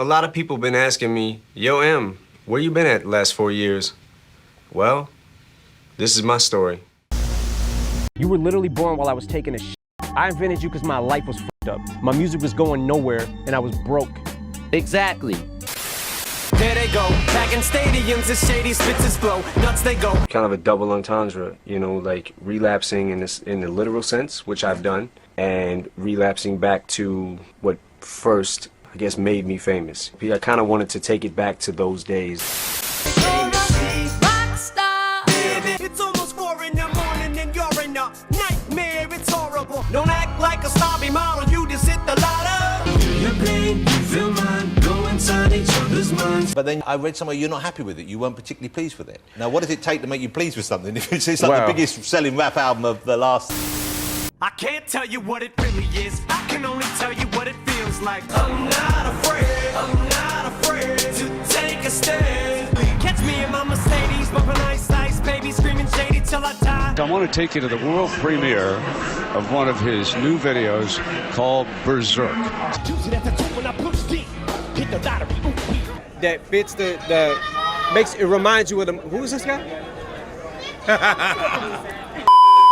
A lot of people been asking me, yo, M, where you been at the last 4 years? Well, this is my story. You were literally born while I was taking a shit. I invented you because my life was fucked up. My music was going nowhere, and I was broke. Exactly. There they go, back in stadiums as Shady spits his flow, nuts they go. Kind of a double entendre, you know, like relapsing in the literal sense, which I've done, and relapsing back to what first, I guess, made me famous. I kind of wanted to take it back to those days. It's almost 4 in the morning and you're in a nightmare, it's horrible. Don't act like a snobby model, you just hit the lotto. Your pain, you feel mine, go inside each other's minds. But then I read somewhere you're not happy with it, you weren't particularly pleased with it. Now what does it take to make you pleased with something? If it's like the biggest selling rap album of the last... I can't tell you what it really is, I can only tell you what it feels like. I'm not afraid to take a stand. Catch me in my Mercedes, bumping ice, ice, baby, screaming Shady till I die. I want to take you to the world premiere of one of his new videos called Berserk. That fits makes it reminds you of them. Who is this guy?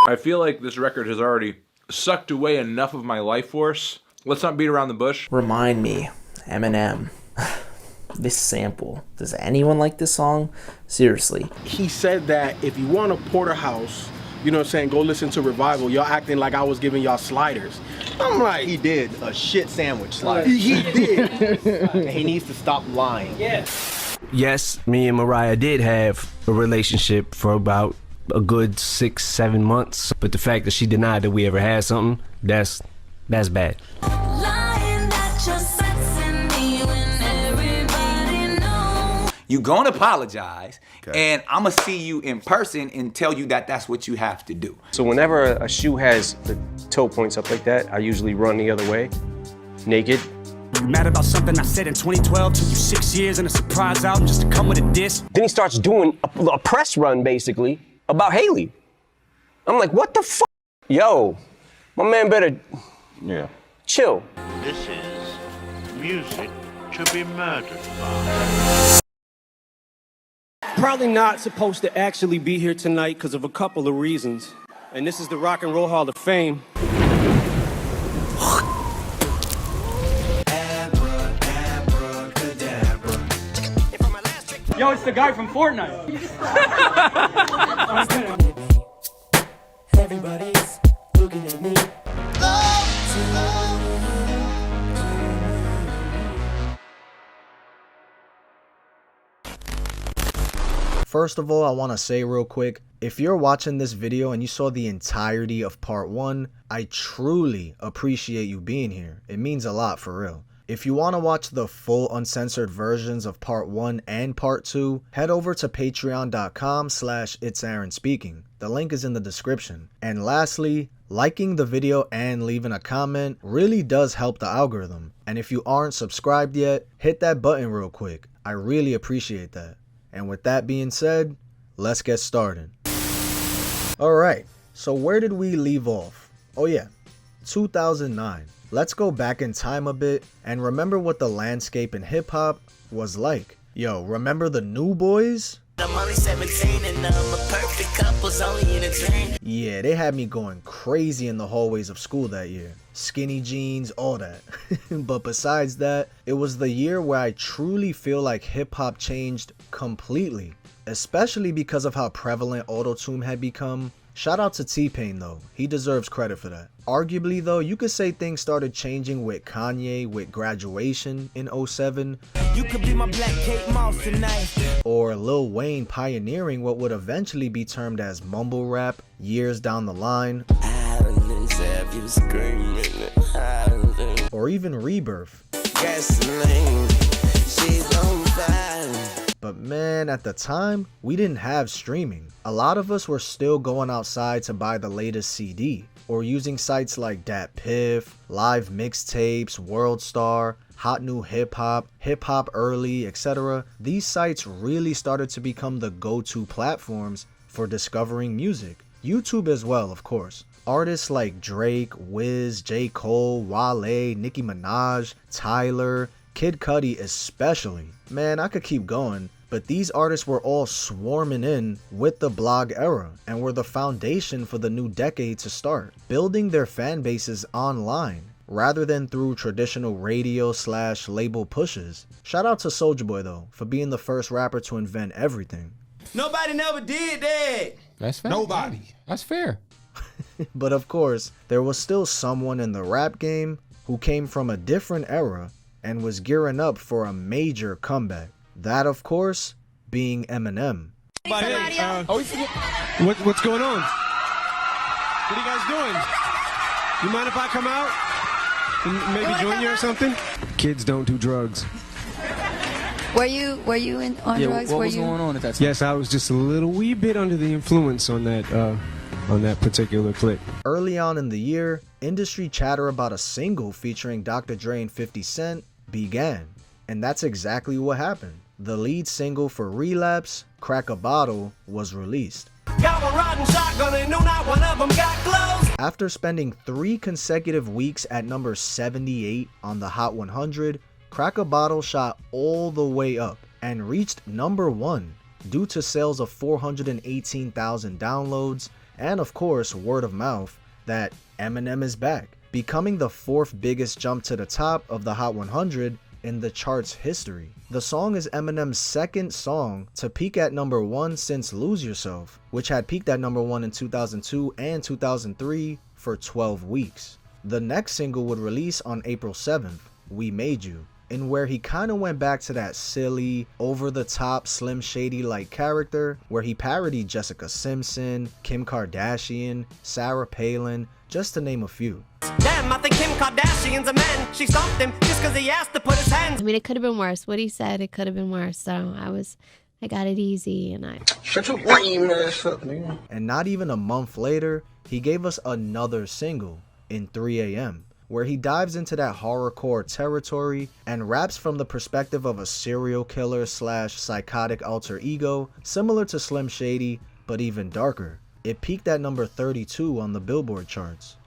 I feel like this record has already sucked away enough of my life force. Let's not beat around the bush. Remind me, Eminem. This sample. Does anyone like this song? Seriously. He said that if you want a porterhouse, you know what I'm saying, go listen to Revival. Y'all acting like I was giving y'all sliders. I'm like... He did a shit sandwich slider. He did. And he needs to stop lying. Yes, me and Mariah did have a relationship for about a good 6-7 months, but the fact that she denied that we ever had something, that's bad. You gonna apologize, and I'm gonna see you in person and tell you that that's what you have to do. So whenever a shoe has the toe points up like that, I usually run the other way, naked. You mad about something I said in 2012, took you 6 years and a surprise album just to come with a diss? Then he starts doing a press run, basically, about Haley. I'm like, what the fuck? Yo, my man better chill. This is music to be murdered by. Probably not supposed to actually be here tonight because of a couple of reasons. And this is the Rock and Roll Hall of Fame. Yo, it's the guy from Fortnite. Everybody's looking at me. First of all, I want to say real quick, if you're watching this video and you saw the entirety of part 1, I truly appreciate you being here. It means a lot for real. If you want to watch the full uncensored versions of part 1 and part 2, head over to patreon.com/itsAaronSpeaking. The link is in the description. And lastly, liking the video and leaving a comment really does help the algorithm. And if you aren't subscribed yet, hit that button real quick. I really appreciate that. And with that being said, let's get started. Alright, so where did we leave off? Oh yeah, 2009. Let's go back in time a bit and remember what the landscape in hip-hop was like. Yo, remember the New Boys? I'm only 17 and I'm a perfect couple's only in a dream. Yeah, they had me going crazy in the hallways of school that year. Skinny jeans, all that. But besides that, it was the year where I truly feel like hip-hop changed completely. Especially because of how prevalent auto-tune had become. Shout out to T-Pain though, he deserves credit for that. Arguably though, you could say things started changing with Kanye with Graduation in 07. You could be my Black Kate Moss tonight. Or Lil Wayne pioneering what would eventually be termed as mumble rap years down the line. Or even Rebirth. But man, at the time, we didn't have streaming. A lot of us were still going outside to buy the latest CD, or using sites like DatPiff, Live Mixtapes, WorldStar, Hot New Hip Hop, Hip Hop Early, etc. These sites really started to become the go-to platforms for discovering music. YouTube as well, of course. Artists like Drake, Wiz, J. Cole, Wale, Nicki Minaj, Tyler, Kid Cudi especially. Man, I could keep going, but these artists were all swarming in with the blog era and were the foundation for the new decade to start, building their fan bases online rather than through traditional radio/label pushes. Shout out to Soulja Boy though, for being the first rapper to invent everything. Nobody never did that. That's fair. Nobody. That's fair. But of course, there was still someone in the rap game who came from a different era and was gearing up for a major comeback. That, of course, being Eminem. What's going on? What are you guys doing? You mind if I come out and maybe join you or something? Kids don't do drugs. Were you on drugs? What was going on at that time? Yes, I was just a little wee bit under the influence on that particular clip. Early on in the year, industry chatter about a single featuring Dr. Dre and 50 Cent began, and that's exactly what happened. The lead single for Relapse, Crack a Bottle, was released. After spending 3 consecutive weeks at number 78 on the Hot 100, Crack a Bottle shot all the way up and reached number 1 due to sales of 418,000 downloads and of course word of mouth that Eminem is back, becoming the 4th biggest jump to the top of the Hot 100 in the chart's history. The song is Eminem's 2nd song to peak at number 1 since Lose Yourself, which had peaked at number 1 in 2002 and 2003 for 12 weeks. The next single would release on April 7th, We Made You, in where he kind of went back to that silly, over-the-top Slim Shady-like character where he parodied Jessica Simpson, Kim Kardashian, Sarah Palin, just to name a few. Damn, I think Kim Kardashian's a man. She stopped him just because he asked to put his hands. I mean, it could have been worse. What he said, it could have been worse. So I got it easy, and I... Shut your lame ass up, nigga. And not even a month later, he gave us another single, In 3 AM, where he dives into that horrorcore territory and raps from the perspective of a serial killer / psychotic alter ego, similar to Slim Shady, but even darker. It peaked at number 32 on the Billboard charts.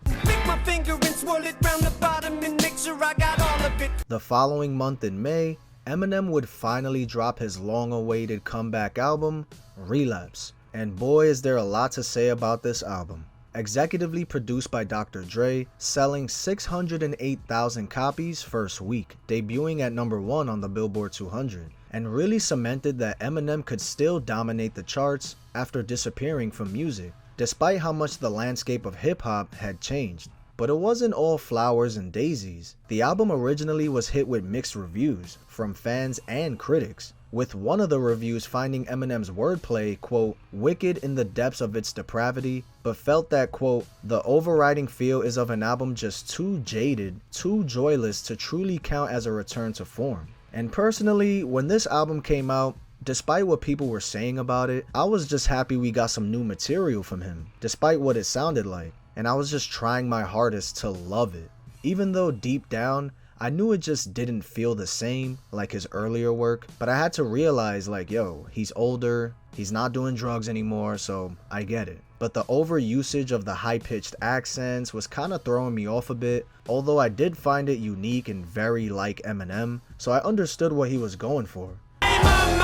My finger and swirl it round the bottom and make sure I got all of it. The following month in May, Eminem would finally drop his long-awaited comeback album, Relapse. And boy, is there a lot to say about this album. Executively produced by Dr. Dre, selling 608,000 copies first week, debuting at number 1 on the Billboard 200, and really cemented that Eminem could still dominate the charts after disappearing from music, despite how much the landscape of hip-hop had changed. But it wasn't all flowers and daisies. The album originally was hit with mixed reviews from fans and critics, with one of the reviews finding Eminem's wordplay, quote, wicked in the depths of its depravity, but felt that, quote, the overriding feel is of an album just too jaded, too joyless to truly count as a return to form. And personally, when this album came out, despite what people were saying about it, I was just happy we got some new material from him, despite what it sounded like, and I was just trying my hardest to love it. Even though deep down, I knew it just didn't feel the same like his earlier work, but I had to realize like, yo, he's older, he's not doing drugs anymore, so I get it. But the overusage of the high-pitched accents was kind of throwing me off a bit, although I did find it unique and very like Eminem, so I understood what he was going for. Hey mom,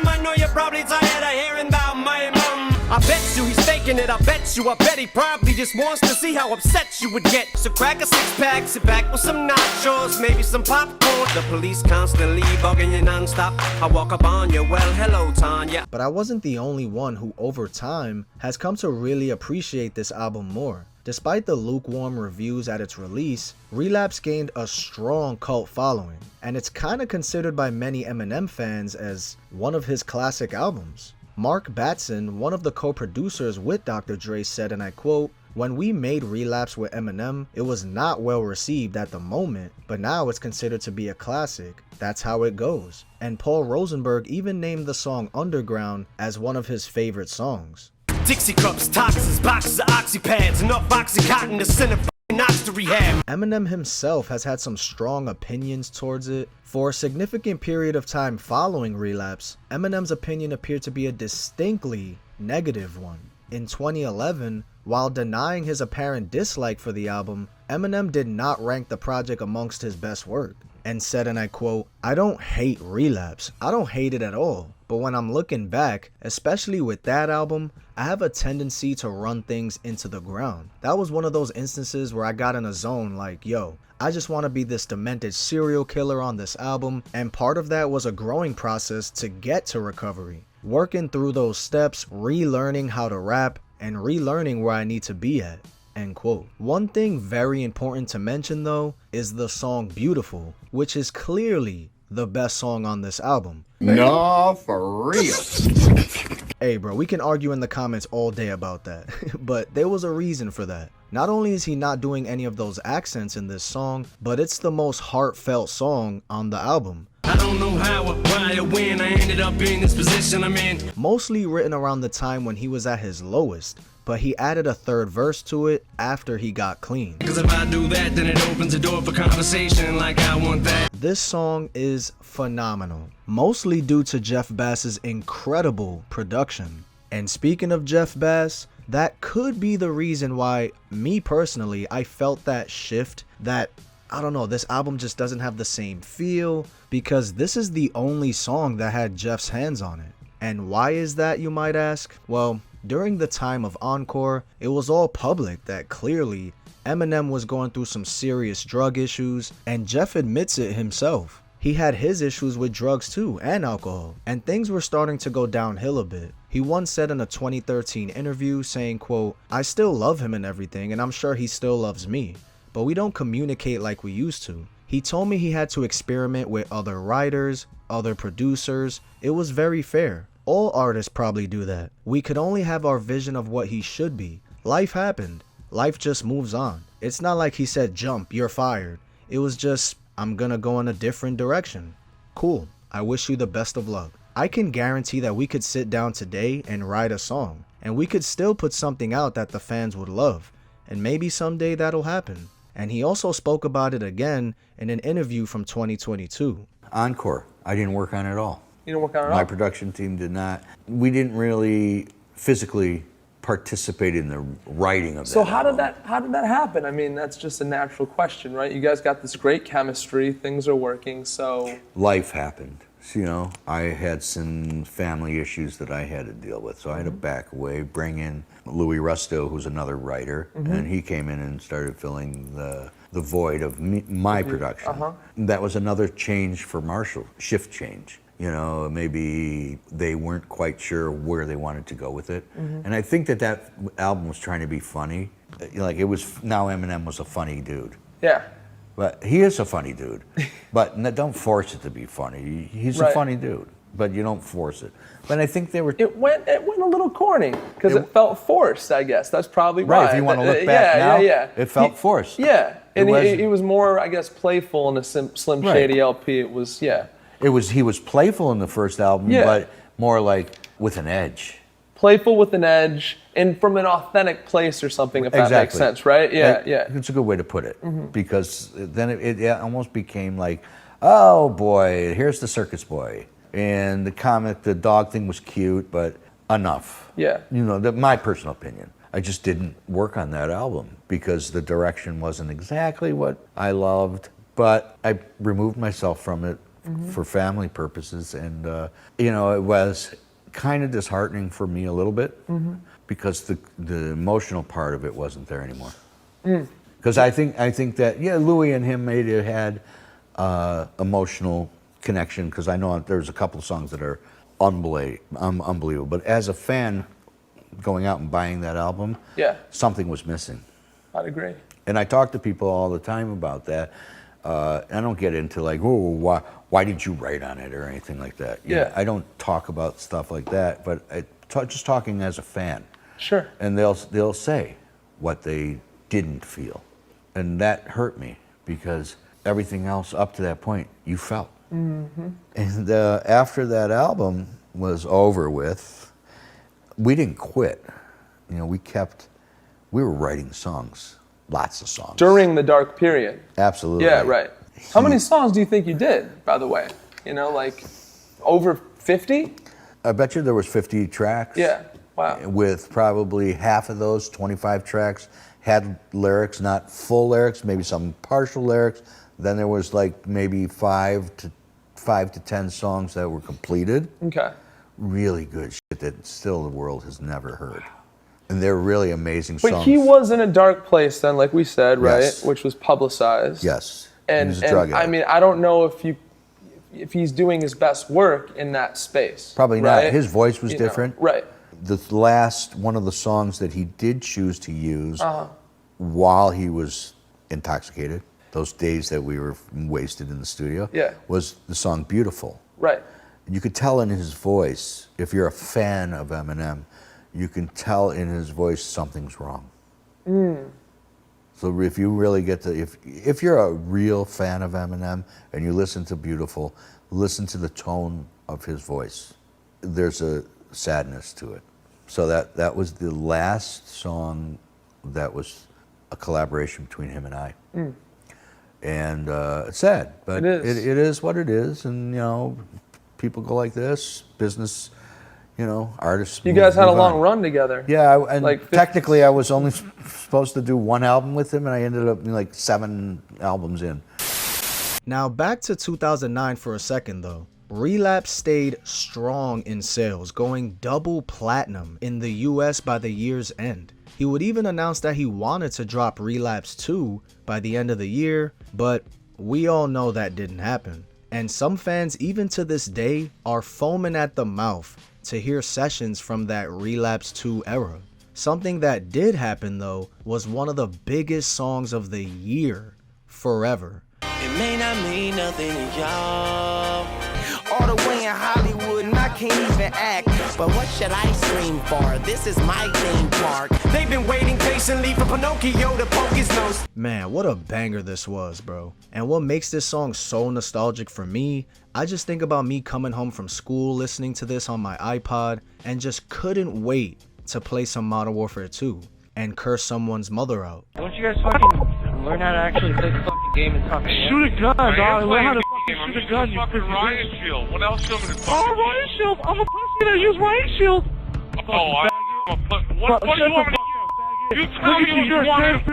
I know you're probably tired of hearing about my mom. I bet you he's faking it, I bet he probably just wants to see how upset you would get. So crack a 6-pack, sit back with some nachos, maybe some popcorn. The police constantly bugging you non-stop. I walk up on you, well hello Tanya. But I wasn't the only one who over time has come to really appreciate this album more. Despite the lukewarm reviews at its release, Relapse gained a strong cult following, and it's kinda considered by many Eminem fans as one of his classic albums. Mark Batson, one of the co-producers with Dr. Dre, said, and I quote, when we made Relapse with Eminem, it was not well received at the moment, but now it's considered to be a classic. That's how it goes. And Paul Rosenberg even named the song Underground as one of his favorite songs. Dixie cups, toxins, boxes of oxypads, enough oxycontin to send a knocks to rehab. Eminem himself has had some strong opinions towards it. For a significant period of time following Relapse, Eminem's opinion appeared to be a distinctly negative one. In 2011, while denying his apparent dislike for the album, Eminem did not rank the project amongst his best work and said, and I quote, "I don't hate Relapse. I don't hate it at all. But when I'm looking back, especially with that album, I have a tendency to run things into the ground. That was one of those instances where I got in a zone like, yo, I just want to be this demented serial killer on this album, and part of that was a growing process to get to recovery. Working through those steps, relearning how to rap, and relearning where I need to be at." End quote. One thing very important to mention though is the song Beautiful, which is clearly the best song on this album. No, for real. Hey bro, we can argue in the comments all day about that, but there was a reason for that. Not only is he not doing any of those accents in this song, but it's the most heartfelt song on the album. I don't know how or why or when I ended up in this position I'm in. Mostly written around the time when he was at his lowest, but he added a third verse to it after he got clean. Cause if I do that, then it opens the door for conversation like I want that. This song is phenomenal, mostly due to Jeff Bass's incredible production. And speaking of Jeff Bass, that could be the reason why, me personally, I felt that shift, that, I don't know, this album just doesn't have the same feel, because this is the only song that had Jeff's hands on it. And why is that, you might ask? Well, during the time of Encore, it was all public that clearly Eminem was going through some serious drug issues, and Jeff admits it himself. He had his issues with drugs too, and alcohol, and things were starting to go downhill a bit. He once said in a 2013 interview saying, quote, "I still love him and everything, and I'm sure he still loves me, but we don't communicate like we used to. He told me he had to experiment with other writers, other producers. It was very fair. All artists probably do that. We could only have our vision of what he should be. Life happened. Life just moves on. It's not like he said, jump, you're fired. It was just, I'm gonna go in a different direction. Cool. I wish you the best of luck." I can guarantee that we could sit down today and write a song, and we could still put something out that the fans would love, and maybe someday that'll happen. And he also spoke about it again in an interview from 2022. Encore, I didn't work on it at all. You didn't work on it at all? My production team did not. We didn't really physically participate in the writing of that. So how did that happen? I mean, that's just a natural question, right? You guys got this great chemistry, things are working, so Life happened. So, you know, I had some family issues that I had to deal with, so I had to back away, bring in Louis Rusto, who's another writer, and he came in and started filling the void of my production. That was another change for Marshall, shift change. You know, maybe they weren't quite sure where they wanted to go with it. And I think that album was trying to be funny. Like, it was, now Eminem was a funny dude. Yeah. But he is a funny dude. But don't force it to be funny. He's a funny dude, but you don't force it. But I think they were... It went a little corny, because it felt forced, I guess. That's probably right. If you want to look back now, it felt forced. Yeah, and he was more, I guess, playful in a Slim Shady LP. It was, He was playful in the first album, but more like with an edge. Playful with an edge, and from an authentic place or something, if that makes sense, right? Yeah. It's a good way to put it, because then it almost became like, oh boy, here's the circus boy. And the dog thing was cute, but enough. Yeah. You know, my personal opinion. I just didn't work on that album because the direction wasn't exactly what I loved, but I removed myself from it for family purposes, and you know, it was kind of disheartening for me a little bit because the emotional part of it wasn't there anymore. Because I think that Louis and him maybe had emotional connection, because I know there's a couple of songs that are unbelievable. But as a fan, going out and buying that album, something was missing. I'd agree. And I talk to people all the time about that. I don't get into like, oh, why did you write on it or anything like that. I don't talk about stuff like that, but just talking as a fan. Sure. And they'll say what they didn't feel, and that hurt me because everything else up to that point you felt. And after that album was over with, we didn't quit. You know, we were writing songs, lots of songs. During the dark period. Absolutely. Yeah, right. How many songs do you think you did, by the way? You know, like over 50? I bet you there was 50 tracks. Yeah, wow. With probably half of those, 25 tracks, had lyrics, not full lyrics, maybe some partial lyrics. Then there was like maybe 5 to 10 songs that were completed. Okay. Really good shit that still the world has never heard. And they're really amazing But songs. he was in a dark place then, like we said, right? Yes. Which was publicized. Yes. And, he was a drug and addict. I mean, I don't know if he's doing his best work in that space. Probably right? not. His voice was You know, different. right. The last one of the songs that he did choose to use while he was intoxicated, those days that we were wasted in the studio, was the song Beautiful. Right. You could tell in his voice, if you're a fan of Eminem, you can tell in his voice something's wrong. So if you really get to, if you're a real fan of Eminem and you listen to Beautiful, listen to the tone of his voice. There's a sadness to it. So that was the last song that was a collaboration between him and I. And it's sad, but it is what it is. And, you know, people go like this, business, you know, artists. You guys had a long run together. Yeah, and like technically I was only supposed to do one album with him, and I ended up like 7 albums in. Now back to 2009 for a second though. Relapse stayed strong in sales, going double platinum in the US by the year's end. He would even announce that he wanted to drop Relapse 2 by the end of the year, but we all know that didn't happen. And some fans even to this day are foaming at the mouth to hear sessions from that Relapse 2 era. Something that did happen though was one of the biggest songs of the year, Forever. It may not mean nothing to y'all. All the way in Hollywood and I can't even act. But what should I scream for? This is my theme park. They've been waiting patiently for Pinocchio to poke his nose. Man, what a banger this was, bro. And what makes this song so nostalgic for me, I just think about me coming home from school listening to this on my iPod and just couldn't wait to play some Modern Warfare 2 and curse someone's mother out. Don't you guys fucking learn how to actually play the fucking game and talk? Shoot a gun, dog. Learn how to fucking shoot a gun. You fucking riot shield. What else do you want me to talk? Oh, riot shield. I'm a pussy that use riot shield. Oh, what do you want me to do? You tell me what you want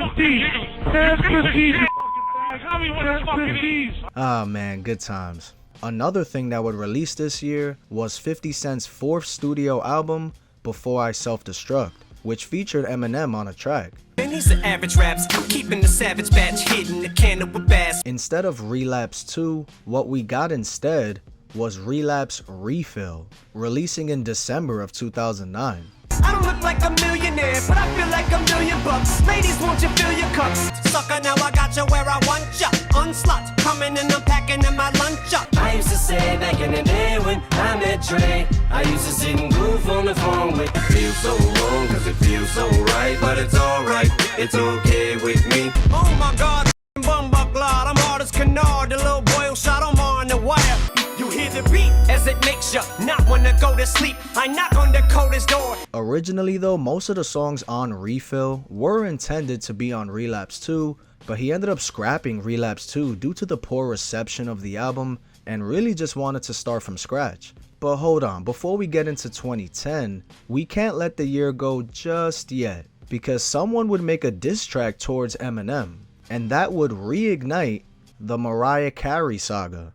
Tell me what the fuck it is. Ah man, good times. Another thing that would release this year was 50 Cent's 4th studio album, Before I Self-Destruct, which featured Eminem on a track. And he's the average raps. I'm keeping the savage batch hidden the candle with bass. Instead of Relapse 2, what we got instead was Relapse Refill, releasing in December of 2009. I don't look like a millionaire, but I feel like $1 million bucks. Ladies, won't you fill your cups? Sucker, now I got you where I want you. Unslut, coming and unpacking in my lunch up. I used to say back in the day when I met Dre, I used to sit and goof on the phone with. It feels so wrong, cause it feels so right. But it's alright, it's okay with me. Oh my god, bumbuck lord, I'm hard as canard. The little boy who shot him on the wire. You hear the beat as it makes you not wanna go to sleep. I knock on the coldest door. Originally though, most of the songs on Refill were intended to be on Relapse 2, but he ended up scrapping Relapse 2 due to the poor reception of the album and really just wanted to start from scratch. But hold on, before we get into 2010, we can't let the year go just yet, because someone would make a diss track towards Eminem, and that would reignite the Mariah Carey saga.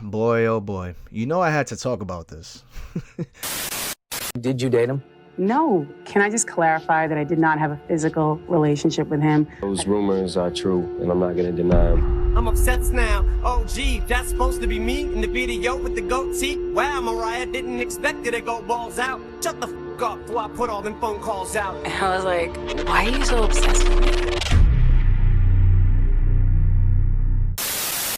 Boy, oh boy. You know I had to talk about this. Did you date him? No. Can I just clarify that I did not have a physical relationship with him? Those rumors are true, and I'm not going to deny them. I'm upset now. Oh gee, that's supposed to be me in the video with the goatee. Wow, Mariah, didn't expect it to go balls out. Shut the f up before I put all them phone calls out. And I was like, why are you so obsessed with me?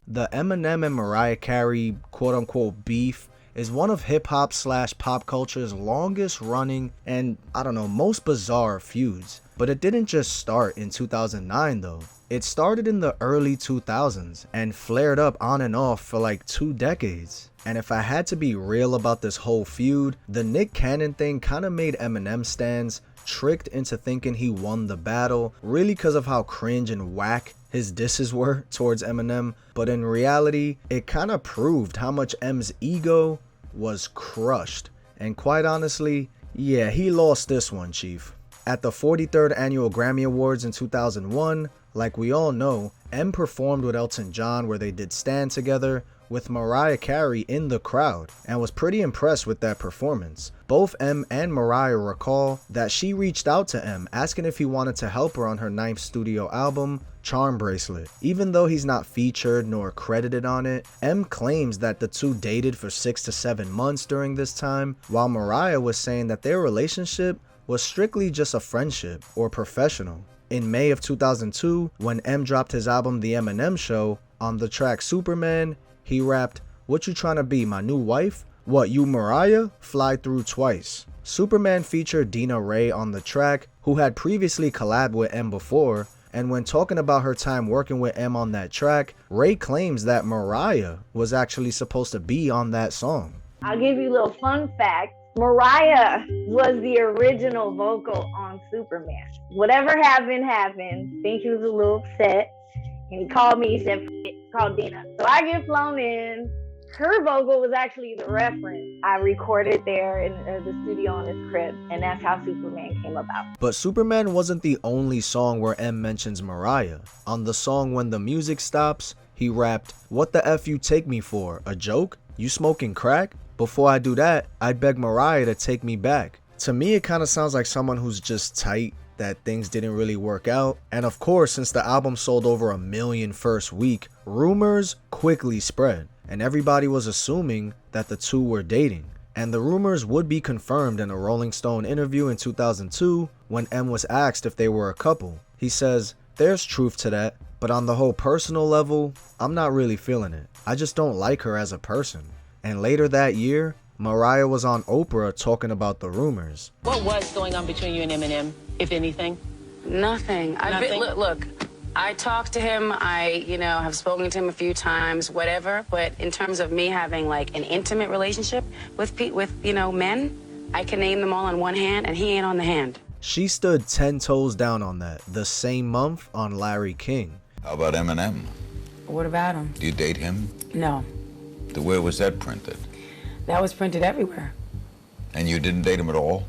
The Eminem and Mariah Carey quote-unquote beef is one of hip-hop / pop culture's longest running and, I don't know, most bizarre feuds. But it didn't just start in 2009 though. It started in the early 2000s and flared up on and off for like 2 decades. And if I had to be real about this whole feud, the Nick Cannon thing kinda made Eminem stans tricked into thinking he won the battle, really because of how cringe and whack his disses were towards Eminem. But in reality, it kinda proved how much M's ego was crushed. And quite honestly, yeah, he lost this one, Chief. At the 43rd Annual Grammy Awards in 2001, like we all know, M performed with Elton John where they did Stand together with Mariah Carey in the crowd and was pretty impressed with that performance. Both M and Mariah recall that she reached out to M asking if he wanted to help her on her 9th studio album, Charm Bracelet. Even though he's not featured nor credited on it, M claims that the two dated for 6 to 7 months during this time, while Mariah was saying that their relationship was strictly just a friendship or professional. In May of 2002, when M dropped his album The Eminem Show, on the track Superman, he rapped, "What you tryna be, my new wife? What, you Mariah? Fly through twice." Superman featured Dina Ray on the track, who had previously collabed with M before, and when talking about her time working with M on that track, Ray claims that Mariah was actually supposed to be on that song. I'll give you a little fun fact. Mariah was the original vocal on Superman. Whatever happened, happened. I think he was a little upset. And he called me, he said, call Dina. So I get flown in. Her vocal was actually the reference. I recorded there in the studio on his crib, and that's how Superman came about. But Superman wasn't the only song where M mentions Mariah. On the song When the Music Stops, he rapped, "What the F you take me for? A joke? You smoking crack? Before I do that, I'd beg Mariah to take me back." To me, it kind of sounds like someone who's just tight, that things didn't really work out. And of course, since the album sold over 1 million first week, rumors quickly spread, and everybody was assuming that the two were dating. And the rumors would be confirmed in a Rolling Stone interview in 2002 when M was asked if they were a couple. He says, "There's truth to that, but on the whole personal level, I'm not really feeling it. I just don't like her as a person." And later that year, Mariah was on Oprah talking about the rumors. What was going on between you and Eminem, if anything? Nothing. Look, I talked to him. I, have spoken to him a few times, whatever. But in terms of me having like an intimate relationship with men, I can name them all on one hand, and he ain't on the hand. She stood 10 toes down on that the same month on Larry King. How about Eminem? What about him? Do you date him? No. Where was that printed? That was printed everywhere. And you didn't date him at all?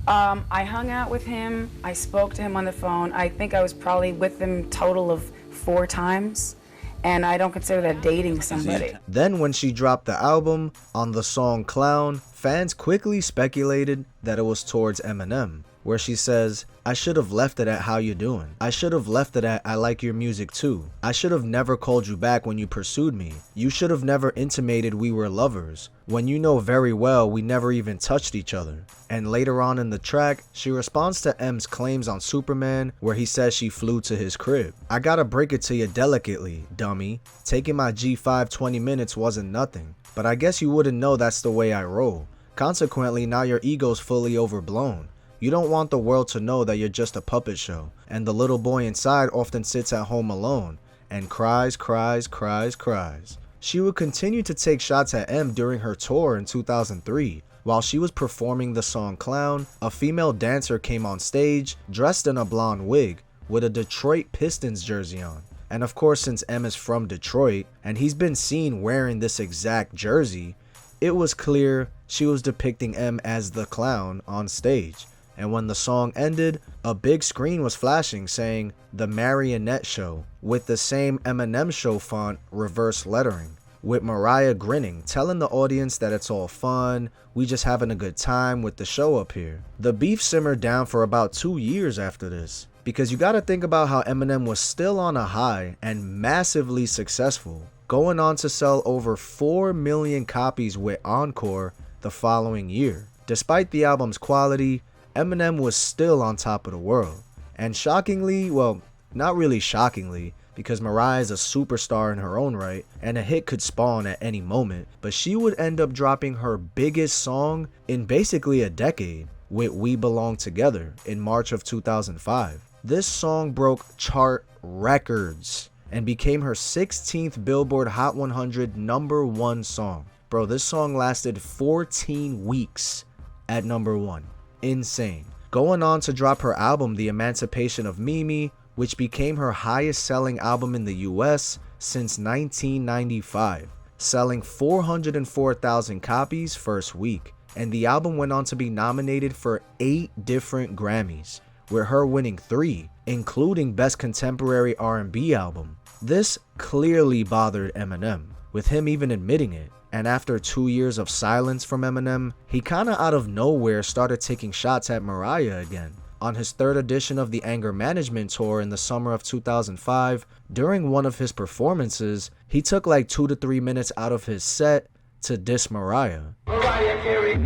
I hung out with him. I spoke to him on the phone. I think I was probably with him total of 4 times. And I don't consider that dating somebody. Then when she dropped the album, on the song Clown, fans quickly speculated that it was towards Eminem, where she says, "I should have left it at how you doing. I should have left it at I like your music too. I should have never called you back when you pursued me. You should have never intimated we were lovers, when you know very well we never even touched each other." And later on in the track, she responds to M's claims on Superman, where he says she flew to his crib. "I gotta break it to you delicately, dummy. Taking my G5 20 minutes wasn't nothing, but I guess you wouldn't know that's the way I roll. Consequently, now your ego's fully overblown. You don't want the world to know that you're just a puppet show, and the little boy inside often sits at home alone and cries, cries, cries, cries." She would continue to take shots at M during her tour in 2003. While she was performing the song Clown, a female dancer came on stage dressed in a blonde wig with a Detroit Pistons jersey on. And of course, since M is from Detroit and he's been seen wearing this exact jersey, it was clear she was depicting M as the clown on stage. And when the song ended, a big screen was flashing saying "The Marionette Show" with the same Eminem Show font reverse lettering, with Mariah grinning, telling the audience that it's all fun, we just having a good time with the show up here. The beef simmered down for about 2 years after this, because you gotta think about how Eminem was still on a high and massively successful, going on to sell over 4 million copies with Encore the following year. Despite the album's quality, Eminem was still on top of the world. And shockingly, well, not really shockingly, because Mariah is a superstar in her own right, and a hit could spawn at any moment, but she would end up dropping her biggest song in basically a decade with We Belong Together in March of 2005. This song broke chart records and became her 16th Billboard Hot 100 #1 song. Bro, this song lasted 14 weeks at #1. Insane. Going on to drop her album The Emancipation of Mimi, which became her highest selling album in the US since 1995. selling 404,000 copies first week, and the album went on to be nominated for 8 different Grammys, with her winning 3, including Best Contemporary R&B Album. This clearly bothered Eminem, with him even admitting it, and after 2 years of silence from Eminem, he kinda out of nowhere started taking shots at Mariah again. On his 3rd edition of the Anger Management Tour in the summer of 2005, during one of his performances, he took like 2 to 3 minutes out of his set to diss Mariah. Mariah Carey,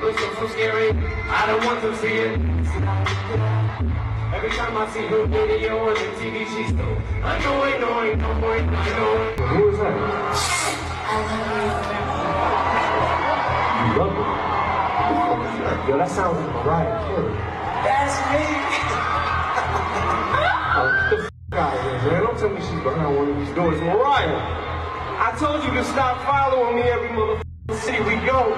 looks so scary, I don't want to see it. Every time I see her video on the TV, she's so annoying. Who is that? You love her? Yo, that sounds like Mariah Carey. That's me. Oh, get the f*** out of here, man. Don't tell me she's behind one of these doors. Mariah, I told you to stop following me every motherfucking city we go.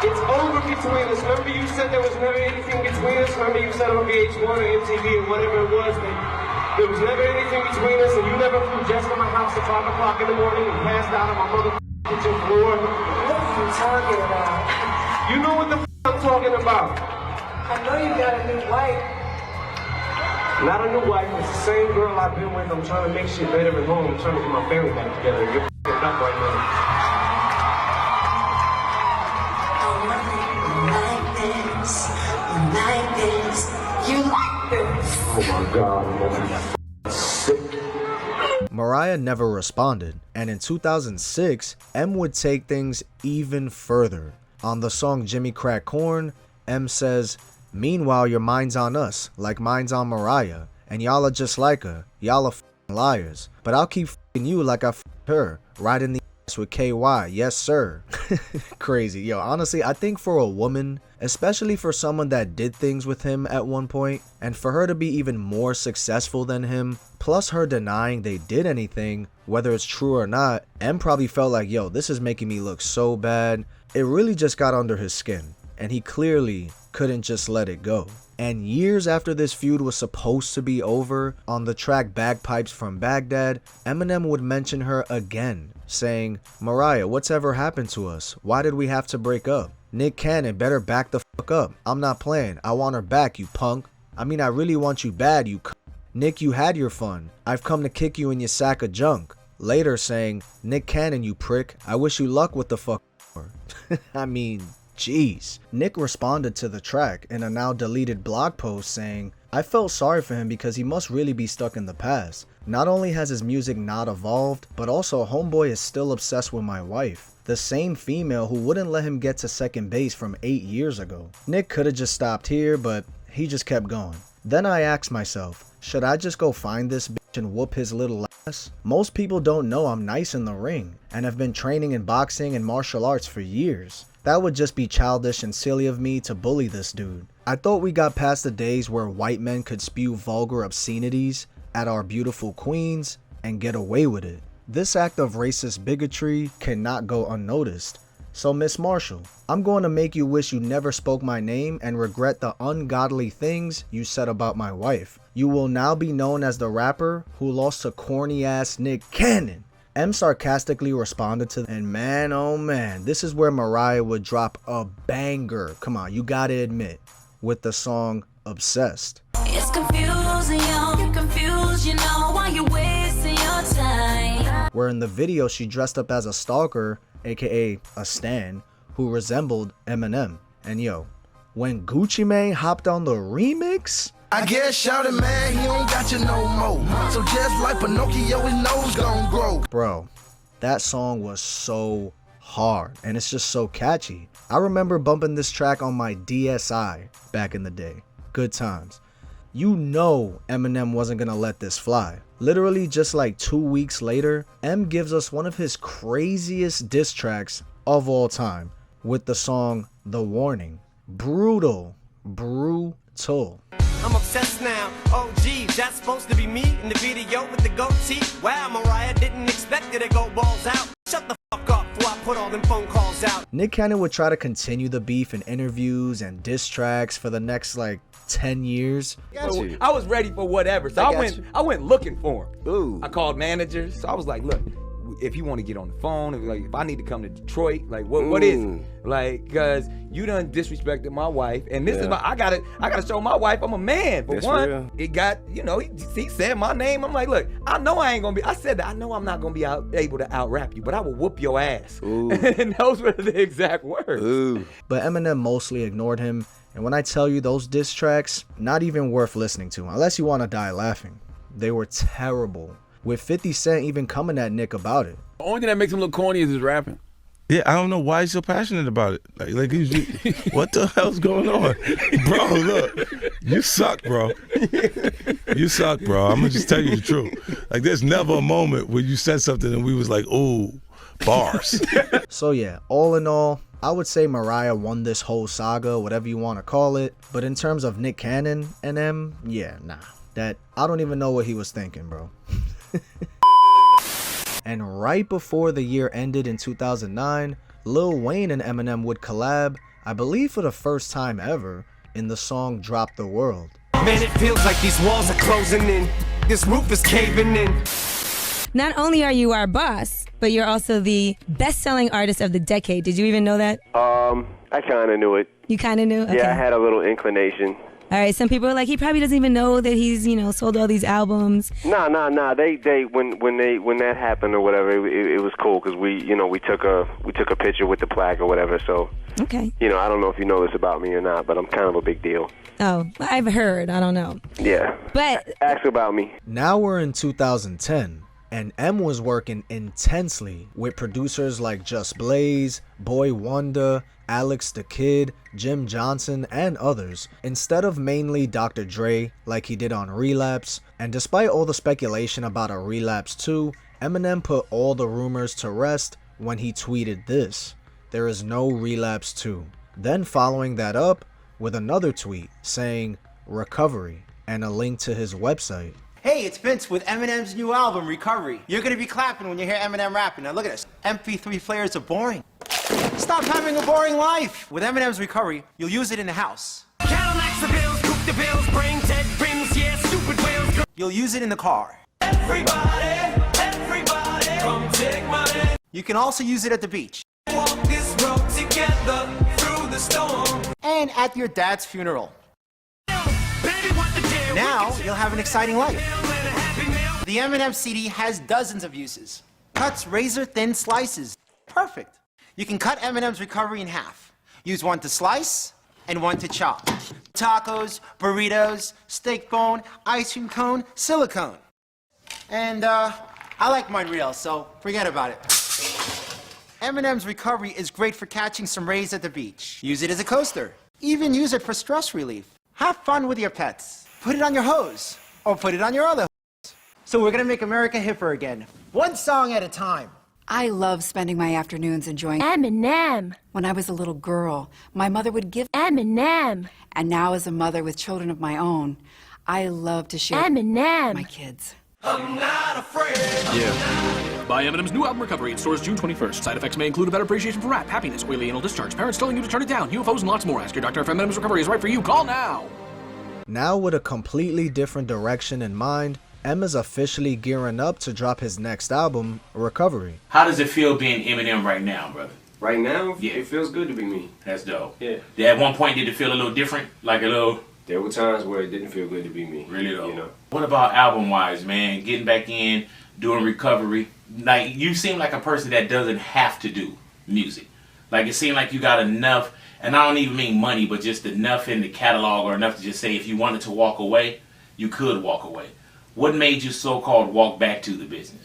It's over between us. Remember you said there was never anything between us? Remember you said on VH1 or MTV or whatever it was that there was never anything between us, and you never flew just to my house at 5 o'clock in the morning and passed out on my motherfucking kitchen floor? What are you talking about? You know what the f*** I'm talking about. I know you got a new wife. Not a new wife, it's the same girl I've been with. I'm trying to make shit better at home. I'm trying to get my family back together. You're f***ing up right now. You like this. Oh my God, I'm sick. Mariah never responded, and in 2006, M would take things even further. On the song Jimmy Crack Corn, M says, "Meanwhile, your mind's on us, like mine's on Mariah, and y'all are just like her. Y'all are f***ing liars. But I'll keep f***ing you like I f***ed her, right in the ass with KY, yes sir." Crazy. Yo, honestly, I think for a woman, especially for someone that did things with him at one point, and for her to be even more successful than him, plus her denying they did anything, whether it's true or not, M probably felt like, yo, this is making me look so bad. It really just got under his skin, and he clearly couldn't just let it go. And years after this feud was supposed to be over, on the track Bagpipes from Baghdad, Eminem would mention her again, saying, "Mariah, what's ever happened to us? Why did we have to break up? Nick Cannon better back the fuck up. I'm not playing. I want her back, you punk. I mean, I really want you bad, you c***. Nick, you had your fun. I've come to kick you in your sack of junk." Later saying, "Nick Cannon, you prick. I wish you luck with the fuck." I mean, jeez. Nick responded to the track in a now deleted blog post saying, "I felt sorry for him because he must really be stuck in the past. Not only has his music not evolved, but also homeboy is still obsessed with my wife. The same female who wouldn't let him get to second base from 8 years ago." Nick could have just stopped here, but he just kept going. Then I asked myself, should I just go find this bitch and whoop his little ass? Most people don't know I'm nice in the ring and have been training in boxing and martial arts for years. That would just be childish and silly of me to bully this dude. I thought we got past the days where white men could spew vulgar obscenities at our beautiful queens and get away with it. This act of racist bigotry cannot go unnoticed. So Miss Marshall, I'm going to make you wish you never spoke my name and regret the ungodly things you said about my wife. You will now be known as the rapper who lost to corny ass Nick Cannon. M sarcastically responded to, and man oh man, this is where Mariah would drop a banger, come on, you gotta admit, with the song Obsessed. It's confusing, you're confused, you know why you're wasting your time. Where in the video she dressed up as a stalker, aka a stan, who resembled Eminem. And yo, when Gucci Mane hopped on the remix, I guess shout it, man, he don't got you no more. So just like Pinocchio, his nose gon' grow. Bro, that song was so hard and it's just so catchy. I remember bumping this track on my DSi back in the day. Good times. You know Eminem wasn't gonna let this fly. Literally just like 2 weeks later, M gives us one of his craziest diss tracks of all time with the song The Warning. Brutal. I'm obsessed now. Oh geez, that's supposed to be me in the video with the goatee. Wow, Mariah didn't expect it to go balls out. Shut the fuck up before I put all them phone calls out. Nick Cannon would try to continue the beef in interviews and diss tracks for the next like 10 years. I was ready for whatever, so I went looking for him. Ooh. I called managers, so I was like, look, if he want to get on the phone, if I need to come to Detroit, like what is it? Like, cause you done disrespected my wife, and this is I gotta show my wife I'm a man. But one, it got, he said my name. I'm like, look, I know I ain't gonna be. I said that I know I'm not gonna be able to out rap you, but I will whoop your ass. And those were the exact words. But Eminem mostly ignored him. And when I tell you those diss tracks, not even worth listening to unless you want to die laughing. They were terrible, with 50 Cent even coming at Nick about it. The only thing that makes him look corny is his rapping. Yeah, I don't know why he's so passionate about it. Like what the hell's going on? Bro, look, you suck, bro. You suck, bro. I'm gonna just tell you the truth. Like, there's never a moment where you said something and we was like, ooh, bars. So yeah, all in all, I would say Mariah won this whole saga, whatever you want to call it. But in terms of Nick Cannon and them, yeah, nah. That, I don't even know what he was thinking, bro. And right before the year ended in 2009, Lil Wayne and Eminem would collab, I believe for the first time ever, in the song Drop the World. Man, it feels like these walls are closing in. This roof is caving in. Not only are you our boss, but you're also the best-selling artist of the decade. Did you even know that? I kind of knew it. You kind of knew? Okay. Yeah, I had a little inclination. All right, some people are like, he probably doesn't even know that he's, sold all these albums. Nah. They when that happened or whatever, it was cool because we took a picture with the plaque or whatever. So okay. I don't know if you know this about me or not, but I'm kind of a big deal. Oh, I've heard. I don't know. Yeah. But ask about me. Now we're in 2010. And M was working intensely with producers like Just Blaze, Boy Wonder, Alex the Kid, Jim Johnson, and others, instead of mainly Dr. Dre like he did on Relapse. And despite all the speculation about a Relapse 2, Eminem put all the rumors to rest when he tweeted this: "There is no Relapse 2." Then following that up with another tweet saying "Recovery" and a link to his website. Hey, it's Vince with Eminem's new album, Recovery. You're gonna be clapping when you hear Eminem rapping. Now look at this. MP3 players are boring. Stop having a boring life. With Eminem's Recovery, you'll use it in the house. Cadillacs the bills, cook the bills, bring Ted rims, yeah, stupid whales. You'll use it in the car. Everybody, come take my hand. You can also use it at the beach. Walk this road together through the storm. And at your dad's funeral. Now, you'll have an exciting life. The Eminem CD has dozens of uses. Cuts razor-thin slices. Perfect. You can cut Eminem's Recovery in half. Use one to slice and one to chop. Tacos, burritos, steak bone, ice cream cone, silicone. And I like mine real, so forget about it. Eminem's Recovery is great for catching some rays at the beach. Use it as a coaster. Even use it for stress relief. Have fun with your pets. Put it on your hose, or put it on your other hose. So we're gonna make America hipper again, one song at a time. I love spending my afternoons enjoying Eminem. When I was a little girl, my mother would give Eminem. And now as a mother with children of my own, I love to share Eminem. my kids. I'm not afraid. Yeah. Buy Eminem's new album Recovery. It stores June 21st. Side effects may include a better appreciation for rap, happiness, oily anal discharge, parents telling you to turn it down, UFOs, and lots more. Ask your doctor if Eminem's Recovery is right for you. Call now. Now with a completely different direction in mind, M is officially gearing up to drop his next album, Recovery. How does it feel being Eminem right now, brother? Right now? Yeah. It feels good to be me. That's dope. Yeah. At one point, did it feel a little different? Like a little... There were times where it didn't feel good to be me. Really though? What about album-wise, man? Getting back in, doing Recovery. Like, you seem like a person that doesn't have to do music. Like, it seemed like you got enough... And I don't even mean money, but just enough in the catalog or enough to just say if you wanted to walk away, you could walk away. What made you so-called walk back to the business?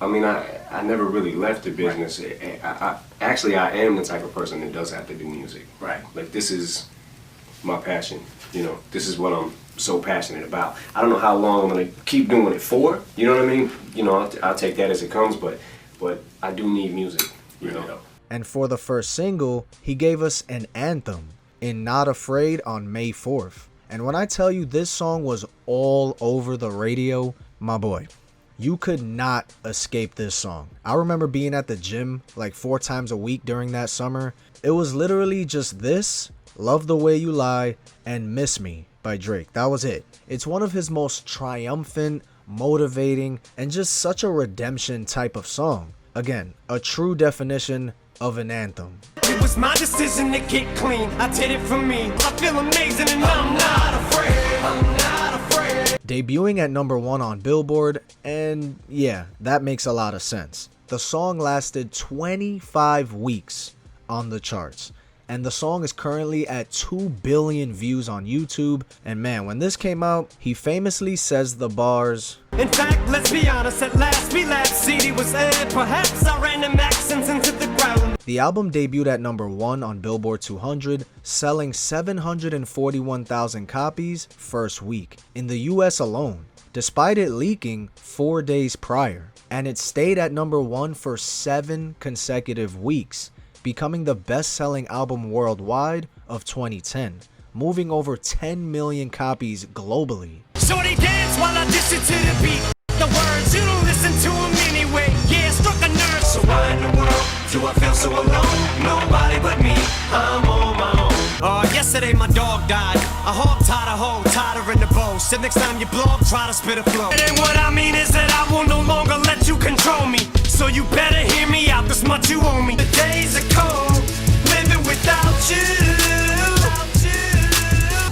I mean, I never really left the business. Right. I am the type of person that does have to do music. Right. Like, this is my passion. This is what I'm so passionate about. I don't know how long I'm going to keep doing it for. You know what I mean? I'll take that as it comes, but I do need music. You know? And for the first single, he gave us an anthem in Not Afraid on May 4th. And when I tell you this song was all over the radio, my boy, you could not escape this song. I remember being at the gym like 4 times a week during that summer. It was literally just this, Love the Way You Lie, and Miss Me by Drake. That was it. It's one of his most triumphant, motivating, and just such a redemption type of song. Again, a true definition of an anthem. It was my decision to get clean. I did it for me. I feel amazing and I'm not afraid. I'm not afraid. Debuting at #1 on Billboard, and yeah, that makes a lot of sense. The song lasted 25 weeks on the charts, and the song is currently at 2 billion views on YouTube. And man, when this came out, he famously says the bars, in fact, let's be honest, at last we laughed. CD was aired, perhaps I ran them accents into the ground. The album debuted at #1 on Billboard 200, selling 741,000 copies first week in the US alone, despite it leaking 4 days prior. And it stayed at #1 for 7 consecutive weeks, becoming the best-selling album worldwide of 2010, moving over 10 million copies globally. Shorty dance while I dish it to the beat. The words, you don't listen to them anyway. Yeah, struck a nerve. So why in the world do I feel so alone? Nobody but me, I'm on my own. Yesterday my dog died. A hog tied a hoe, tied her in the bow. Said next time you blog, try to spit a flow. And what I mean is that I will no longer let you control me. So you better hear me out, this much you owe me. The days are cold, living without you.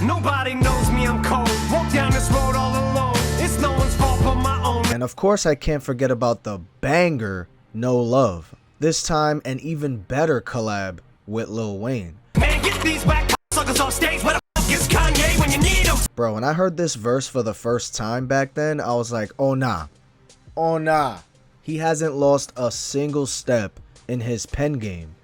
Nobody knows me, I'm cold. Walk down this road all alone. It's no one's fault but my own. And of course I can't forget about the banger No Love. This time an even better collab with Lil Wayne. Man, get these whack suckers off stage. Where the fuck is Kanye when you need him? Bro, when I heard this verse for the first time back then, I was like, oh nah. Oh nah. He hasn't lost a single step in his pen game,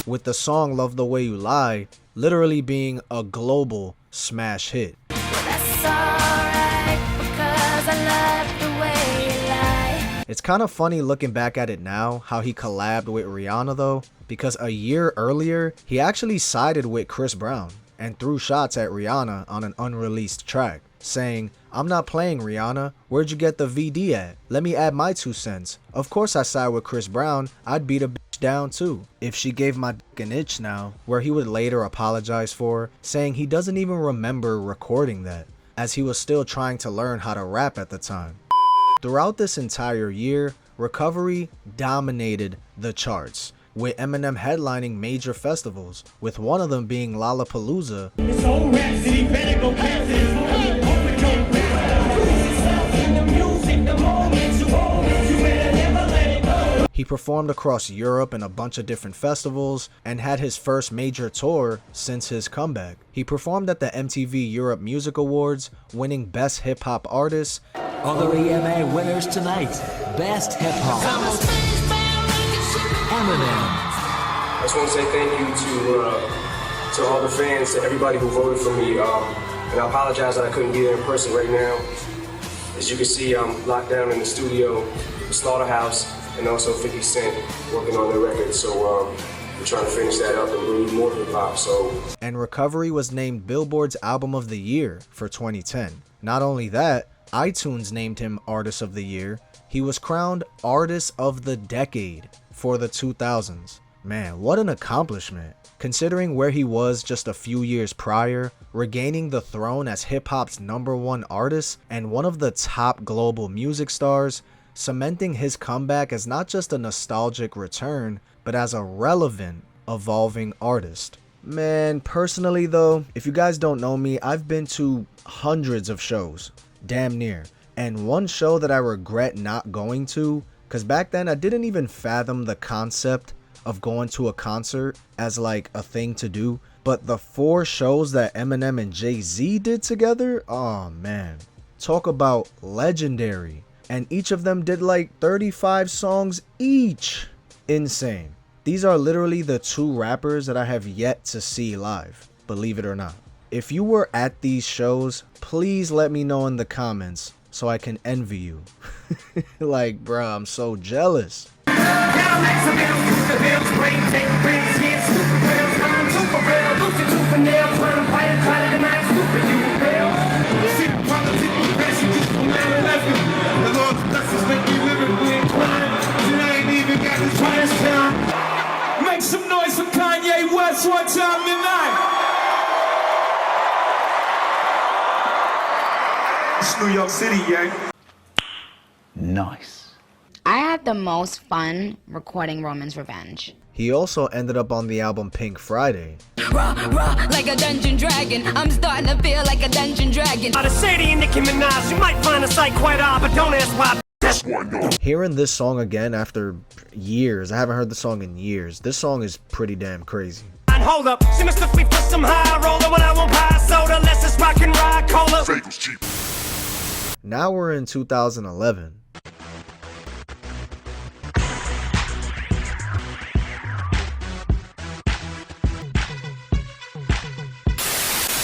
with the song Love the Way You Lie literally being a global smash hit. That's alright, because I love the way you lie. It's kind of funny looking back at it now, how he collabed with Rihanna though, because a year earlier, he actually sided with Chris Brown and threw shots at Rihanna on an unreleased track, saying, I'm not playing Rihanna, where'd you get the VD at? Let me add my 2 cents. Of course I side with Chris Brown, I'd beat a bitch down too, if she gave my dick an itch now, where he would later apologize for, saying he doesn't even remember recording that, as he was still trying to learn how to rap at the time. Throughout this entire year, Recovery dominated the charts, with Eminem headlining major festivals, with one of them being Lollapalooza. He performed across Europe in a bunch of different festivals and had his first major tour since his comeback. He performed at the MTV Europe Music Awards, winning Best Hip Hop Artist. Other EMA winners tonight, Best Hip Hop, Eminem. I just want to say thank you to all the fans, to everybody who voted for me. And I apologize that I couldn't be there in person right now. As you can see, I'm locked down in the studio, the Slaughterhouse, and also 50 Cent working on their record. So we're trying to finish that up and bring more hip hop. And Recovery was named Billboard's Album of the Year for 2010. Not only that, iTunes named him Artist of the Year. He was crowned Artist of the Decade for the 2000s. Man, what an accomplishment, considering where he was just a few years prior, regaining the throne as hip-hop's #1 artist and one of the top global music stars, cementing his comeback as not just a nostalgic return, but as a relevant, evolving artist. Man, personally though, if you guys don't know me, I've been to hundreds of shows, damn near, and one show that I regret not going to, because back then I didn't even fathom the concept of going to a concert as like a thing to do, but the 4 shows that Eminem and Jay-Z did together, oh man, talk about legendary. And each of them did like 35 songs each. Insane. These are literally the 2 rappers that I have yet to see live, believe it or not. If you were at these shows, please let me know in the comments so I can envy you. Like, bruh, I'm so jealous. Make some noise for Kanye West one time tonight. It's New York City, gang. Nice. I had had the most fun recording Roman's Revenge. He also ended up on the album Pink Friday. Raw, like a dungeon dragon. I'm starting to feel like a dungeon dragon. Out of Shady and Nicki Minaj, you might find a sight quite odd, but don't ask why. That's why no. Hearing this song again after years, I haven't heard the song in years. This song is pretty damn crazy. Hold up, she must have for some high roller when I won't buy soda. Let's just rock and ride cola. Now we're in 2011.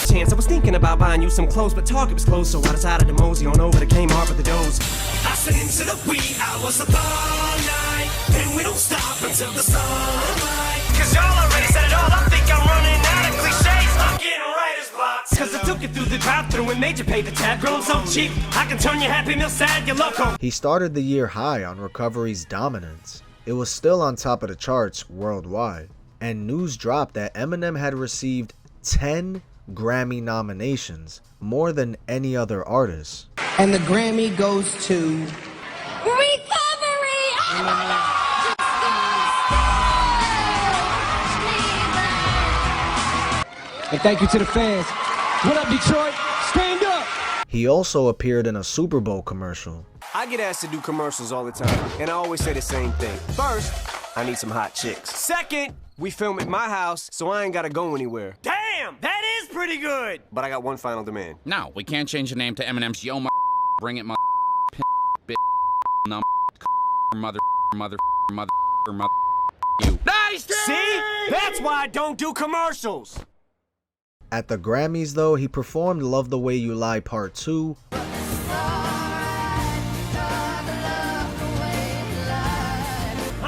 Chance, I was thinking about buying you some clothes, but Target was closed, so I decided to mosey on over to Kmart with the doze. I sit into the wee hours of the night, and we don't stop until the sunlight. Cause y'all already said it all, I think I'm running out of cliches. I'm getting writer's blocks. Cause I took it through the drive-thru and made you pay the tab. Girl, I'm so cheap, I can turn your Happy Meal sad, you loco. He started the year high on Recovery's dominance. It was still on top of the charts worldwide. And news dropped that Eminem had received 10 Grammy nominations, more than any other artist. And the Grammy goes to Recovery! And thank you to the fans. What up, Detroit? Stand up! He also appeared in a Super Bowl commercial. I get asked to do commercials all the time, and I always say the same thing. First, I need some hot chicks. Second, we film at my house, so I ain't gotta go anywhere. Damn, that is pretty good. But I got one final demand. No, we can't change the name to Eminem's Yo My Bring It My Bitch Num Mother You. Nice! See? That's why I don't do commercials. At the Grammys though, he performed Love the Way You Lie Part 2, I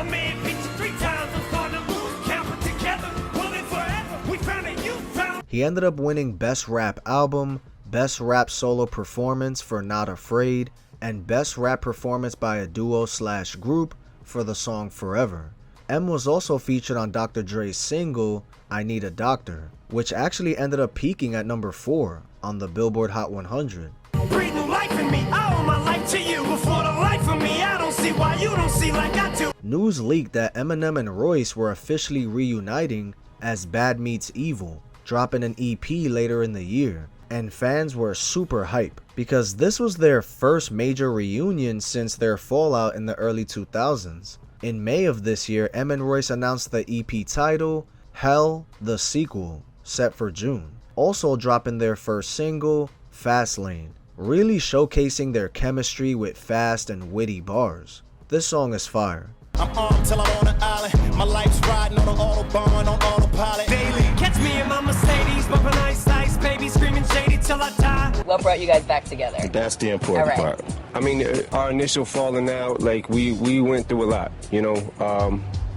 made pizza 3 times, I'm starting to lose count, but together, we'll live forever. We found it, you found. he ended up winning Best Rap Album, Best Rap Solo Performance for Not Afraid, and Best Rap Performance by a Duo/Group for the song Forever. M was also featured on Dr. Dre's single, I Need a Doctor, which actually ended up peaking at number 4 on the Billboard Hot 100. Breathe new life in me, I owe my life to you. Before the life of me, I don't see why you don't see like I do. News leaked that Eminem and Royce were officially reuniting as Bad Meets Evil, dropping an EP later in the year, and fans were super hype because this was their first major reunion since their fallout in the early 2000s. In May of this year, M and Royce announced the EP title, Hell, the Sequel, set for June, also dropping their first single, Fastlane, really showcasing their chemistry with fast and witty bars. This song is fire. I'm armed till I'm on an island. My life's riding on an autobahn, on autopilot. Daily, catch me in my Mercedes, bumping ice, ice, baby, screaming Shady till I die. What brought you guys back together? That's the important part. I mean, our initial falling out, like we went through a lot, you know.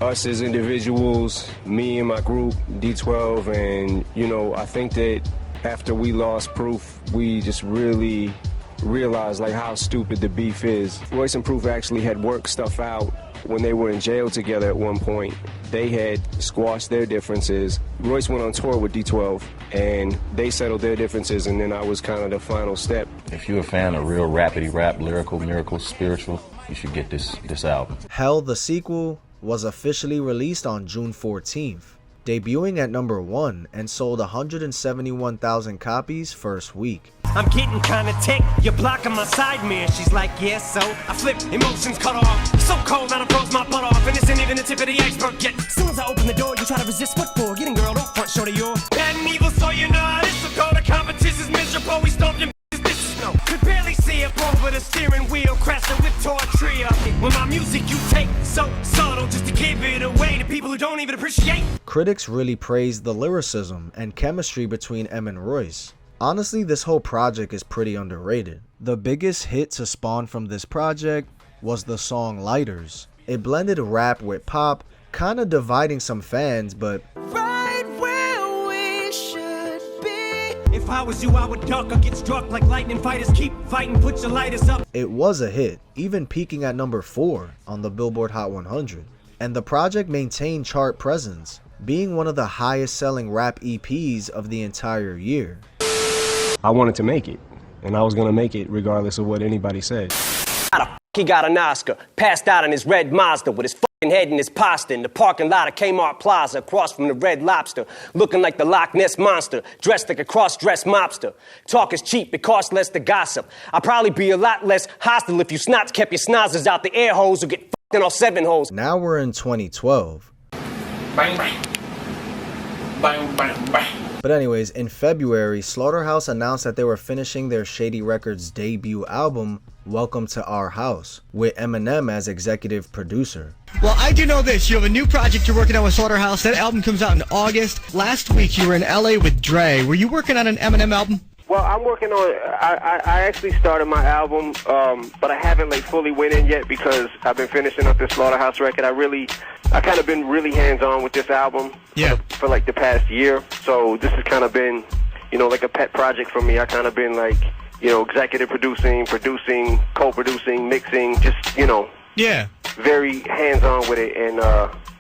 Us as individuals, me and my group, D12, and you know, I think that after we lost Proof, we just really realized like how stupid the beef is. Royce and Proof actually had worked stuff out when they were in jail together at one point. They had squashed their differences. Royce went on tour with D12 and they settled their differences, and then I was kind of the final step. If you're a fan of real rapidy rap, lyrical, miracle, spiritual, you should get this album. Hell, the Sequel was officially released on June 14th, debuting at number 1 and sold 171,000 copies first week. I'm getting kinda tick, you're blocking my side mirror. She's like, yeah, so I flip, emotions cut off. So cold, now I froze my butt off, and this ain't even the tip of the iceberg yet. As soon as I open the door, you try to resist, what for? Getting girl, don't front show to your bad and evil, so you know how this will go. The competition's miserable, we stomped in this is no. Could barely see up over the steering wheel, crashing with Tortria. When my music you take so subtle, just to give it away to people who don't even appreciate. Critics really praised the lyricism and chemistry between M and Royce. Honestly, this whole project is pretty underrated. The biggest hit to spawn from this project was the song Lighters. It blended rap with pop, kinda dividing some fans, but Right where we should be. If I was you, I would duck or get struck like lightning fighters. Keep fighting, put your lighters up. it was a hit, even peaking at number 4 on the Billboard Hot 100. And the project maintained chart presence, being one of the highest selling rap EPs of the entire year. I wanted to make it, and I was gonna make it regardless of what anybody said. he got an Oscar. Passed out in his red Mazda with his fucking head in his pasta in the parking lot of Kmart Plaza across from the Red Lobster. Looking like the Loch Ness Monster, dressed like a cross-dressed mobster. Talk is cheap, it costs less to gossip. I'd probably be a lot less hostile if you snots kept your snozzers out the air holes or get fucked in all 7 holes. Now we're in 2012. Bang, bang. Bang, bang, bang. But anyways, in February, Slaughterhouse announced that they were finishing their Shady Records debut album, Welcome to Our House, with Eminem as executive producer. Well, I do know this. You have a new project you're working on with Slaughterhouse. That album comes out in August. Last week, you were in LA with Dre. Were you working on an Eminem album? Well, I'm working on, I actually started my album, but I haven't like fully went in yet because I've been finishing up this Slaughterhouse record. I kind of been really hands-on with this album for like the past year. So this has kind of been, you know, like a pet project for me. I kind of been like, you know, executive producing, co-producing, mixing, just, you know, very hands-on with it and,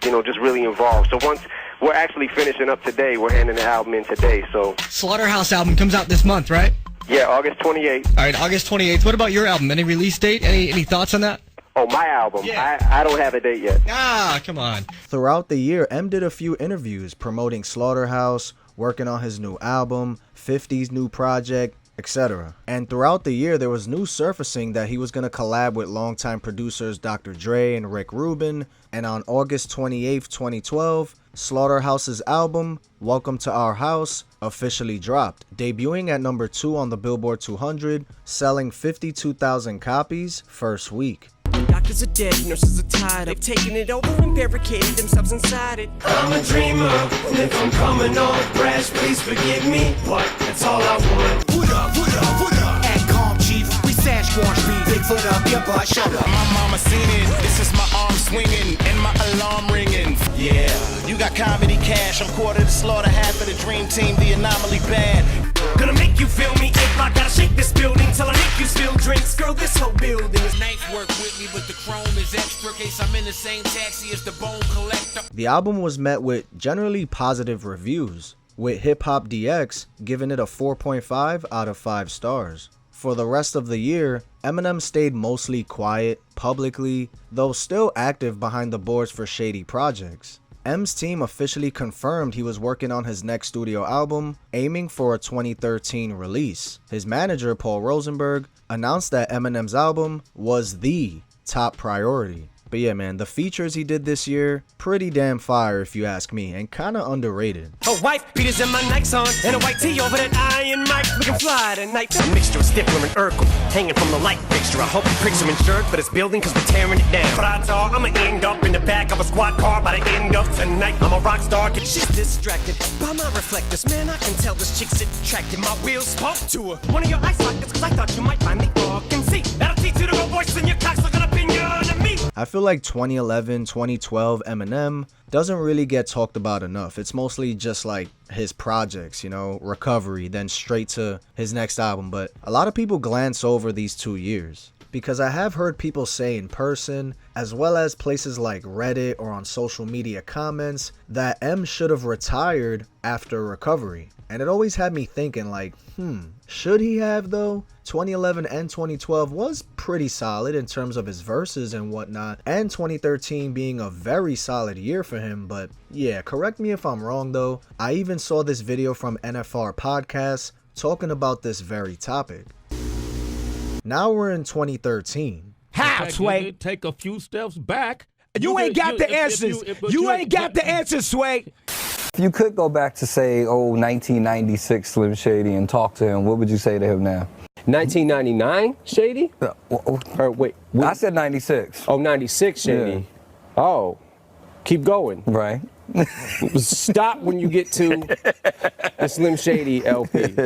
you know, just really involved. So once we're actually finishing up today, we're handing the album in today, so. Slaughterhouse album comes out this month, right? Yeah, August 28th. All right, August 28th. What about your album? Any release date? Any thoughts on that? Oh, my album? Yeah. I don't have a date yet. Ah, come on. Throughout the year, M did a few interviews promoting Slaughterhouse, working on his new album, 50's new project, etc. And throughout the year, there was news surfacing that he was going to collab with longtime producers Dr. Dre and Rick Rubin. And on August 28th, 2012, Slaughterhouse's album, Welcome to Our House, officially dropped, debuting at number 2 on the Billboard 200, selling 52,000 copies first week. Doctors are dead, nurses are tired. They've taken it over and barricaded themselves inside it. I'm a dreamer, and if I'm coming off brash, please forgive me. What? That's all I want. What up, what up, what up? At Calm Chief, we Sasquatch beat. Bigfoot up your butt, shut up. My mama seen it. This is my arm swinging and my alarm ringing. Yeah, you got comedy cash. I'm quarter the slaughter, half of the dream team, the anomaly band. Gonna make you feel me if I gotta shake this building till I make you spill drinks. Girl, this whole building is Knife work with me, but the chrome is extra case I'm in the same taxi as the bone collector. The album was met with generally positive reviews, with Hip Hop DX giving it a 4.5 out of 5 stars. For the rest of the year, Eminem stayed mostly quiet publicly, though still active behind the boards for Shady projects. M's team officially confirmed he was working on his next studio album, aiming for a 2013 release. His manager, Paul Rosenberg, announced that Eminem's album was the top priority. But yeah, man, the features he did this year, pretty damn fire if you ask me, and kinda underrated. a wife beaters and my Nikes on, and a white tee over that iron mic. Looking fly tonight. A mixture of Stifler and Urkel, hanging from the light fixture. I hope the pricks are insured for this building, cause we're tearing it down. But odds are I'ma end up in the back of a squad car by the end of tonight. I'm a rock star, she's distracted by my reflectors. Man, I can tell this chick's attracted. My wheels spoke to her. One of your eye sockets, cause I thought you might find me fucking see. That'll teach you to go voice in your cocks looking up in your enemy. I feel like 2011, 2012 Eminem doesn't really get talked about enough. It's mostly just like his projects, you know, Recovery, then straight to his next album. But a lot of people glance over these 2 years, because I have heard people say in person, as well as places like Reddit or on social media comments, that M should have retired after Recovery. And it always had me thinking like, should he have though? 2011 and 2012 was pretty solid in terms of his verses and whatnot, and 2013 being a very solid year for him. But yeah, correct me if I'm wrong though. I even saw this video from NFR Podcast talking about this very topic. Now we're in 2013. How, Sway? Take a few steps back. You ain't got the answers. You ain't got the answers, Sway. If you could go back to, say, 1996 Slim Shady and talk to him, what would you say to him now? 1999 Shady? Or wait. I said 96. Oh, 96 Shady. Yeah. Oh, keep going. Right. Stop when you get to the Slim Shady LP.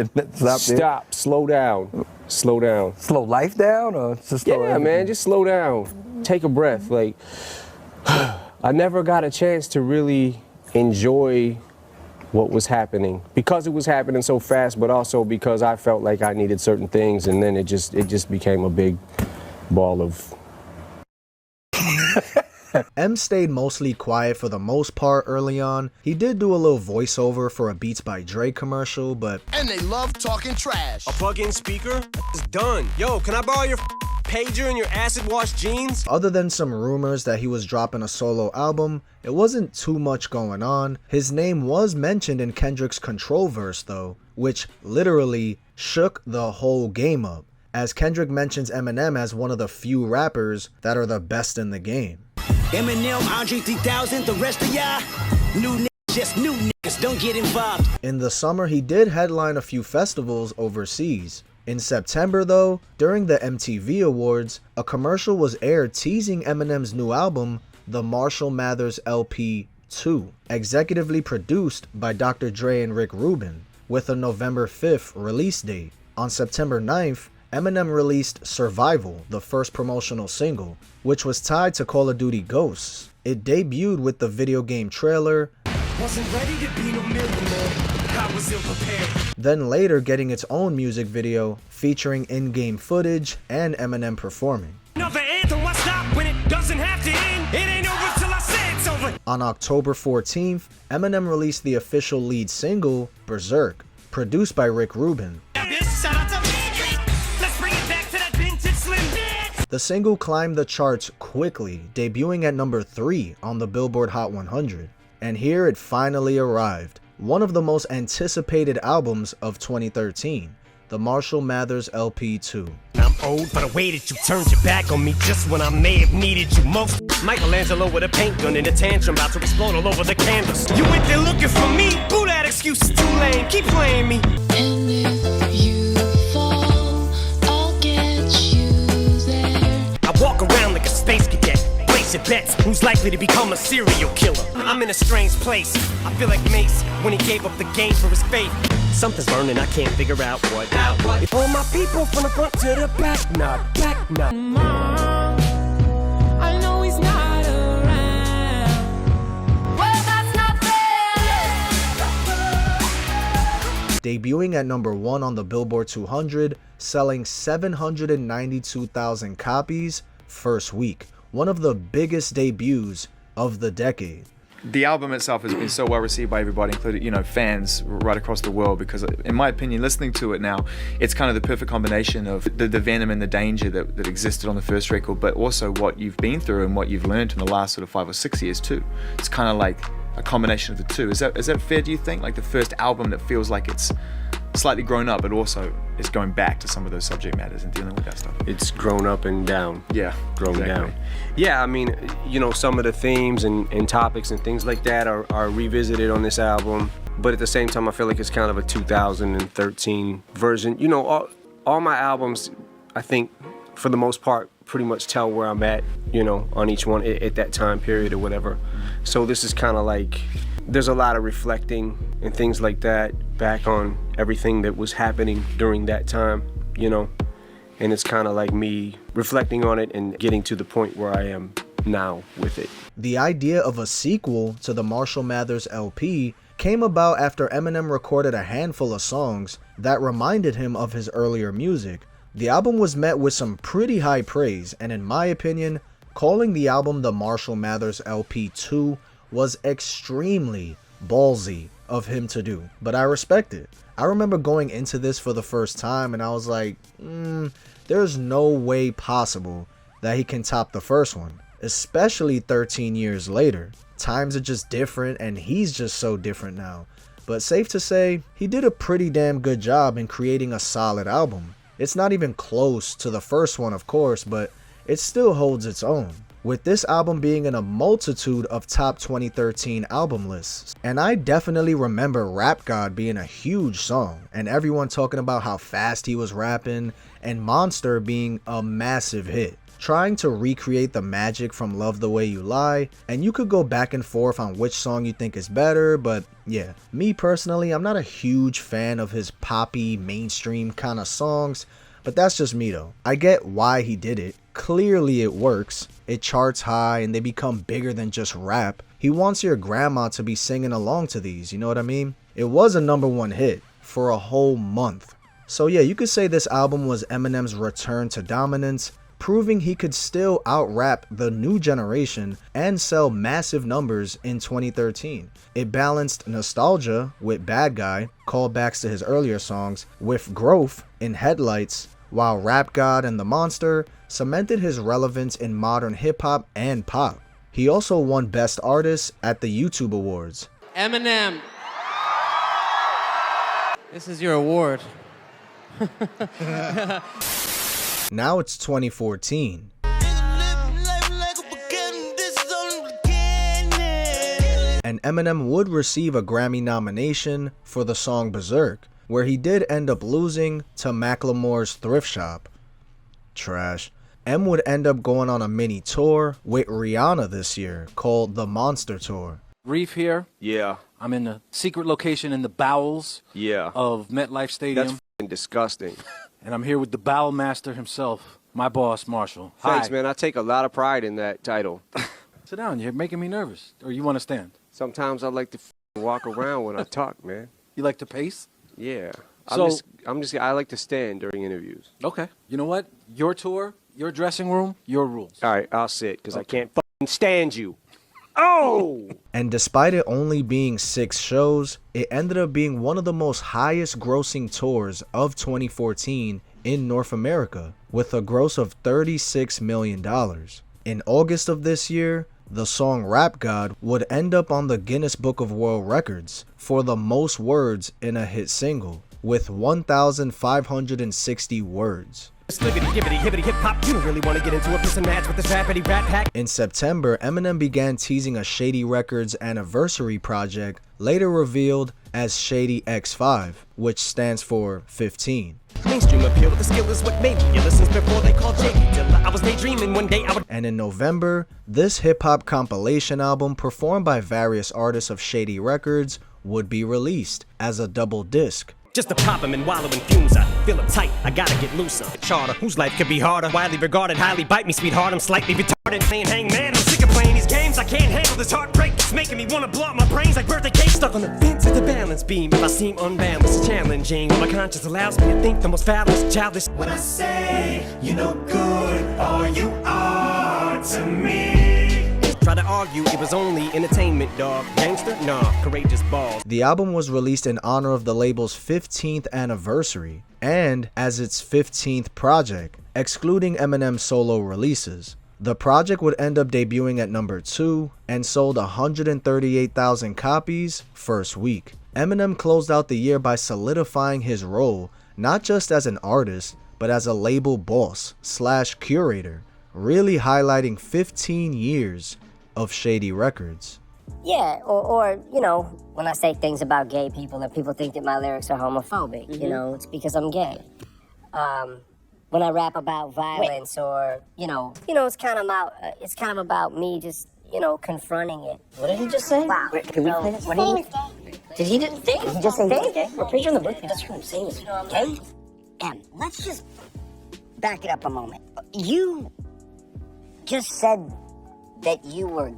Stop. Slow down. Slow down. Slow life down, or just slow everything? Man, just slow down. Take a breath. Like, I never got a chance to really enjoy what was happening, because it was happening so fast, but also because I felt like I needed certain things, and then it just became a big ball of M stayed mostly quiet for the most part early on. He did do a little voiceover for a Beats by Dre commercial, but... And they love talking trash. A plug-in speaker? It's done. Yo, can I borrow your pager in your acid wash jeans? Other than some rumors that he was dropping a solo album, it wasn't too much going on. His name was mentioned in Kendrick's Control verse though, which literally shook the whole game up, as Kendrick mentions Eminem as one of the few rappers that are the best in the game. Eminem, Andre 3000, the rest of y'all, new niggas, just new niggas, don't get involved. In the summer, he did headline a few festivals overseas. In September though, during the MTV Awards, a commercial was aired teasing Eminem's new album, The Marshall Mathers LP 2, executively produced by Dr. Dre and Rick Rubin, with a November 5th release date. On September 9th, Eminem released Survival, the first promotional single, which was tied to Call of Duty Ghosts. It debuted with the video game trailer, Wasn't ready to be no millionaire, I was ill prepared. then later getting its own music video featuring in-game footage and Eminem performing. Another anthem, why stop when it doesn't have to end? It ain't over till I say it's over. On October 14th, Eminem released the official lead single, Berserk, produced by Rick Rubin. Shout out to let's bring it back to that vintage Slim. The single climbed the charts quickly, debuting at number 3 on the Billboard Hot 100. And here it finally arrived, one of the most anticipated albums of 2013, the Marshall Mathers LP 2. I'm old for the way that you turned your back on me just when I may have needed you most. Michelangelo with a paint gun and a tantrum about to explode all over the canvas. You went there looking for me, boo, that excuse is too lame, keep playing me. And if you fall, I'll get you there. I walk around like a space cadet. Place your bets, who's likely to become a serial killer? I'm in a strange place. I feel like Mace when he gave up the game for his faith. Something's burning, I can't figure out what. If all my people from the front to the back, not back, not. Mom, I know he's not around. Well, that's not fair. Debuting at number 1 on the Billboard 200, selling 792,000 copies first week. One of the biggest debuts of the decade. The album itself has been so well received by everybody, including, you know, fans right across the world, because in my opinion, listening to it now, it's kind of the perfect combination of the venom and the danger that existed on the first record, but also what you've been through and what you've learned in the last sort of 5 or 6 years too. It's kind of like a combination of the two. Is that fair, do you think? Like the first album that feels like it's slightly grown up, but also is going back to some of those subject matters and dealing with that stuff. It's grown up and down. Yeah, grown exactly. down. Yeah, I mean, you know, some of the themes and topics and things like that are revisited on this album, but at the same time, I feel like it's kind of a 2013 version. You know, all my albums, I think, for the most part, pretty much tell where I'm at, you know, on each one at that time period or whatever. So this is kind of like, there's a lot of reflecting and things like that back on everything that was happening during that time, you know, and it's kind of like me reflecting on it and getting to the point where I am now with it. The idea of a sequel to the Marshall Mathers LP came about after Eminem recorded a handful of songs that reminded him of his earlier music. The album was met with some pretty high praise, and in my opinion, calling the album the Marshall Mathers LP 2 was extremely ballsy of him to do, but I respect it. I remember going into this for the first time and I was like, there's no way possible that he can top the first one, especially 13 years later. Times are just different and he's just so different now. But safe to say, he did a pretty damn good job in creating a solid album. It's not even close to the first one, of course, but it still holds its own, with this album being in a multitude of top 2013 album lists. And I definitely remember Rap God being a huge song, and everyone talking about how fast he was rapping, and Monster being a massive hit. Trying to recreate the magic from Love the Way You Lie, and you could go back and forth on which song you think is better, but yeah, me personally, I'm not a huge fan of his poppy, mainstream kind of songs, but that's just me though. I get why he did it. Clearly it works. It charts high and they become bigger than just rap. He wants your grandma to be singing along to these, you know what I mean? It was a #1 hit for a whole month. So yeah, you could say this album was Eminem's return to dominance, proving he could still out-rap the new generation and sell massive numbers in 2013. It balanced nostalgia with Bad Guy, callbacks to his earlier songs, with growth in Headlights, while Rap God and The Monster cemented his relevance in modern hip-hop and pop. He also won Best Artist at the YouTube Awards. Eminem, this is your award. Now it's 2014. And Eminem would receive a Grammy nomination for the song Berserk, where he did end up losing to Macklemore's Thrift Shop. Trash. M would end up going on a mini tour with Rihanna this year called the Monster Tour. Reef here. Yeah. I'm in a secret location in the bowels of MetLife Stadium. That's f***ing disgusting. And I'm here with the Bowel Master himself, my boss, Marshall. Thanks, Hi. man. I take a lot of pride in that title. Sit down. You're making me nervous. Or you want to stand? Sometimes I like to walk around when I talk, man. You like to pace? Yeah. So, I like to stand during interviews. Okay. You know what? Your tour, your dressing room, your rules. All right, I'll sit because I can't f***ing stand you. Oh! And despite it only being 6 shows, it ended up being one of the most highest grossing tours of 2014 in North America, with a gross of $36 million. In August of this year, the song Rap God would end up on the Guinness Book of World Records for the most words in a hit single, with 1,560 words. In September, Eminem began teasing a Shady Records anniversary project, later revealed as Shady X5, which stands for 15. Mainstream appeal with the skill is what made me. You listen before they called Shady. I was daydreaming one day I would. And in November, this hip-hop compilation album performed by various artists of Shady Records would be released as a double disc. Just to pop him and wallow in fumes, I feel him tight, I gotta get looser. Charter, whose life could be harder, widely regarded, highly bite me, sweetheart, I'm slightly retarded. Playing hangman, I'm sick of playing these games, I can't handle this heartbreak. It's making me wanna blow up my brains like birthday cake stuck on the fence of the balance beam. If I seem unbalanced, challenging, when my conscience allows me to think the most foulest, childish. When I say, you know good, all you are to me. Try to argue it was only entertainment, dog. Gangster? Nah, courageous balls. The album was released in honor of the label's 15th anniversary and as its 15th project, excluding Eminem's solo releases. The project would end up debuting at number 2 and sold 138,000 copies first week. Eminem closed out the year by solidifying his role not just as an artist, but as a label boss / curator, really highlighting 15 years of Shady Records. Yeah, or you know, when I say things about gay people and people think that my lyrics are homophobic, you know, it's because I'm gay. When I rap about violence or, you know, it's kind of about me just, you know, confronting it. What did he just say? Wow. Can we play this? What did he just say? Did he just say gay? We're preaching the book. That's what I'm saying. Gay? Em, let's just back it up a moment. You just said that you were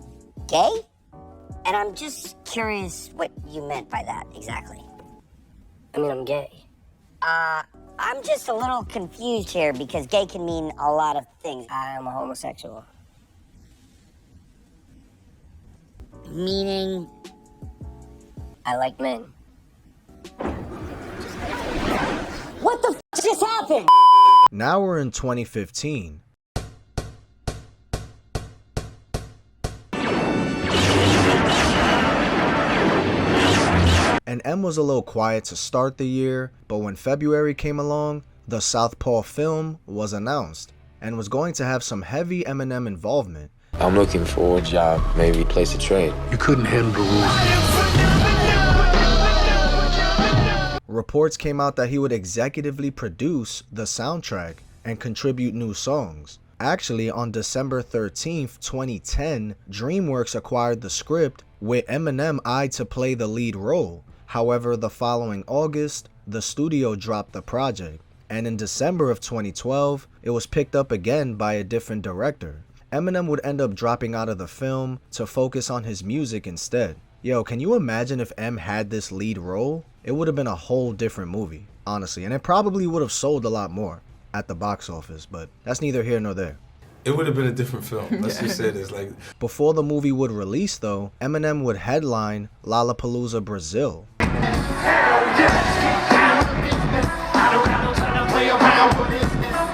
gay? And I'm just curious what you meant by that exactly. I mean, I'm gay. I'm just a little confused here because gay can mean a lot of things. I am a homosexual. Meaning? I like men. What the f just happened? Now we're in 2015. And M was a little quiet to start the year, but when February came along, the Southpaw film was announced and was going to have some heavy Eminem involvement. I'm looking for a job, maybe place to trade. You couldn't handle the rules. Reports came out that he would executively produce the soundtrack and contribute new songs. Actually, on December 13th, 2010, DreamWorks acquired the script with Eminem eyed to play the lead role. However, the following August, the studio dropped the project, and in December of 2012, it was picked up again by a different director. Eminem would end up dropping out of the film to focus on his music instead. Yo, can you imagine if M had this lead role? It would have been a whole different movie, honestly, and it probably would have sold a lot more at the box office, but that's neither here nor there. It would have been a different film. Let's just say this. Before the movie would release, though, Eminem would headline Lollapalooza Brazil.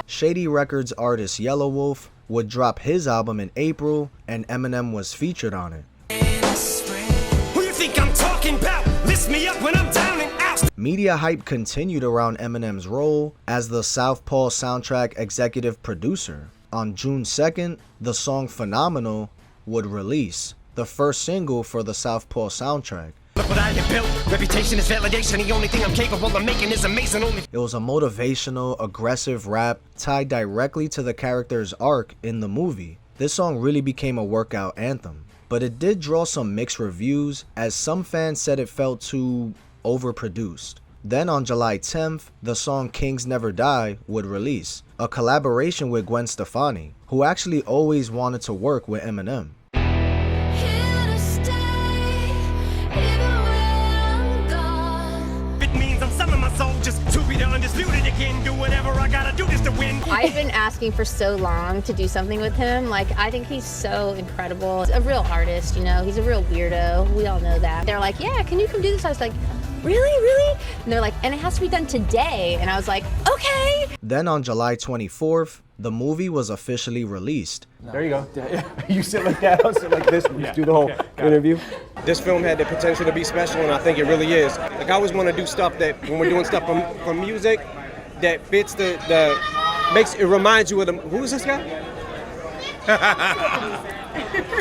Shady Records artist Yellow Wolf would drop his album in April, and Eminem was featured on it. Who you think I'm talking about? Lift me up when I'm down and out. Media hype continued around Eminem's role as the Southpaw soundtrack executive producer. On June 2nd, the song Phenomenal would release, the first single for the Southpaw soundtrack. Look what I have built. Reputation is validation. The only thing I'm capable of making is amazing. It was a motivational, aggressive rap tied directly to the character's arc in the movie. This song really became a workout anthem, but it did draw some mixed reviews as some fans said it felt too overproduced. Then on July 10th, the song Kings Never Die would release, a collaboration with Gwen Stefani, who actually always wanted to work with Eminem. I've been asking for so long to do something with him. Like, I think he's so incredible. He's a real artist, you know, he's a real weirdo. We all know that. They're like, yeah, can you come do this? I was like, really? And they're like, and it has to be done today. And I was like, okay. Then on July 24th, the movie was officially released. There you go. You sit like that, I'll sit like this. We just do the whole interview. This film had the potential to be special, and I think it really is. Like, I always want to do stuff that, when we're doing stuff for music, that fits it reminds you of who is this guy?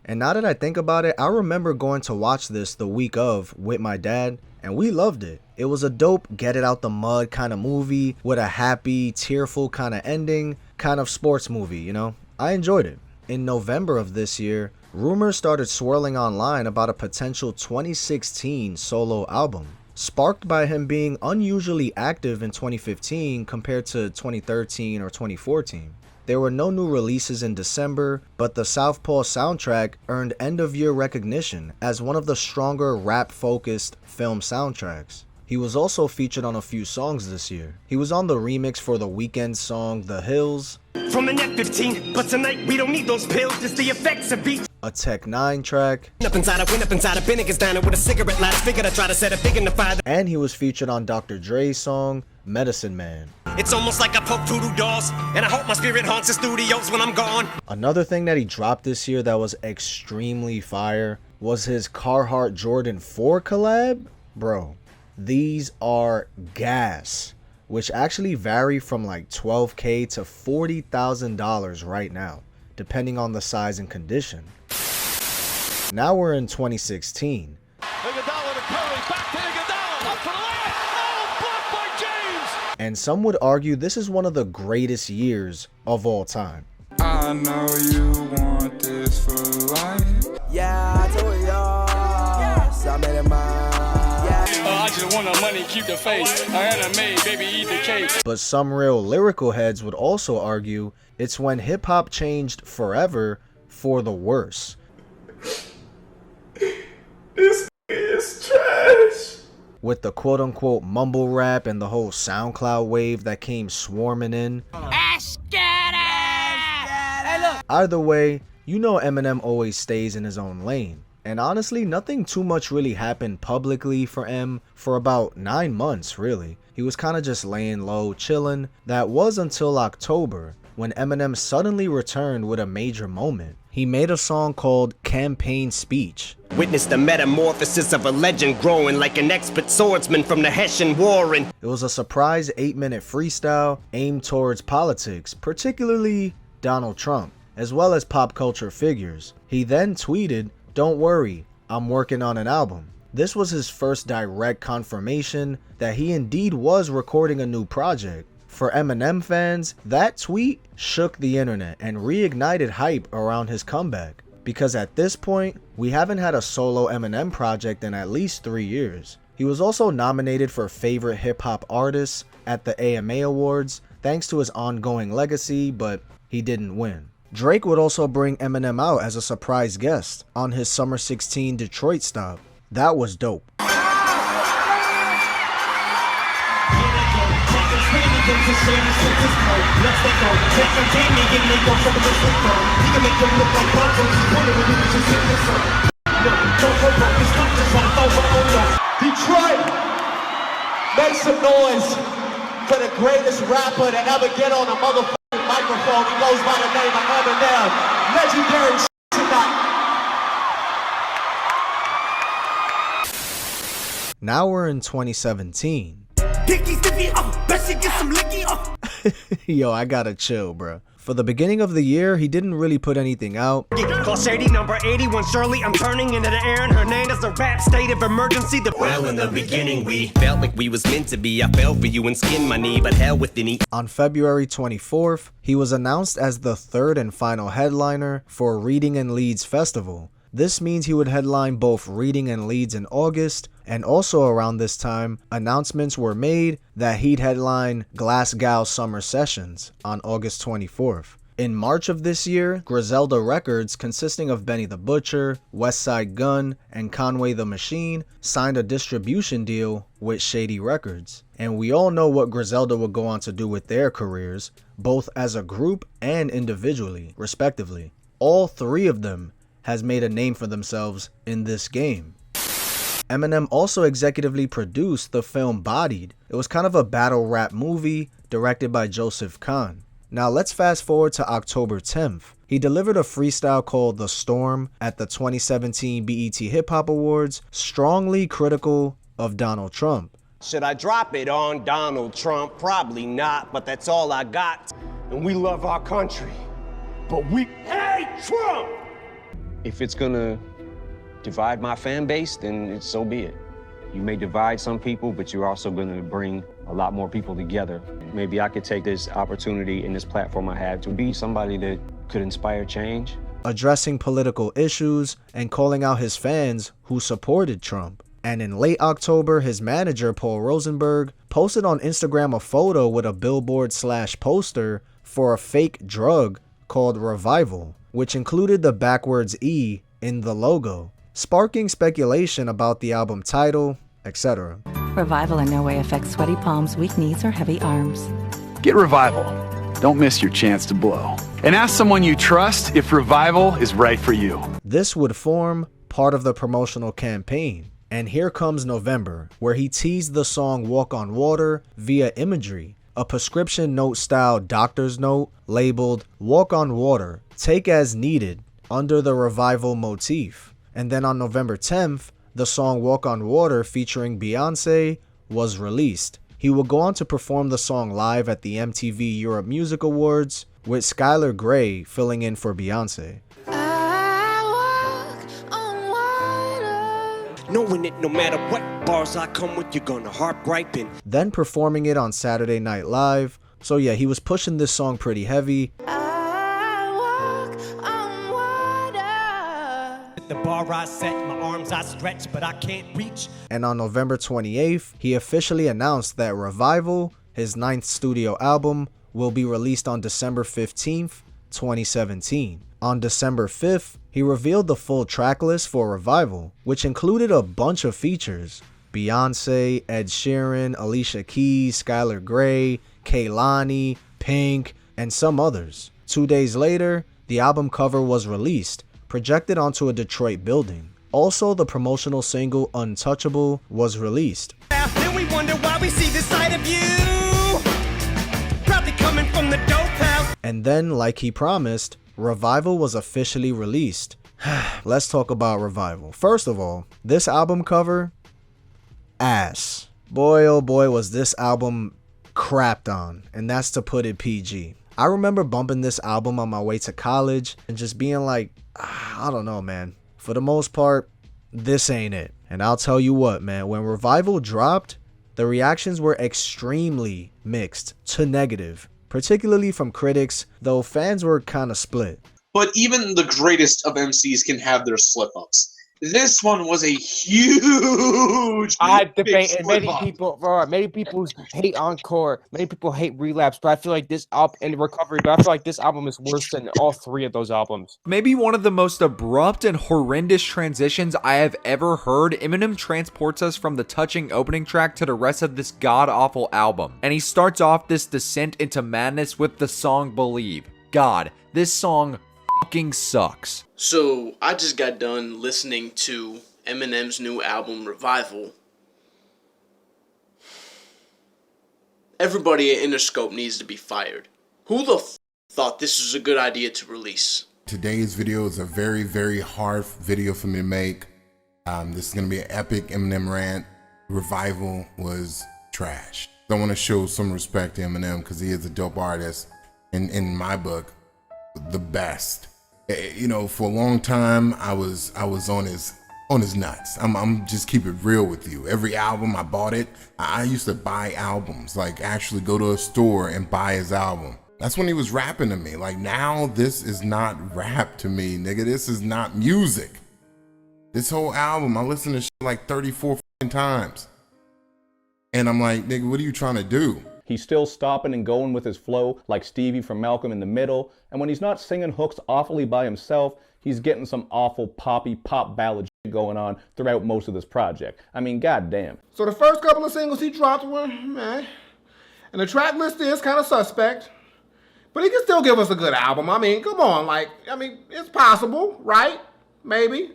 And now that I think about it, I remember going to watch this the week of with my dad, and we loved it. It was a dope get it out the mud kind of movie with a happy, tearful kind of ending, kind of sports movie, you know? I enjoyed it. In November of this year, rumors started swirling online about a potential 2016 solo album, sparked by him being unusually active in 2015 compared to 2013 or 2014. There were no new releases in December, but the Southpaw soundtrack earned end-of-year recognition as one of the stronger rap-focused film soundtracks. He was also featured on a few songs this year. He was on the remix for the Weeknd song The Hills, From an F-15, but tonight we don't need those pills, just the effects of beats. a Tech 9 track, Up inside a Bennigan's diner with a cigarette lighter, figured I try to set a big in the fire. and he was featured on Dr. Dre's song Medicine Man. It's almost like I poke voodoo dolls, and I hope my spirit haunts the studios when I'm gone. Another thing that he dropped this year that was extremely fire was his Carhartt Jordan 4 collab. Bro, these are gas, which actually vary from like $12K to $40,000 right now, depending on the size and condition. Now we're in 2016. And some would argue this is one of the greatest years of all time. I know you want this for life. Yeah, I told y'all. So I made it mine. I just want the money, keep the face. I had a maid, baby, eat the cake. But some real lyrical heads would also argue it's when hip-hop changed forever for the worse. This is trash. With the quote-unquote mumble rap and the whole SoundCloud wave that came swarming in. Either way, you know Eminem always stays in his own lane. And honestly, nothing too much really happened publicly for M for about 9 months, really. He was kind of just laying low, chilling. That was until October, when Eminem suddenly returned with a major moment. He made a song called Campaign Speech. Witness the metamorphosis of a legend growing like an expert swordsman from the Hessian Warren. It was a surprise 8-minute freestyle aimed towards politics, particularly Donald Trump, as well as pop culture figures. He then tweeted, "Don't worry, I'm working on an album." This was his first direct confirmation that he indeed was recording a new project. For Eminem fans, that tweet shook the internet and reignited hype around his comeback, because at this point, we haven't had a solo Eminem project in at least 3 years. He was also nominated for Favorite Hip Hop Artist at the AMA Awards thanks to his ongoing legacy, but he didn't win. Drake would also bring Eminem out as a surprise guest on his Summer 16 Detroit stop. That was dope. Detroit, make some noise for the greatest rapper to ever get on a motherfucking microphone. He goes by the name of Eminem. Legendary tonight. Now we're in 2017. Yo, I gotta chill, bruh. For the beginning of the year, he didn't really put anything out. Call Shady number 81 Shirley. I'm turning into the air and her name is a rap state of emergency. Well, in the beginning we felt like we was meant to be. I fell for you and skinned my knee, but hell with any. On February 24th, he was announced as the third and final headliner for Reading and Leeds Festival. This means he would headline both Reading and Leeds in August, and also around this time, announcements were made that he'd headline Glasgow Summer Sessions on August 24th. In March of this year, Griselda Records, consisting of Benny the Butcher, Westside Gunn, and Conway the Machine, signed a distribution deal with Shady Records. And we all know what Griselda would go on to do with their careers, both as a group and individually, respectively. All three of them has made a name for themselves in this game. Eminem also executively produced the film Bodied. It was kind of a battle rap movie directed by Joseph Kahn. Now let's fast forward to October 10th. He delivered a freestyle called The Storm at the 2017 BET Hip Hop Awards, strongly critical of Donald Trump. Should I drop it on Donald Trump? Probably not, but that's all I got. And we love our country, but we hate Trump! If it's gonna divide my fan base, then so be it. You may divide some people, but you're also gonna bring a lot more people together. Maybe I could take this opportunity and this platform I have to be somebody that could inspire change. Addressing political issues and calling out his fans who supported Trump. And in late October, his manager, Paul Rosenberg, posted on Instagram a photo with a billboard/poster for a fake drug called Revival, which included the backwards E in the logo, sparking speculation about the album title, etc. Revival in no way affects sweaty palms, weak knees, or heavy arms. Get Revival. Don't miss your chance to blow. And ask someone you trust if Revival is right for you. This would form part of the promotional campaign. And here comes November, where he teased the song Walk on Water via imagery, a prescription note style doctor's note labeled Walk on Water, take as needed, under the Revival motif. And then on November 10th, the song Walk on Water featuring Beyonce was released. He would go on to perform the song live at the MTV Europe Music Awards, with Skylar Grey filling in for Beyonce. Knowing that no matter what bars I come with, you're gonna heart ripen. Then performing it on Saturday Night Live. So yeah, he was pushing this song pretty heavy. The bar I set, my arms I stretch, but I can't reach. And on November 28th, he officially announced that Revival, his 9th studio album, will be released on December 15th, 2017. On December 5th, he revealed the full track list for Revival, which included a bunch of features. Beyonce, Ed Sheeran, Alicia Keys, Skylar Grey, Kehlani, Pink, and some others. 2 days later, the album cover was released, projected onto a Detroit building. Also, the promotional single Untouchable was released. Then we wonder why we see this side of you. Probably coming from the dope house. And then, like he promised, Revival was officially released. Let's talk about Revival. First of all, this album cover, ass. Boy, oh boy, was this album crapped on, and that's to put it PG. I remember bumping this album on my way to college and just being like, I don't know, man. For the most part, this ain't it. And I'll tell you what, man, when Revival dropped, the reactions were extremely mixed to negative, particularly from critics, though fans were kind of split. But even the greatest of MCs can have their slip-ups. This one was a huge. I debate, and many people hate Encore, many people hate Relapse, but I feel like this album and Recovery, but I feel like this album is worse than all three of those albums. Maybe one of the most abrupt and horrendous transitions I have ever heard. Eminem transports us from the touching opening track to the rest of this god-awful album. And he starts off this descent into madness with the song Believe. God, this song fucking sucks. So, I just got done listening to Eminem's new album, Revival. Everybody at Interscope needs to be fired. Who the thought this was a good idea to release? Today's video is a very, very hard video for me to make. This is gonna be an epic Eminem rant. Revival was trash. I want to show some respect to Eminem because he is a dope artist. In my book, the best. You know, for a long time, I was on his nuts. I'm just keep it real with you. Every album I bought it. I used to buy albums, like actually go to a store and buy his album. That's when he was rapping to me. Like now, this is not rap to me, nigga. This is not music. This whole album, I listened to shit like 34 times. And I'm like, nigga, what are you trying to do? He's still stopping and going with his flow like Stevie from Malcolm in the Middle. And when he's not singing hooks awfully by himself, he's getting some awful poppy pop ballad shit going on throughout most of this project. I mean, goddamn. So the first couple of singles he dropped were meh. And the track list is kind of suspect. But he can still give us a good album. I mean, come on, it's possible, right? Maybe.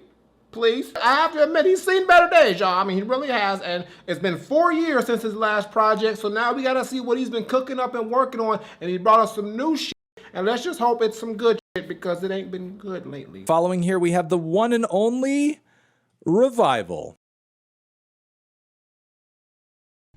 Please. I have to admit, he's seen better days, y'all. I mean, he really has, and it's been 4 years since his last project, so now we gotta see what he's been cooking up and working on, and he brought us some new shit, and let's just hope it's some good shit, because it ain't been good lately. Following here, we have the one and only Revival.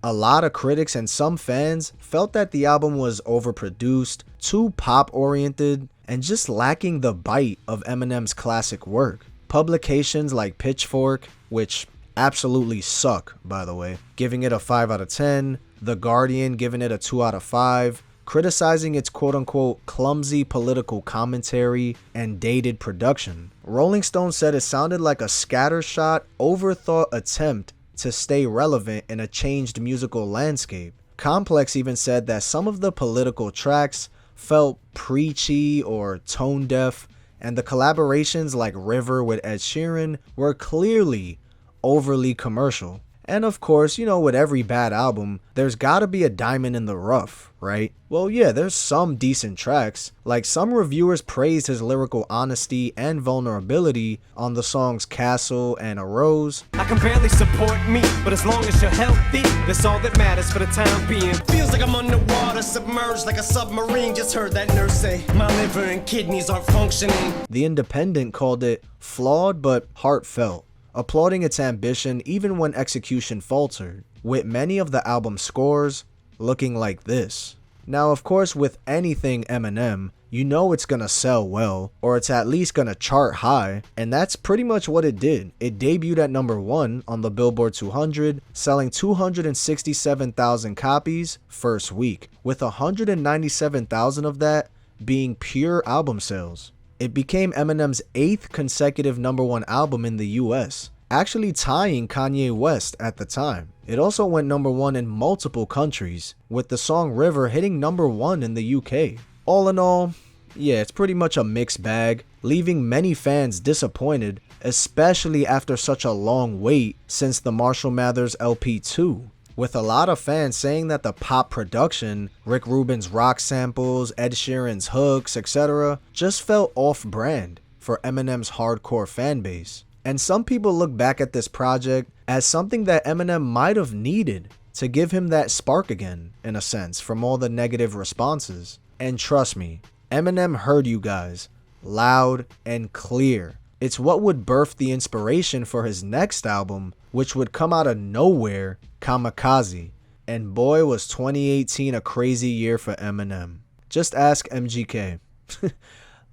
A lot of critics and some fans felt that the album was overproduced, too pop-oriented, and just lacking the bite of Eminem's classic work. Publications like Pitchfork, which absolutely suck, by the way, giving it a 5 out of 10, The Guardian giving it a 2 out of 5, criticizing its quote-unquote clumsy political commentary and dated production. Rolling Stone said it sounded like a scattershot, overthought attempt to stay relevant in a changed musical landscape. Complex even said that some of the political tracks felt preachy or tone deaf, and the collaborations like River with Ed Sheeran were clearly overly commercial. And of course, you know, with every bad album, there's gotta be a diamond in the rough, right? Well, yeah, there's some decent tracks. Like, some reviewers praised his lyrical honesty and vulnerability on the songs Castle and A Rose. I can barely support me, but as long as you're healthy, that's all that matters for the time being. Feels like I'm underwater, submerged like a submarine. Just heard that nurse say my liver and kidneys aren't functioning. The Independent called it flawed but heartfelt, applauding its ambition even when execution faltered, with many of the album's scores looking like this. Now, of course, with anything Eminem, you know it's gonna sell well, or it's at least gonna chart high, and that's pretty much what it did. It debuted at number 1 on the Billboard 200, selling 267,000 copies first week, with 197,000 of that being pure album sales. It became Eminem's 8th consecutive number 1 album in the US, actually tying Kanye West at the time. It also went number 1 in multiple countries, with the song River hitting number 1 in the UK. All in all, yeah, it's pretty much a mixed bag, leaving many fans disappointed, especially after such a long wait since the Marshall Mathers LP2. With a lot of fans saying that the pop production, Rick Rubin's rock samples, Ed Sheeran's hooks, etc., just felt off-brand for Eminem's hardcore fanbase. And some people look back at this project as something that Eminem might have needed to give him that spark again, in a sense, from all the negative responses. And trust me, Eminem heard you guys, loud and clear. It's what would birth the inspiration for his next album, which would come out of nowhere, Kamikaze. And boy, was 2018 a crazy year for Eminem. Just ask MGK.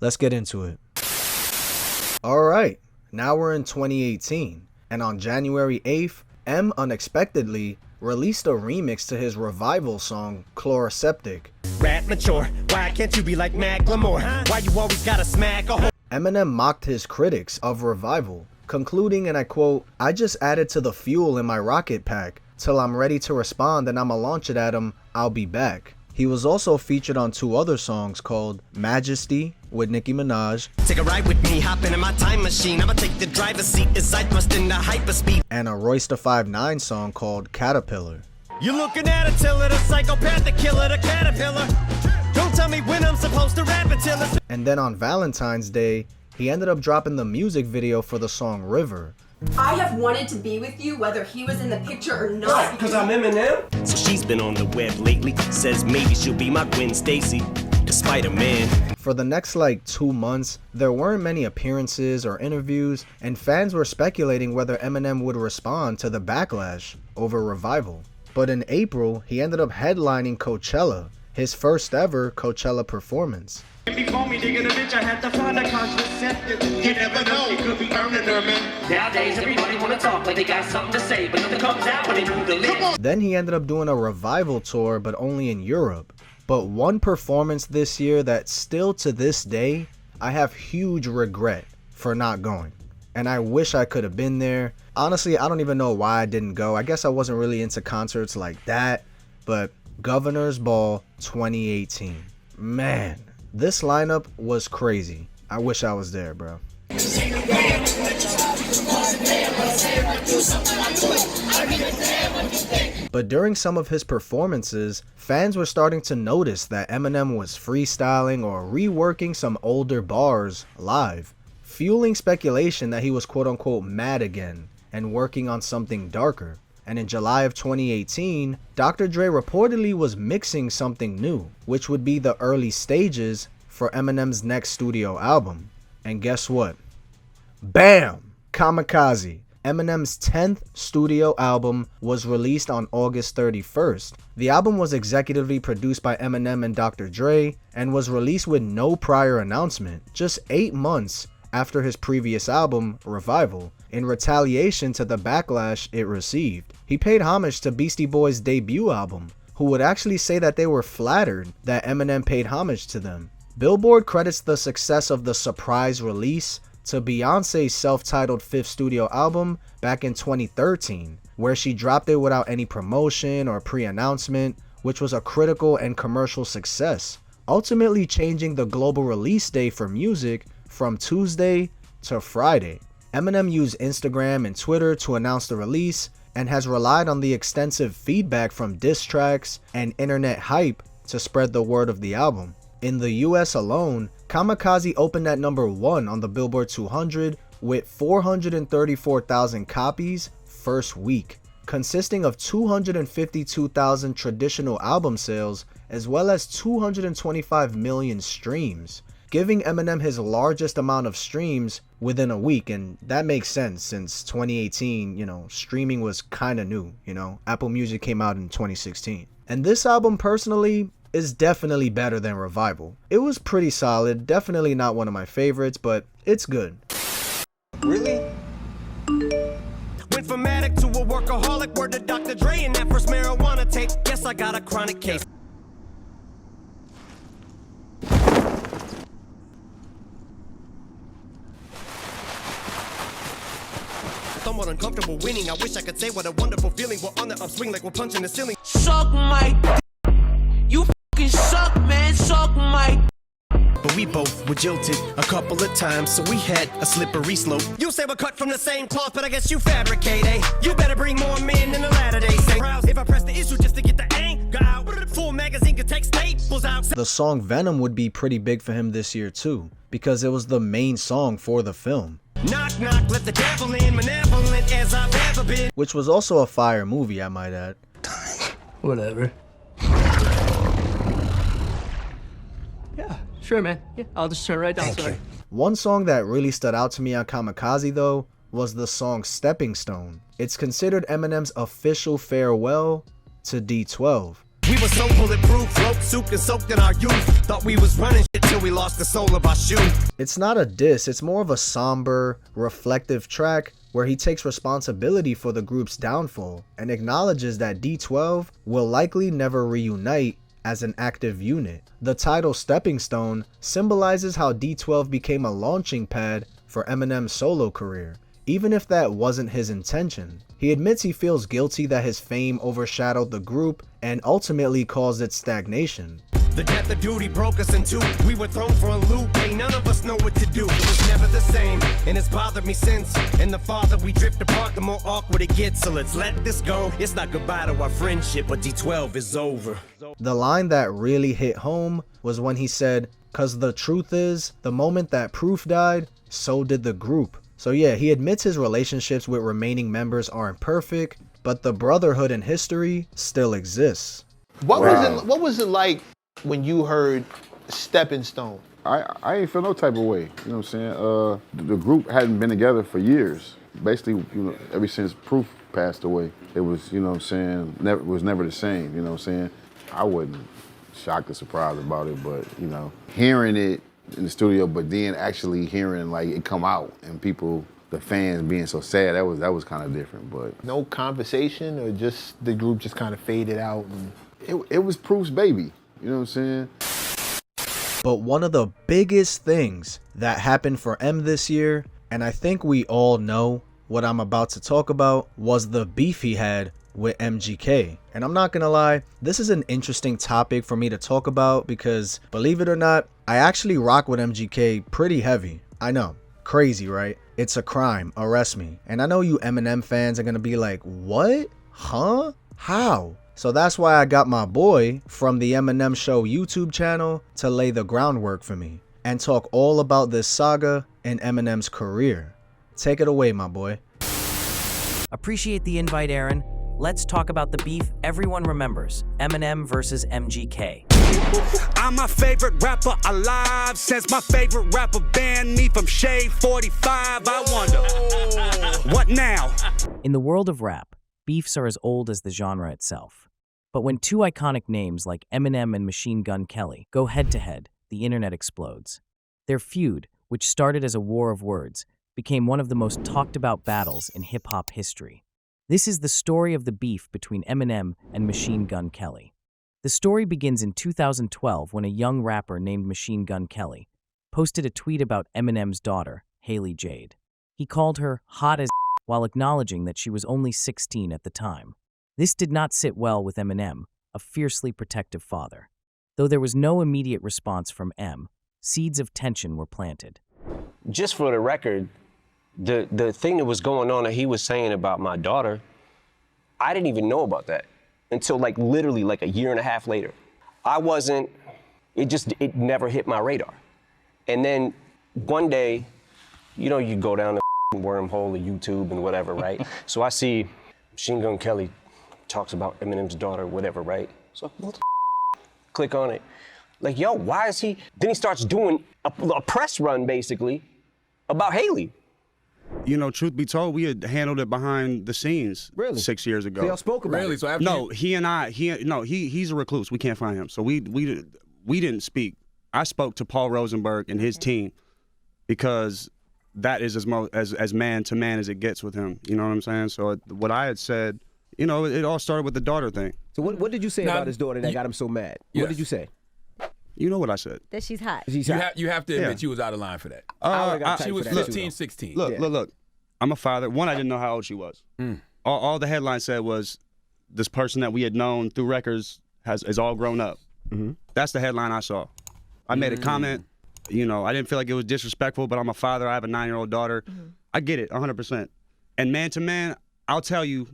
Let's get into it. Alright, now we're in 2018, and on January 8th, M unexpectedly released a remix to his Revival song, Chloroseptic. Rat mature, why can't you be like Macklemore? Why you always gotta smack a whole... Eminem mocked his critics of Revival, concluding, and I quote, "I just added to the fuel in my rocket pack. Till I'm ready to respond and I'ma launch it at him, I'll be back." He was also featured on 2 other songs called Majesty with Nicki Minaj. Take a ride with me, hop in my time machine. I'ma take the driver's seat as I thrust into hyperspeed. And a Royce da 5'9" song called Caterpillar. You're looking at a tiller, the psychopath, the killer, the caterpillar. Don't tell me when I'm supposed to rap until it's... And then on Valentine's Day, he ended up dropping the music video for the song River. I have wanted to be with you whether he was in the picture or not. Because I'm Eminem. So she's been on the web lately. Says maybe she'll be my Gwen Stacy. the Spider-Man. For the next like 2 months, there weren't many appearances or interviews, and fans were speculating whether Eminem would respond to the backlash over Revival. But in April, he ended up headlining Coachella, his first ever Coachella performance. Before me digging a bitch, I had to find a contraceptive. You never know, it could be earning her, man. Nowadays, everybody wanna talk like they got something to say, but nothing comes out when they move the lips. Then he ended up doing a Revival tour, but only in Europe. But one performance this year that still to this day, I have huge regret for not going. And I wish I could have been there. Honestly, I don't even know why I didn't go. I guess I wasn't really into concerts like that. But Governor's Ball 2018. Man, this lineup was crazy. I wish I was there, bro. But during some of his performances, fans were starting to notice that Eminem was freestyling or reworking some older bars live, fueling speculation that he was quote-unquote mad again and working on something darker. And in July of 2018, Dr. Dre reportedly was mixing something new, which would be the early stages for Eminem's next studio album. And guess what? Bam! Kamikaze, Eminem's 10th studio album, was released on August 31st. The album was executively produced by Eminem and Dr. Dre and was released with no prior announcement, just 8 months after his previous album, Revival, in retaliation to the backlash it received. He paid homage to Beastie Boys' debut album, who would actually say that they were flattered that Eminem paid homage to them. Billboard credits the success of the surprise release to Beyonce's self-titled 5th studio album back in 2013, where she dropped it without any promotion or pre-announcement, which was a critical and commercial success, ultimately changing the global release day for music from Tuesday to Friday. Eminem used Instagram and Twitter to announce the release and has relied on the extensive feedback from diss tracks and internet hype to spread the word of the album. In the US alone, Kamikaze opened at number 1 on the Billboard 200 with 434,000 copies first week, consisting of 252,000 traditional album sales as well as 225 million streams, giving Eminem his largest amount of streams within a week. And that makes sense since 2018, streaming was kind of new, Apple Music came out in 2016. And this album personally is definitely better than Revival. It was pretty solid, definitely not one of my favorites, but it's good. Really? Went from addict to a workaholic, word to Dr. Dre and that first marijuana tape. Guess I got a chronic case. Somewhat uncomfortable winning. I wish I could say what a wonderful feeling. We're on the upswing like we're punching the ceiling. Suck my d- You fucking suck, man. Suck my d- But we both were jilted a couple of times, so we had a slippery slope. You say we're cut from the same cloth, but I guess you fabricate, eh? You better bring more men than the Latter-day Saints. If I press the issue just to get the anger out, full magazine could take staples out. The song Venom would be pretty big for him this year too, because it was the main song for the film. Knock, knock, let the devil in, malevolent as I've ever been. Which was also a fire movie, I might add. Whatever. Yeah, sure, man. Yeah, I'll just turn right down. Sorry. One song that really stood out to me on Kamikaze though was the song Stepping Stone. It's considered Eminem's official farewell to D12. We were so bulletproof, float souped and soaked in our youth. Thought we was running shit till we lost the soul of our shoe. It's not a diss, it's more of a somber, reflective track where he takes responsibility for the group's downfall and acknowledges that D12 will likely never reunite as an active unit. The title Stepping Stone symbolizes how D12 became a launching pad for Eminem's solo career, even if that wasn't his intention. He admits he feels guilty that his fame overshadowed the group and ultimately caused its stagnation. The death of duty broke us in two. We were thrown for a loop. Ain't none of us know what to do. It was never the same, and it's bothered me since. And the farther we drift apart, the more awkward it gets. So let's let this go. It's not goodbye to our friendship, but D12 is over. The line that really hit home was when he said, "'Cause the truth is, the moment that Proof died, so did the group." So yeah, he admits his relationships with remaining members aren't perfect, but the brotherhood in history still exists. What was it like when you heard stepping stone? I ain't feel no type of way. You know what I'm saying? The group hadn't been together for years. Basically, you know, ever since Proof passed away, it was, you know what I'm saying, never the same. You know what I'm saying? I wasn't shocked or surprised about it, but you know, hearing it in the studio, but then actually hearing like it come out and people, the fans being so sad, that was kind of different. But no conversation, or just the group just kind of faded out. And it was Proof's baby. You know what I'm saying? But one of the biggest things that happened for M this year, and I think we all know what I'm about to talk about, was the beef he had with MGK. And I'm not gonna lie, this is an interesting topic for me to talk about because, believe it or not, I actually rock with MGK pretty heavy. I know, crazy, right? It's a crime, arrest me. And I know you Eminem fans are gonna be like, what? Huh? How? So that's why I got my boy from the Eminem Show YouTube channel to lay the groundwork for me and talk all about this saga in Eminem's career. Take it away, my boy. Appreciate the invite, Aaron. Let's talk about the beef everyone remembers, Eminem versus MGK. I'm my favorite rapper alive. Since my favorite rapper banned me from Shade 45, I wonder, what now? In the world of rap, beefs are as old as the genre itself. But when two iconic names like Eminem and Machine Gun Kelly go head-to-head, the internet explodes. Their feud, which started as a war of words, became one of the most talked-about battles in hip-hop history. This is the story of the beef between Eminem and Machine Gun Kelly. The story begins in 2012 when a young rapper named Machine Gun Kelly posted a tweet about Eminem's daughter, Haley Jade. He called her hot as while acknowledging that she was only 16 at the time. This did not sit well with Eminem, a fiercely protective father. Though there was no immediate response from M, seeds of tension were planted. Just for the record, the thing that was going on that he was saying about my daughter, I didn't even know about that until literally a year and a half later. It never hit my radar. And then one day, you know, you go down the wormhole of YouTube and whatever, right? So I see Machine Gun Kelly talks about Eminem's daughter, whatever, right? So click on it. Like, yo, why is he? Then he starts doing a press run, basically, about Haley. You know, truth be told, we had handled it behind the scenes 6 years ago. So y'all spoke about it? So after he's a recluse. We can't find him. So we didn't speak. I spoke to Paul Rosenberg and his team because that is as man to man as it gets with him. You know what I'm saying? So what I had said, you know, it all started with the daughter thing. So what did you say about his daughter that got him so mad? Yes. What did you say? You know what I said. That she's hot. You have to admit you was out of line for that. She was 15, 16. Look. I'm a father. One, I didn't know how old she was. All the headline said was, this person that we had known through records is all grown up. That's the headline I saw. I made a comment. You know, I didn't feel like it was disrespectful, but I'm a father. I have a 9-year-old daughter. I get it, 100%. And man to man, I'll tell you,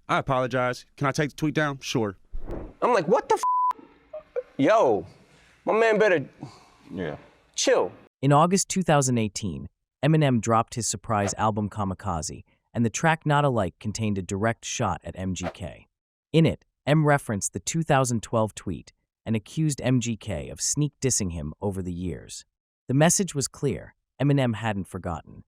I apologize. Can I take the tweet down? Sure. I'm like, what the Yo, my man better chill. In August 2018, Eminem dropped his surprise album Kamikaze, and the track Not Alike contained a direct shot at MGK. In it, M referenced the 2012 tweet and accused MGK of sneak dissing him over the years. The message was clear. Eminem hadn't forgotten.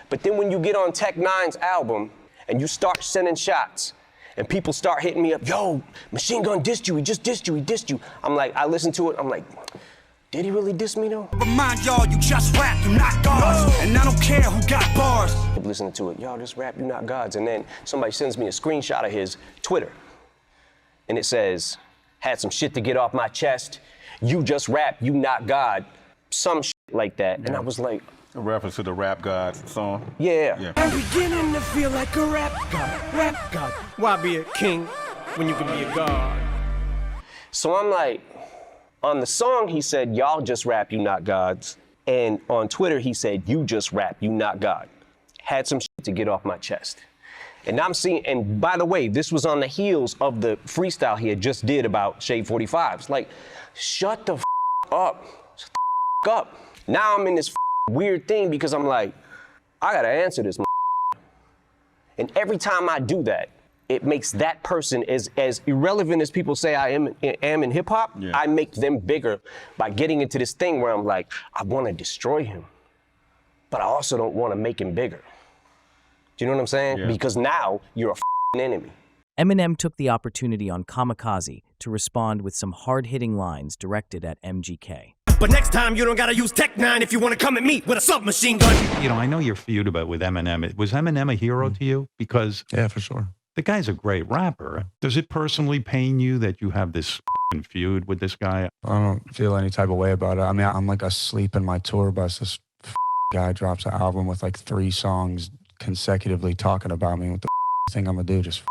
But then when you get on Tech Nine's album and you start sending shots and people start hitting me up, yo, Machine Gun dissed you, he just dissed you, he dissed you. I'm like, I listen to it, I'm like, did he really diss me though? Remind y'all, you just rap, you not gods. And I don't care who got bars. Listening to it, y'all just rap, you not gods. And then somebody sends me a screenshot of his Twitter. And it says, had some shit to get off my chest. You just rap, you not God. Some shit like that. And I was like, a reference to the Rap God song? Yeah. I'm beginning to feel like a rap god. Why be a king when you can be a god? So I'm like, on the song he said, y'all just rap, you not gods. And on Twitter he said, you just rap, you not God. Had some shit to get off my chest. And I'm seeing, and by the way, this was on the heels of the freestyle he had just did about Shade 45. It's like, shut the up. Shut the up. Now I'm in this weird thing because I'm like, I gotta answer this. And every time I do that, it makes that person as irrelevant as people say I am in hip hop. Yeah. I make them bigger by getting into this thing where I'm like, I want to destroy him, but I also don't want to make him bigger. Do you know what I'm saying? Yeah. Because now you're a enemy. Eminem took the opportunity on Kamikaze to respond with some hard-hitting lines directed at MGK. But next time you don't gotta use Tech 9 if you want to come at me with a submachine gun. You know, I know you're feud about with Eminem. Was Eminem a hero to you? Because yeah, for sure. The guy's a great rapper. Does it personally pain you that you have this feud with this guy? I don't feel any type of way about it. I mean, I'm like asleep in my tour bus. This guy drops an album with like 3 songs consecutively talking about me. What the thing I'm gonna do? Just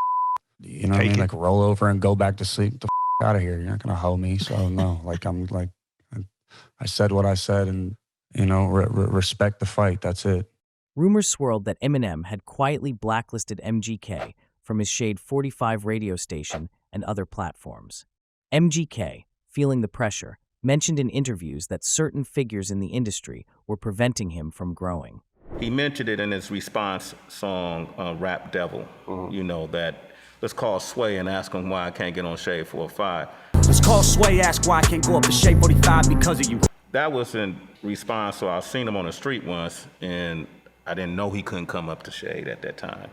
you know what I mean? Like roll over and go back to sleep. Get the out of here. You're not gonna hoe me. So no, like I'm like I said what I said, and you know, respect the fight. That's it. Rumors swirled that Eminem had quietly blacklisted MGK from his Shade 45 radio station and other platforms. MGK, feeling the pressure, mentioned in interviews that certain figures in the industry were preventing him from growing. He mentioned it in his response song, Rap Devil. You know, that let's call Sway and ask him why I can't get on Shade 45. Let's call Sway, ask why I can't go up to Shade 45 because of you. That was in response, so I seen him on the street once, and I didn't know he couldn't come up to Shade at that time,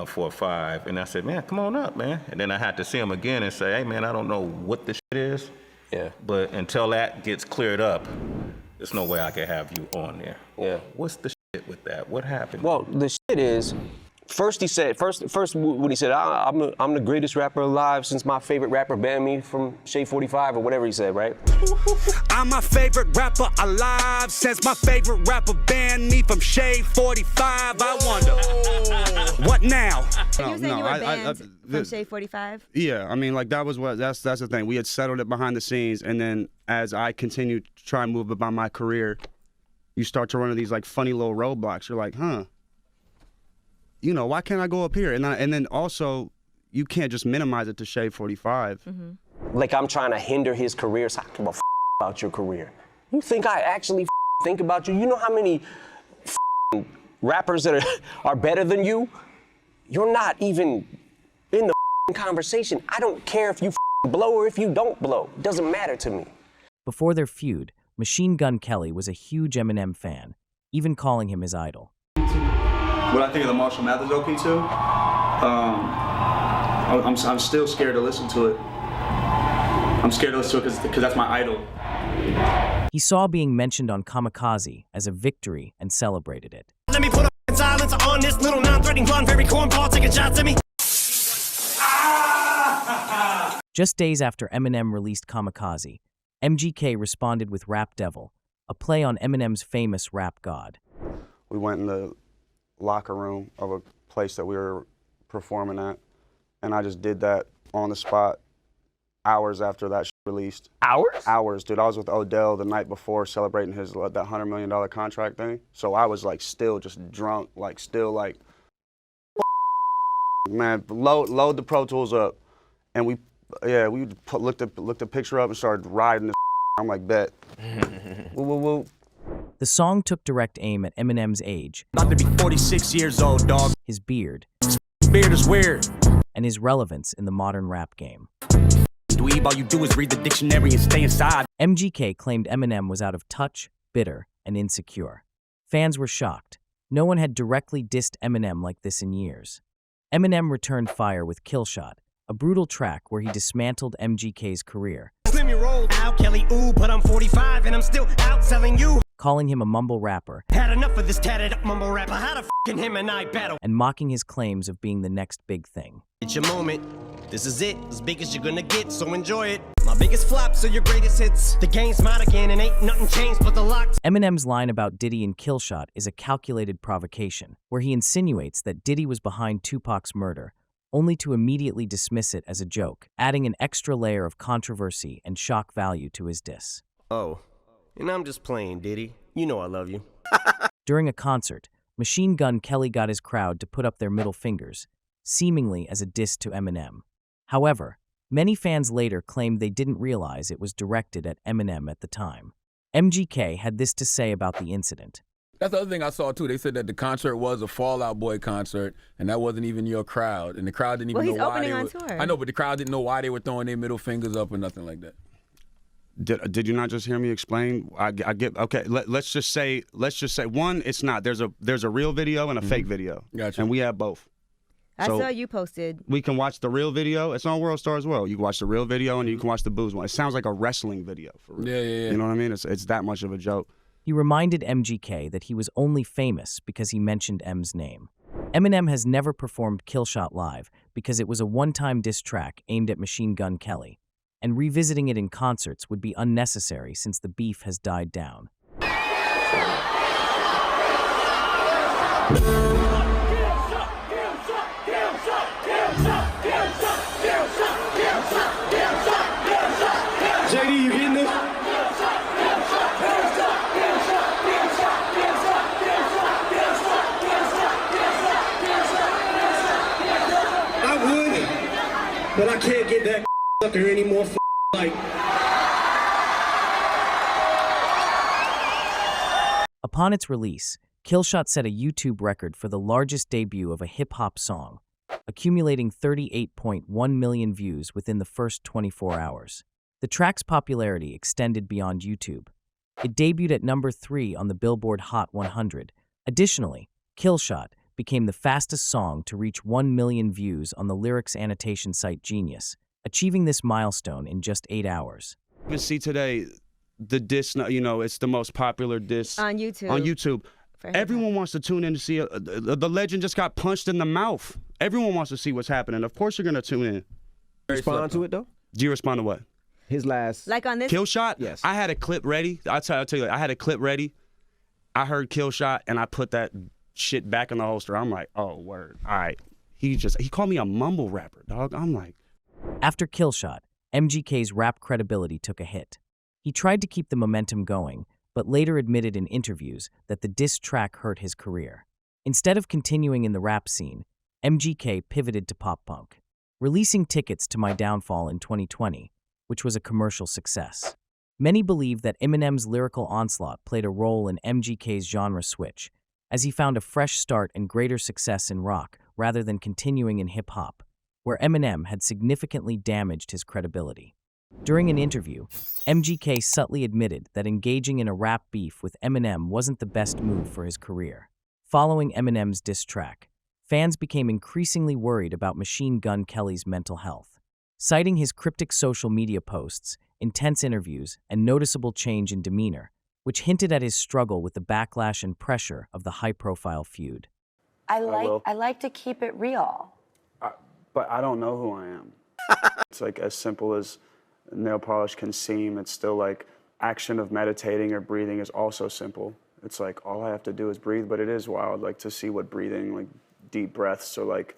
45. And I said, man, come on up, man. And then I had to see him again and say, hey, man, I don't know what the shit is. Yeah. But until that gets cleared up, there's no way I can have you on there. Yeah. What's the shit with that? What happened? Well, the shit is, first he said, first when he said, I'm the greatest rapper alive since my favorite rapper banned me from Shade 45 or whatever he said, right? I'm my favorite rapper alive since my favorite rapper banned me from Shade 45. I wonder, what now? So you saying you were banned from Shade 45? Yeah, I mean, like that's the thing. We had settled it behind the scenes, and then as I continued to try and move about my career, you start to run into these like funny little roadblocks. You're like, huh. You know, why can't I go up here? And then also, you can't just minimize it to Shade 45. Like I'm trying to hinder his career, so I don't give a about your career. You think I actually think about you? You know how many rappers that are better than you? You're not even in the conversation. I don't care if you blow or if you don't blow. It doesn't matter to me. Before their feud, Machine Gun Kelly was a huge Eminem fan, even calling him his idol. What I think of the Marshall Mathers OP too, I'm still scared to listen to it. I'm scared to listen to it because that's my idol. He saw being mentioned on Kamikaze as a victory and celebrated it. Let me put up in silence on this little non-threatening blonde, very cornball taking shots at me. Just days after Eminem released Kamikaze, MGK responded with Rap Devil, a play on Eminem's famous rap god. We went in the locker room of a place that we were performing at, and I just did that on the spot hours after that released. Hours? Hours, dude. I was with Odell the night before celebrating his that $100 million contract thing, so I was like still just drunk, like still like, man, load the Pro Tools up, and we looked the picture up and started riding this. I'm like, bet. Woo woo woo. The song took direct aim at Eminem's age. About to be 46 years old, dog. His beard. Beard is weird. And his relevance in the modern rap game. Dweeb, all you do is read the dictionary and stay inside. MGK claimed Eminem was out of touch, bitter, and insecure. Fans were shocked. No one had directly dissed Eminem like this in years. Eminem returned fire with Killshot, a brutal track where he dismantled MGK's career. Let me roll out, Kelly, ooh, but I'm 45 and I'm still outselling you. Calling him a mumble rapper. Had enough of this tatted up mumble rapper. How the f***ing him and I battle. And mocking his claims of being the next big thing. It's your moment. This is it. As big as you're gonna get, so enjoy it. My biggest flops are your greatest hits. The game's mine again and ain't nothing changed but the locks. Eminem's line about Diddy and Killshot is a calculated provocation, where he insinuates that Diddy was behind Tupac's murder, only to immediately dismiss it as a joke, adding an extra layer of controversy and shock value to his diss. Oh, and I'm just playing, Diddy. You know I love you. During a concert, Machine Gun Kelly got his crowd to put up their middle fingers, seemingly as a diss to Eminem. However, many fans later claimed they didn't realize it was directed at Eminem at the time. MGK had this to say about the incident. That's the other thing I saw too. They said that the concert was a Fall Out Boy concert, and that wasn't even your crowd, and the crowd didn't even know why they were. Tour. I know, but the crowd didn't know why they were throwing their middle fingers up or nothing like that. Did you not just hear me explain? I get okay. Let's just say one. It's not. There's a real video and a fake video. Gotcha. And we have both. I So saw you posted. we can watch the real video. It's on World Star as well. You can watch the real video and you can watch the booze one. It sounds like a wrestling video for real. Yeah. You know what I mean? It's that much of a joke. He reminded MGK that he was only famous because he mentioned M's name. Eminem has never performed Killshot live because it was a one-time diss track aimed at Machine Gun Kelly, and revisiting it in concerts would be unnecessary since the beef has died down. JD, you getting this? I would, but I can't get that sucker any more like. Upon its release, Killshot set a YouTube record for the largest debut of a hip-hop song, accumulating 38.1 million views within the first 24 hours. The track's popularity extended beyond YouTube. It debuted at number 3 on the Billboard Hot 100. Additionally, Killshot became the fastest song to reach 1 million views on the lyrics annotation site Genius, achieving this milestone in just 8 hours. You can see today the diss, it's the most popular diss On YouTube. On YouTube. Everyone wants to tune in to see the legend just got punched in the mouth. Everyone wants to see what's happening. Of course you're going to tune in. Respond to it, though? Do you respond to what? His last... Like on this... Killshot? Yes. I had a clip ready. I'll tell you, I had a clip ready. I heard Killshot, and I put that shit back in the holster. I'm like, oh, word. All right. He called me a mumble rapper, dog. I'm like... After Killshot, MGK's rap credibility took a hit. He tried to keep the momentum going, but later admitted in interviews that the diss track hurt his career. Instead of continuing in the rap scene, MGK pivoted to pop punk, releasing Tickets to My Downfall in 2020, which was a commercial success. Many believe that Eminem's lyrical onslaught played a role in MGK's genre switch, as he found a fresh start and greater success in rock rather than continuing in hip-hop, where Eminem had significantly damaged his credibility. During an interview, MGK subtly admitted that engaging in a rap beef with Eminem wasn't the best move for his career. Following Eminem's diss track, fans became increasingly worried about Machine Gun Kelly's mental health. Citing his cryptic social media posts, intense interviews, and noticeable change in demeanor, which hinted at his struggle with the backlash and pressure of the high-profile feud. I like to keep it real. But I don't know who I am. It's like as simple as nail polish can seem. It's still like action of meditating or breathing is also simple. It's like all I have to do is breathe, but it is wild like to see what breathing, like deep breaths or like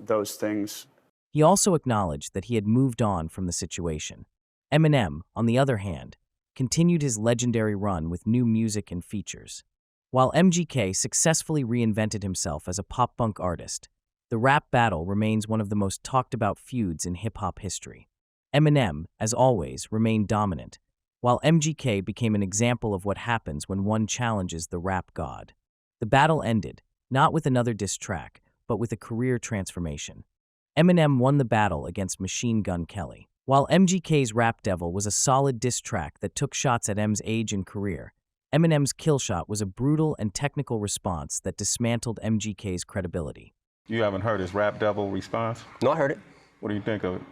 those things. He also acknowledged that he had moved on from the situation. Eminem, on the other hand, continued his legendary run with new music and features. While MGK successfully reinvented himself as a pop-punk artist, the rap battle remains one of the most talked-about feuds in hip-hop history. Eminem, as always, remained dominant, while MGK became an example of what happens when one challenges the rap god. The battle ended, not with another diss track, but with a career transformation. Eminem won the battle against Machine Gun Kelly. While MGK's Rap Devil was a solid diss track that took shots at M's age and career, Eminem's Killshot was a brutal and technical response that dismantled MGK's credibility. You haven't heard his Rap Devil response? No, I heard it. What do you think of it?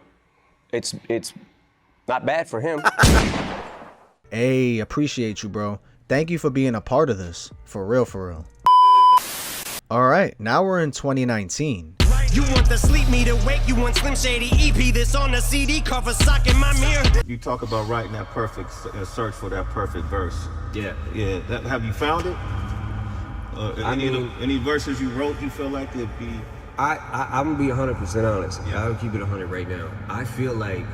It's not bad for him. Hey, appreciate you, bro. Thank you for being a part of this. For real, for real. All right, now we're in 2019. You want the sleep me to wake, you want Slim Shady EP that's on the CD cover sock in my mirror. You talk about writing that perfect, search for that perfect verse. Yeah. Have you found it? Any verses you wrote you feel like it'd be? I'm gonna be 100% honest. Yeah. I'll keep it 100 right now. I feel like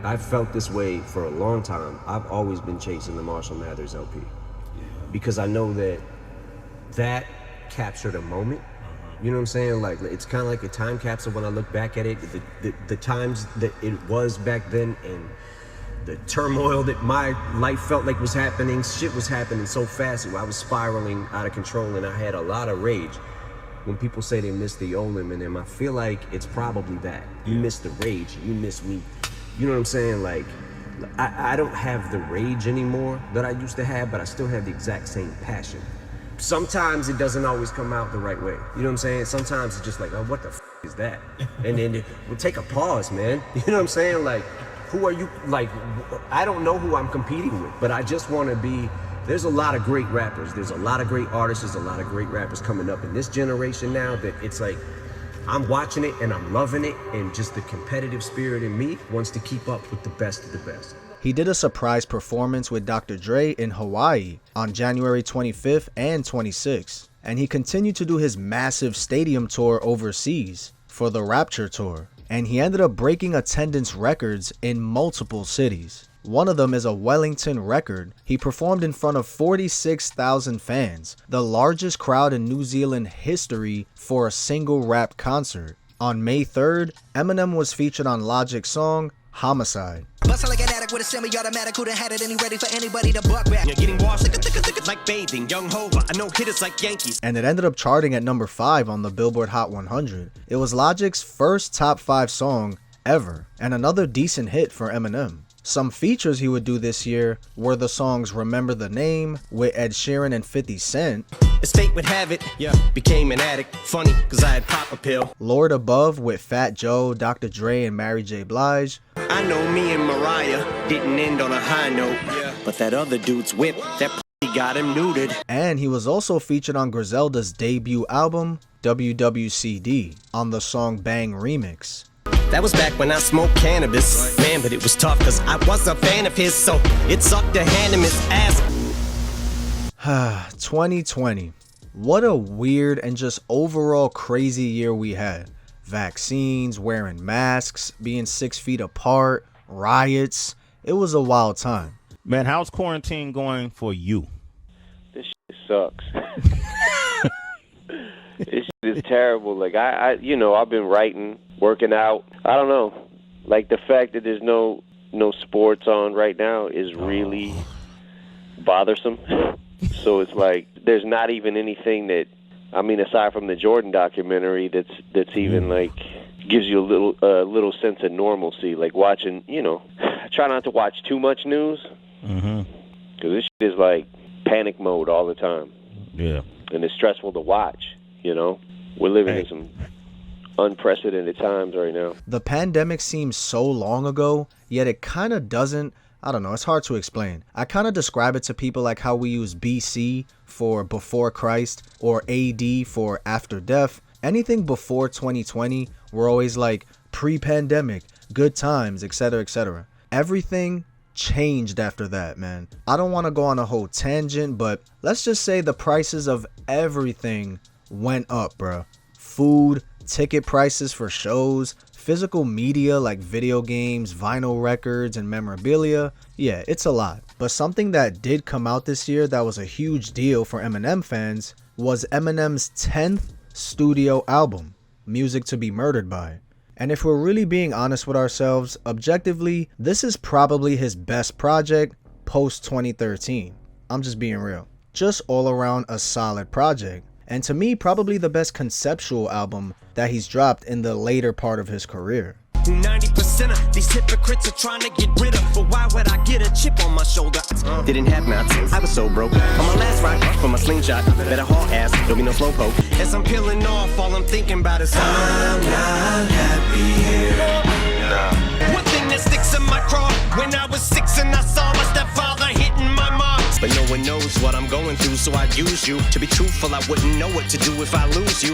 I've felt this way for a long time. I've always been chasing the Marshall Mathers LP because I know that captured a moment. You know what I'm saying? Like it's kind of like a time capsule when I look back at it, the times that it was back then and the turmoil that my life felt like was happening. Shit was happening so fast. I was spiraling out of control, and I had a lot of rage. When people say they miss the old Eminem, I feel like it's probably that. You miss the rage, you miss me. You know what I'm saying? Like, I don't have the rage anymore that I used to have, but I still have the exact same passion. Sometimes it doesn't always come out the right way. You know what I'm saying? Sometimes it's just like, oh, what the f is that? And then we'll take a pause, man. You know what I'm saying? Like, who are you? Like, I don't know who I'm competing with, but I just want to be. There's a lot of great rappers. There's a lot of great artists. There's a lot of great rappers coming up in this generation now that it's like, I'm watching it and I'm loving it, and just the competitive spirit in me wants to keep up with the best of the best. He did a surprise performance with Dr. Dre in Hawaii on January 25th and 26th, and he continued to do his massive stadium tour overseas for the Rapture Tour, and he ended up breaking attendance records in multiple cities. One of them is a Wellington record. He performed in front of 46,000 fans, the largest crowd in New Zealand history for a single rap concert. On May 3rd, Eminem was featured on Logic's song Homicide. Bustin' like an addict with a semi-automatic, who done had it and he ready for anybody to buck back. You're getting washed like bathing, young Hova. I know hitters like Yankees. And it ended up charting at number 5 on the Billboard Hot 100. It was Logic's first top 5 song ever, and another decent hit for Eminem. Some features he would do this year were the songs Remember the Name with Ed Sheeran and 50 Cent. As fate would have it, became an addict. Funny, cause I had pop a pill. Lord Above with Fat Joe, Dr. Dre, and Mary J. Blige. I know me and Mariah didn't end on a high note, but that other dude's whip, that p*** got him neutered. And he was also featured on Griselda's debut album, WWCD, on the song Bang Remix. That was back when I smoked cannabis. Man, but it was tough cause I was a fan of his, so it sucked to hand him his ass. 2020. What a weird and just overall crazy year we had. Vaccines, wearing masks, being 6 feet apart, riots. It was a wild time. Man, how's quarantine going for you? This shit sucks. This shit is terrible. Like I've been writing, working out. I don't know. Like the fact that there's no sports on right now is really bothersome. So it's like there's not even anything that, I mean, aside from the Jordan documentary, that's even like gives you a little sense of normalcy. Like watching, I try not to watch too much news because this shit is like panic mode all the time. Yeah, and it's stressful to watch. We're living in some unprecedented times right now. The pandemic seems so long ago, yet it kind of doesn't. I don't know, it's hard to explain. I kind of describe it to people like how we use BC for before Christ or AD for after death. Anything before 2020, we're always like pre-pandemic, good times, etc., etc. Everything changed after that, man. I don't want to go on a whole tangent, but let's just say the prices of everything went up, bro. Food, ticket prices for shows, physical media like video games, vinyl records, and memorabilia. Yeah, it's a lot. But something that did come out this year that was a huge deal for Eminem fans was Eminem's 10th studio album, Music to Be Murdered By. And if we're really being honest with ourselves, objectively, this is probably his best project post 2013. I'm just being real. Just all around a solid project. And to me, probably the best conceptual album that he's dropped in the later part of his career. 90% of these hypocrites are trying to get rid of, but why would I get a chip on my shoulder? Didn't have mountains, I was so broke. On my last ride for my slingshot, better haul ass, there'll be no slowpoke. As I'm peeling off, all I'm thinking about is I'm not happy here. Nah. One thing that sticks in my craw, when I was 6 and I saw my stepfather hitting my mom. But no one knows what I'm going through, so I'd use you. To be truthful, I wouldn't know what to do if I lose you.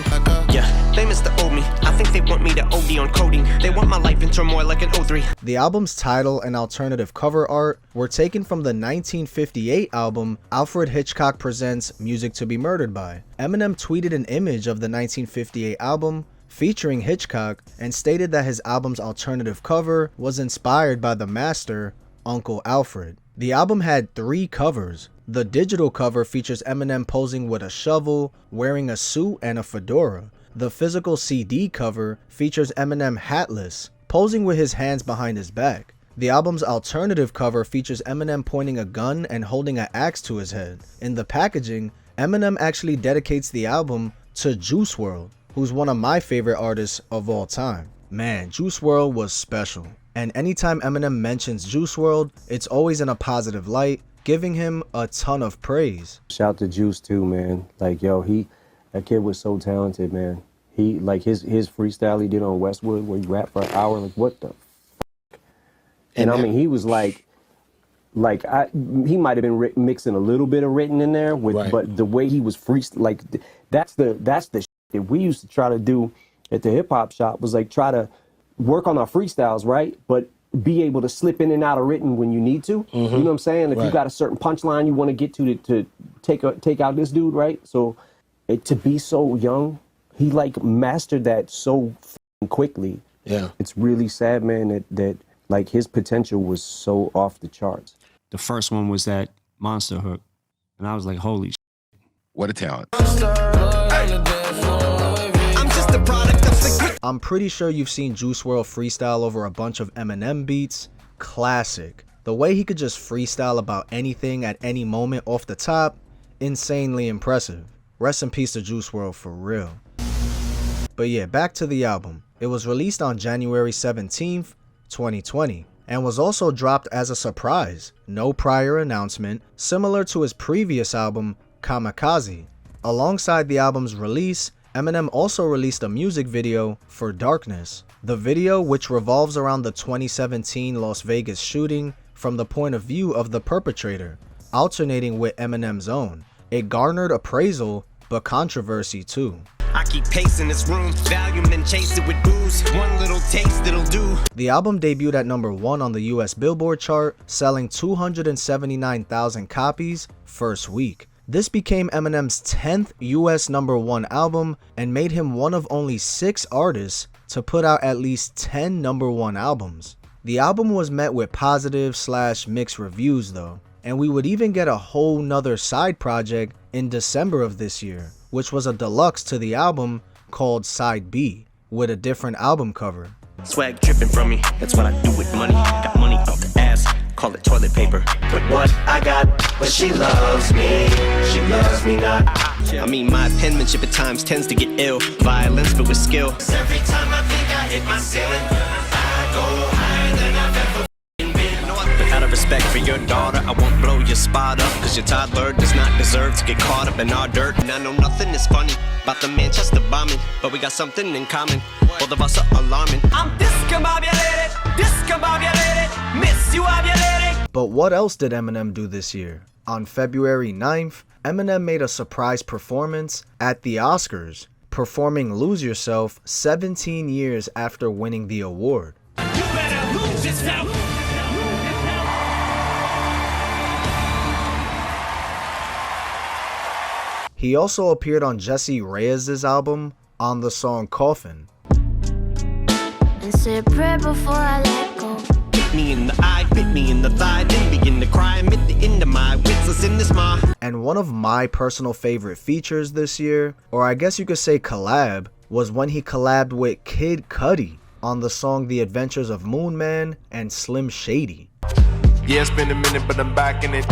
Yeah, they Mr. Owe me. I think they want me to OD on coding. They want my life in turmoil like an O3. The album's title and alternative cover art were taken from the 1958 album Alfred Hitchcock Presents Music to Be Murdered By. Eminem tweeted an image of the 1958 album featuring Hitchcock and stated that his album's alternative cover was inspired by the master, Uncle Alfred. The album had 3 covers. The digital cover features Eminem posing with a shovel, wearing a suit and a fedora. The physical CD cover features Eminem hatless, posing with his hands behind his back. The album's alternative cover features Eminem pointing a gun and holding an axe to his head. In the packaging, Eminem actually dedicates the album to Juice WRLD, who's one of my favorite artists of all time. Man, Juice WRLD was special. And anytime Eminem mentions Juice WRLD, it's always in a positive light, giving him a ton of praise. Shout to Juice too, man. Like, yo, that kid was so talented, man. He, like, his freestyle he did on Westwood where he rapped for an hour, like, what the f***? And I mean, he was like he might have been mixing a little bit of written in there with, but the way he was freestyle, like, that's the shit that we used to try to do at the hip hop shop, was like try to work on our freestyles, right? But be able to slip in and out of written when you need to. You know what I'm saying? If you got a certain punchline you want to get to take out this dude, right? So to be so young, he like mastered that so quickly. Yeah, it's really sad, man, that like his potential was so off the charts. The first one was that monster hook, and I was like, holy shit. What a talent. I'm pretty sure you've seen Juice WRLD freestyle over a bunch of Eminem beats. Classic. The way he could just freestyle about anything at any moment off the top, insanely impressive. Rest in peace to Juice WRLD for real. But yeah, back to the album. It was released on January 17th, 2020, and was also dropped as a surprise. No prior announcement, similar to his previous album, Kamikaze. Alongside the album's release, Eminem also released a music video for Darkness. The video, which revolves around the 2017 Las Vegas shooting from the point of view of the perpetrator, alternating with Eminem's own. It garnered appraisal, but controversy too. I keep pacing this room, volume and chase it with booze. One little taste it'll do. The album debuted at #1 on the US Billboard chart, selling 279,000 copies first week. This became Eminem's 10th US #1 album and made him one of only 6 artists to put out at least 10 #1 albums. The album was met with positive/mixed reviews though, and we would even get a whole nother side project in December of this year, which was a deluxe to the album called Side B, with a different album cover. Swag dripping from me, that's what I do with money. Got money out the ass, call it toilet paper. But what I got, but she loves me not. I mean, my penmanship at times tends to get ill. Violence, but with skill. Every time I think I hit my ceiling, I go higher than I've ever been. But out of respect for your daughter, I won't blow your spot up. Cause your toddler does not deserve to get caught up in our dirt. And I know nothing is funny about the Manchester bombing, but we got something in common. Both of us are alarming. I'm discombobulated, miss you ovulated. But what else did Eminem do this year? On February 9th, Eminem made a surprise performance at the Oscars, performing Lose Yourself 17 years after winning the award. You better lose yourself. He also appeared on Jesse Reyes' album on the song Coffin. And say a prayer before I let go. Hit me in the eye, bit me in the thigh, then begin to cry amid the end of my wits. Listen this ma. And one of my personal favorite features this year, or I guess you could say collab, was when he collabed with Kid Cudi on the song The Adventures of Moon Man and Slim Shady. Yeah, it's been a minute, but I'm back in it.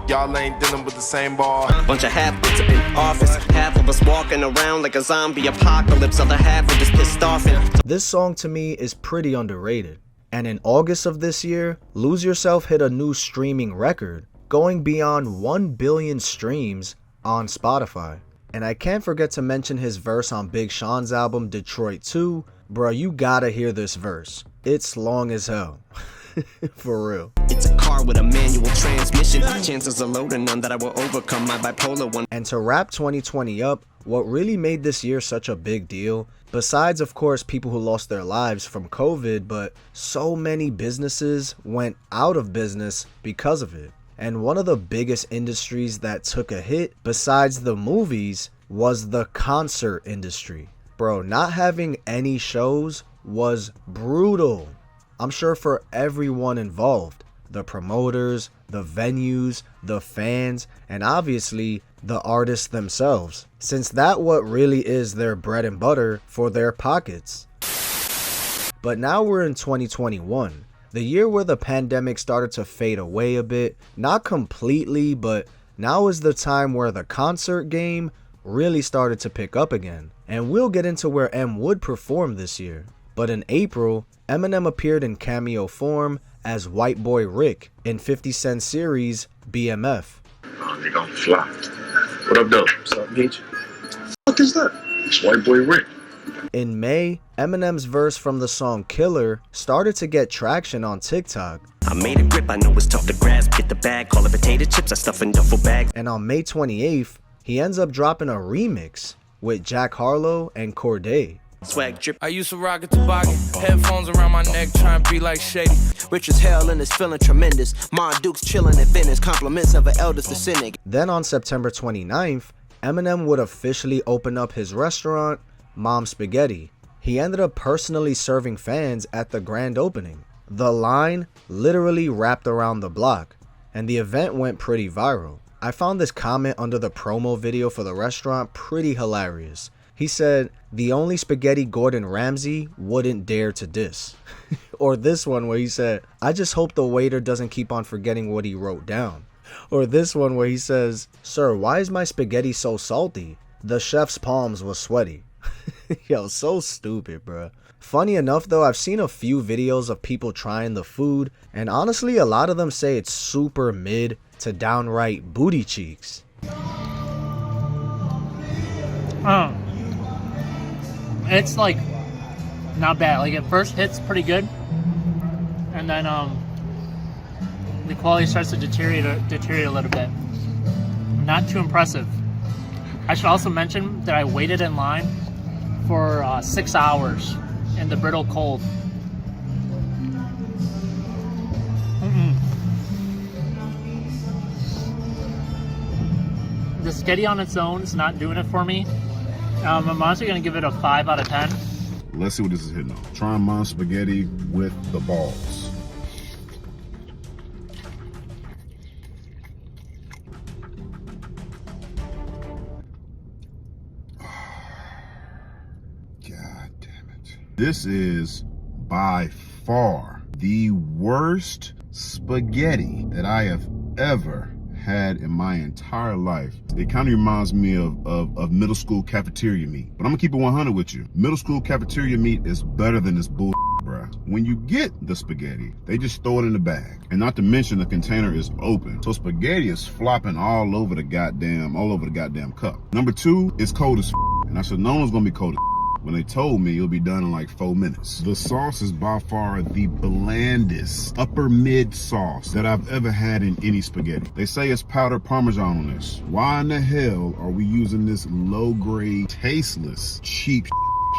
Y'all ain't dealing with the same ball. Bunch of half-wits in office. Half of us walking around like a zombie apocalypse. Other half are just pissed off. This song to me is pretty underrated. And in August of this year, Lose Yourself hit a new streaming record, going beyond 1 billion streams on Spotify. And I can't forget to mention his verse on Big Sean's album Detroit 2. Bruh, you gotta hear this verse. It's long as hell. For real. It's a car with a manual transmission. Chances are low to none that I will overcome my bipolar one. And to wrap 2020 up, what really made this year such a big deal, besides of course people who lost their lives from COVID, but so many businesses went out of business because of it. And one of the biggest industries that took a hit, besides the movies, was the concert industry. Bro, not having any shows was brutal. I'm sure for everyone involved, the promoters, the venues, the fans, and obviously the artists themselves, since that's what really is their bread and butter for their pockets. But now we're in 2021, The year where the pandemic started to fade away a bit, not completely, but now is the time where the concert game really started to pick up again. And we'll get into where M would perform this year. But in April, Eminem appeared in cameo form as White Boy Rick in 50 Cent's series BMF. Oh, nigga, I'm fly. What up, though? What's up, bitch? What is that? It's White Boy Rick. In May, Eminem's verse from the song Killer started to get traction on TikTok. I made a grip, I know it's tough to grasp. Get the bag, call it potato chips, I stuff in duffel bag. And on May 28th, he ends up dropping a remix with Jack Harlow and Corday. Swag drip. I used to rock a toboggan, headphones around my neck, trying to be like Shady. Rich as hell and it's feeling tremendous. Ma Duke's chilling at Venice, compliments of an eldest descendant. Then on September 29th, Eminem would officially open up his restaurant, Mom Spaghetti. He ended up personally serving fans at the grand opening. The line literally wrapped around the block, and the event went pretty viral. I found this comment under the promo video for the restaurant pretty hilarious. He said, "The only spaghetti Gordon Ramsay wouldn't dare to diss." Or this one where he said, "I just hope the waiter doesn't keep on forgetting what he wrote down." Or this one where he says, "Sir, why is my spaghetti so salty? The chef's palms were sweaty." Yo, so stupid, bro. Funny enough though, I've seen a few videos of people trying the food, and honestly a lot of them say it's super mid to downright booty cheeks. It's like not bad. Like at first hits pretty good, and then the quality starts to deteriorate a little bit. Not too impressive. I should also mention that I waited in line for 6 hours in the brittle cold. The spaghetti on its own is not doing it for me. I'm honestly going to give it a 5 out of 10. Let's see what this is hitting on. Trying Mom Spaghetti with the balls. God damn it. This is by far the worst spaghetti that I have ever had in my entire life. It kind of reminds me of middle school cafeteria meat. But I'm gonna keep it 100 with you. Middle school cafeteria meat is better than this bull, bruh. When you get the spaghetti, they just throw it in the bag. And not to mention the container is open. So spaghetti is flopping all over the goddamn cup. Number 2, it's cold as and I should know it was gonna be cold as when they told me it'll be done in like 4 minutes. The sauce is by far the blandest upper mid sauce that I've ever had in any spaghetti. They say it's powdered Parmesan on this. Why in the hell are we using this low grade, tasteless, cheap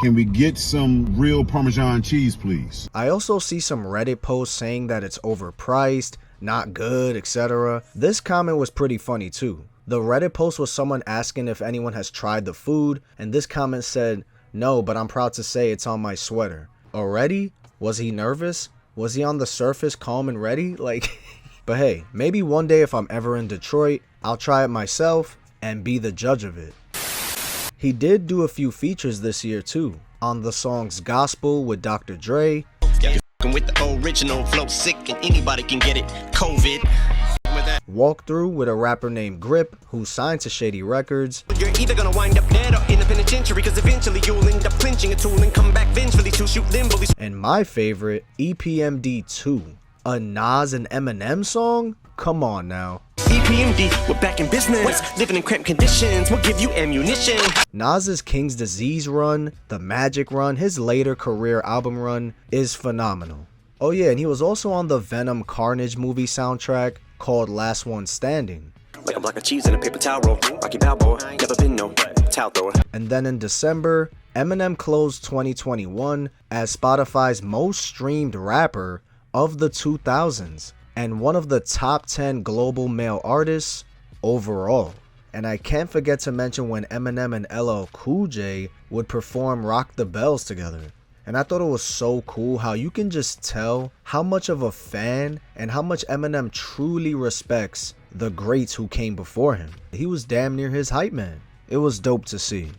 Can we get some real Parmesan cheese, please? I also see some Reddit posts saying that it's overpriced, not good, etc. This comment was pretty funny too. The Reddit post was someone asking if anyone has tried the food, and this comment said, "No, but I'm proud to say it's on my sweater." Already? Was he nervous? Was he on the surface calm and ready? Like, but hey, maybe one day if I'm ever in Detroit, I'll try it myself and be the judge of it. He did do a few features this year too, on the songs Gospel with Dr. Dre, with the original flow sick and anybody can get it, COVID. Walkthrough with a rapper named Grip, who signed to Shady Records. You're either gonna wind up dead or in the penitentiary, because eventually you'll end up clinching a tool and come back vengefully to shoot limbally. And my favorite, EPMD 2, a Nas and Eminem song? Come on now. EPMD, we're back in business, living in cramped conditions, we'll give you ammunition. Nas's King's Disease run, the Magic run, his later career album run is phenomenal. Oh yeah, and he was also on the Venom Carnage movie soundtrack called Last One Standing. Like a block of cheese in a paper towel roll, Rocky Balboa, never been no towel thrower. And then in December, Eminem closed 2021 as Spotify's most streamed rapper of the 2000s and one of the top 10 global male artists overall. And I can't forget to mention when Eminem and LL Cool J would perform Rock the Bells together. And I thought it was so cool how you can just tell how much of a fan and how much Eminem truly respects the greats who came before him. He was damn near his hype man. It was dope to see.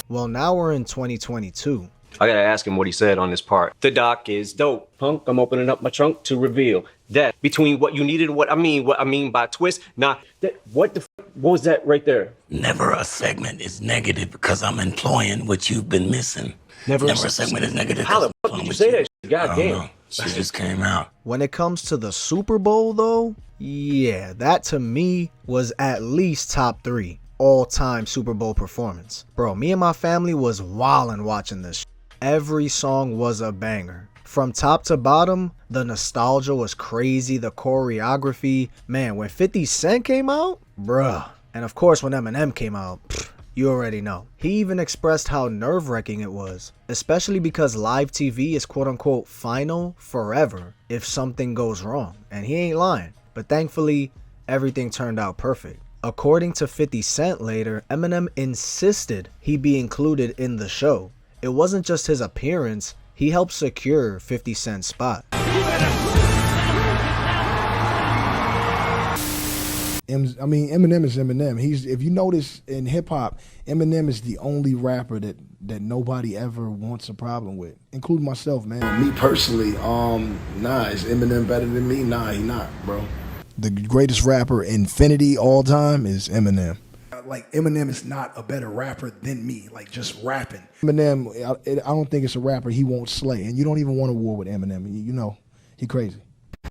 Well, now we're in 2022. I gotta ask him what he said on this part. The doc is dope. Punk, I'm opening up my trunk to reveal that between what you needed and what I mean by twist. Nah, what was that right there? Never a segment is negative because I'm employing what you've been missing. Never a segment is negative. How the fuck did you say that shit? God damn. She just came out. When it comes to the Super Bowl though, yeah, that to me was at least top 3 all-time Super Bowl performance. Bro, me and my family was wildin' watching this shit. Every song was a banger. From top to bottom, the nostalgia was crazy, the choreography. Man, when 50 Cent came out, bruh. And of course when Eminem came out, you already know. He even expressed how nerve-wracking it was, especially because live TV is quote-unquote final forever if something goes wrong. And he ain't lying. But thankfully, everything turned out perfect. According to 50 Cent later, Eminem insisted he be included in the show. It wasn't just his appearance, he helped secure 50 Cent's spot. Eminem is Eminem. If you notice in hip hop, Eminem is the only rapper that nobody ever wants a problem with, including myself, man. Me personally, nah, is Eminem better than me? Nah, he not, bro. The greatest rapper infinity all time is Eminem. Like, Eminem is not a better rapper than me, like just rapping. Eminem, I don't think it's a rapper he won't slay, and you don't even want a war with Eminem. You know, he crazy.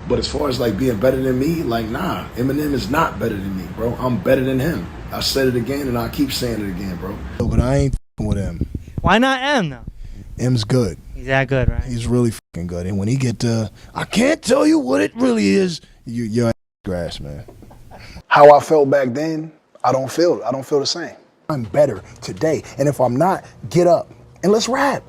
But as far as like being better than me, like nah, Eminem is not better than me, bro. I'm better than him. I said it again and I keep saying it again, bro. But I ain't with him. Why not M though? M's good. He's that good, right? He's really fucking good. And when he get to, I can't tell you what it really is, you're grass, man. How I felt back then, I don't feel the same. I'm better today. And if I'm not, get up and let's rap.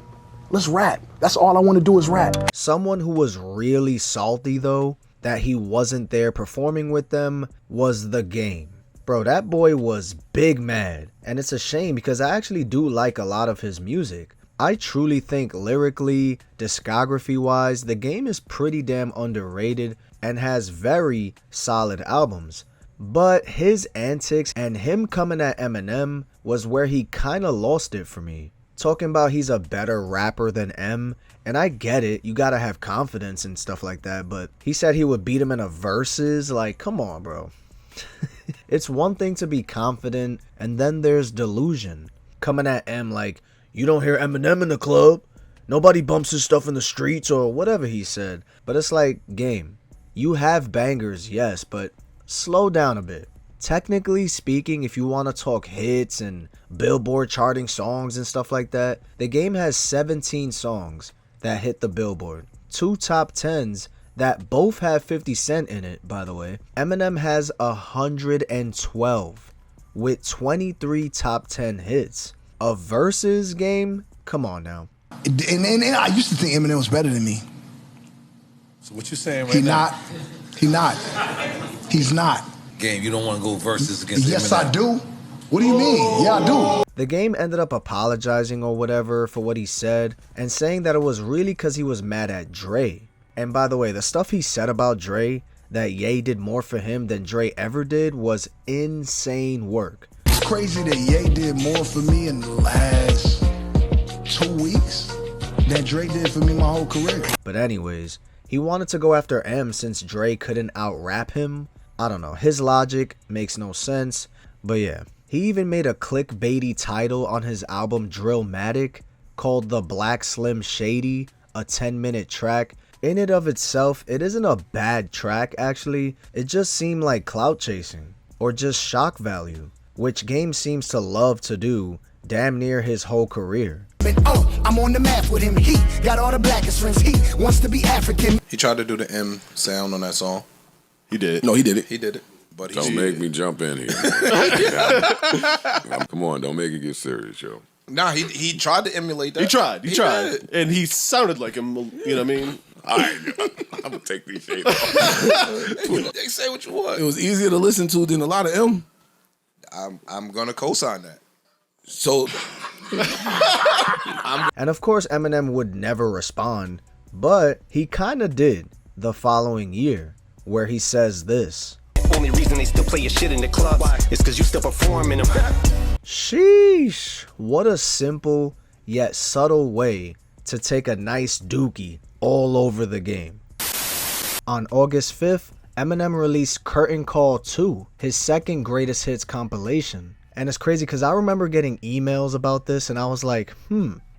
Let's rap. That's all I want to do is rap. Someone who was really salty though, that he wasn't there performing with them, was The Game. Bro, that boy was big mad. And it's a shame because I actually do like a lot of his music. I truly think lyrically, discography wise, The Game is pretty damn underrated and has very solid albums. But his antics and him coming at Eminem was where he kinda lost it for me. Talking about he's a better rapper than M, and I get it, you gotta have confidence and stuff like that, but he said he would beat him in a versus, like, come on, bro. It's one thing to be confident, and then there's delusion. Coming at M like, you don't hear Eminem in the club, nobody bumps his stuff in the streets, or whatever he said. But it's like, Game, you have bangers, yes, but slow down a bit. Technically speaking, if you want to talk hits and Billboard charting songs and stuff like that, The Game has 17 songs that hit the Billboard. 2 top 10s that both have 50 Cent in it, by the way. Eminem has 112 with 23 top 10 hits. A versus Game? Come on now. And I used to think Eminem was better than me. So what you saying right now? He's not. Game, you don't want to go versus against Yes, Eminem. I do. What do you mean? Yeah, I do. The Game ended up apologizing or whatever for what he said and saying that it was really because he was mad at Dre. And by the way, the stuff he said about Dre, that Ye did more for him than Dre ever did, was insane work. It's crazy that Ye did more for me in the last 2 weeks than Dre did for me my whole career. But anyways, he wanted to go after M since Dre couldn't out-rap him. I don't know, his logic makes no sense, but yeah. He even made a clickbaity title on his album Drillmatic called The Black Slim Shady, a 10-minute track. In and of itself, it isn't a bad track actually, it just seemed like clout chasing, or just shock value, which Game seems to love to do damn near his whole career. I'm on the map with him, he got all the blackest friends, he wants to be African. He tried to do the M sound on that song. He did it. No, he did it. He did it. But Don't make me jump in here. Come on, don't make it get serious, yo. Nah, he tried to emulate that. He tried. He tried. did. And he sounded like him, you know what I mean? All right, I'm going to take these shades off. They say what you want. It was easier to listen to than a lot of M. I'm going to co-sign that. So, and of course Eminem would never respond, but he kinda did the following year, where he says this. Only reason they still play your shit in the club. It's cause you still performing them. Sheesh. What a simple yet subtle way to take a nice dookie all over the game. On August 5th, Eminem released Curtain Call 2, his second greatest hits compilation. And it's crazy because I remember getting emails about this and I was like,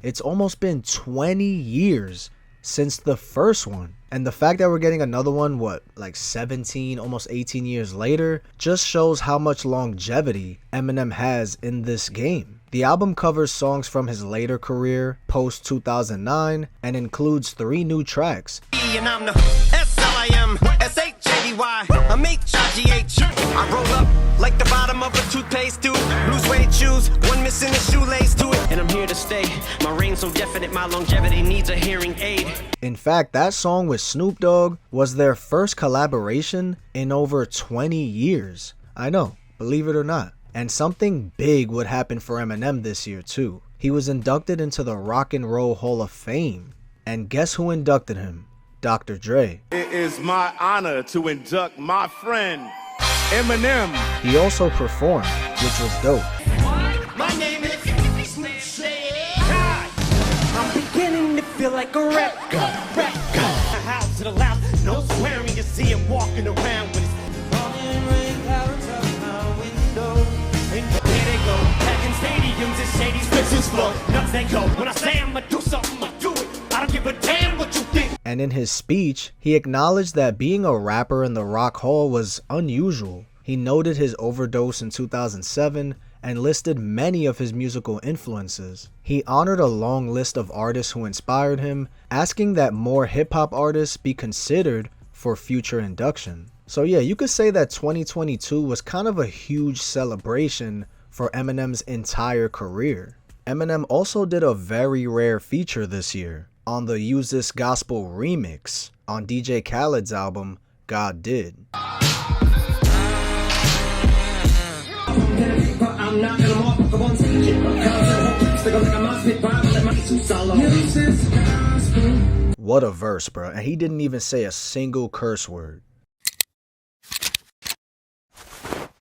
it's almost been 20 years since the first one. And the fact that we're getting another one, like 17, almost 18 years later, just shows how much longevity Eminem has in this game. The album covers songs from his later career, post 2009, and includes 3 new tracks. And I'm the S-L-I-M, S-H-A-D-Y, I'm H-I-G-H. I roll up like the bottom of a toothpaste tube. Blue suede shoes, one missing a shoelace to it. And I'm here to stay. My reign's so definite, my longevity needs a hearing aid. In fact, that song with Snoop Dogg was their first collaboration in over 20 years. I know, believe it or not. And something big would happen for Eminem this year too. He was inducted into the Rock and Roll Hall of Fame. And guess who inducted him? Dr. Dre. It is my honor to induct my friend, Eminem. He also performed, which was dope. My name is I'm beginning to feel like a rap god. House to the loud, no swearing, you see him walking around with his falling rain clouds out my window. And here they go, back in stadiums and Shady's bitches flow. Nuts they go, when I say I'ma do something, I do it. I don't give a damn what you think. And in his speech, he acknowledged that being a rapper in the Rock Hall was unusual. He noted his overdose in 2007 and listed many of his musical influences. He honored a long list of artists who inspired him, asking that more hip-hop artists be considered for future induction. So yeah, you could say that 2022 was kind of a huge celebration for Eminem's entire career. Eminem also did a very rare feature this year on the Use This Gospel remix on DJ Khaled's album, God Did. What a verse, bro. And he didn't even say a single curse word.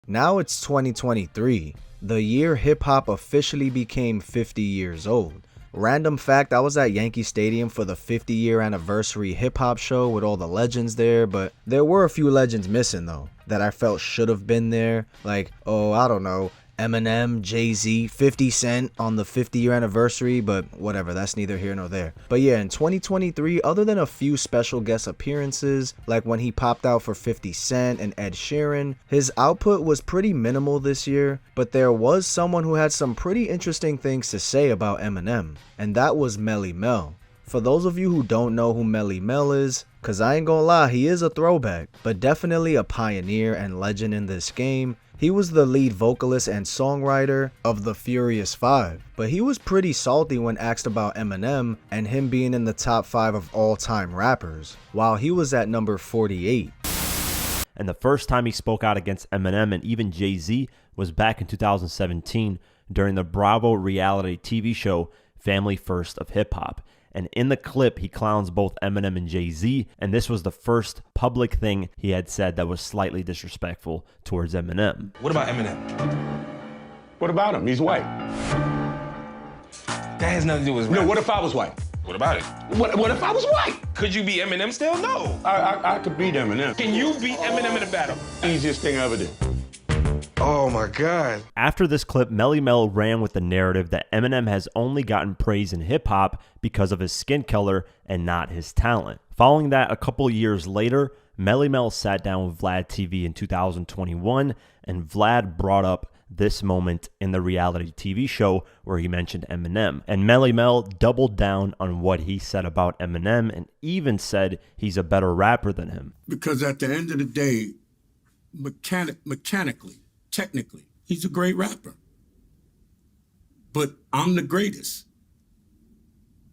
Now it's 2023, the year hip-hop officially became 50 years old. Random fact, I was at Yankee Stadium for the 50-year anniversary hip-hop show with all the legends there, but there were a few legends missing though, that I felt should have been there. Like, oh, I don't know, Eminem, Jay-Z, 50 Cent on the 50-year anniversary, but whatever, that's neither here nor there. But yeah, in 2023, other than a few special guest appearances, like when he popped out for 50 Cent and Ed Sheeran, his output was pretty minimal this year, but there was someone who had some pretty interesting things to say about Eminem, and that was Melly Mel. For those of you who don't know who Melly Mel is, cause I ain't gonna lie, he is a throwback, but definitely a pioneer and legend in this game. He was the lead vocalist and songwriter of the Furious 5, but he was pretty salty when asked about Eminem and him being in the top 5 of all-time rappers, while he was at number 48. And the first time he spoke out against Eminem and even Jay-Z was back in 2017 during the Bravo reality TV show Family First of Hip Hop. And in the clip, he clowns both Eminem and Jay-Z, and this was the first public thing he had said that was slightly disrespectful towards Eminem. What about Eminem? What about him? He's white. That has nothing to do with No, what if I was white? What about it? What if I was white? Could you beat Eminem still? No. I could beat Eminem. Can you beat Eminem in a battle? Easiest thing I ever did. Oh my God. After this clip, Melly Mel ran with the narrative that Eminem has only gotten praise in hip-hop because of his skin color and not his talent. Following that, a couple years later, Melly Mel sat down with Vlad TV in 2021, and Vlad brought up this moment in the reality TV show where he mentioned Eminem. And Melly Mel doubled down on what he said about Eminem and even said he's a better rapper than him. Because at the end of the day, mechanically, technically, he's a great rapper. But I'm the greatest.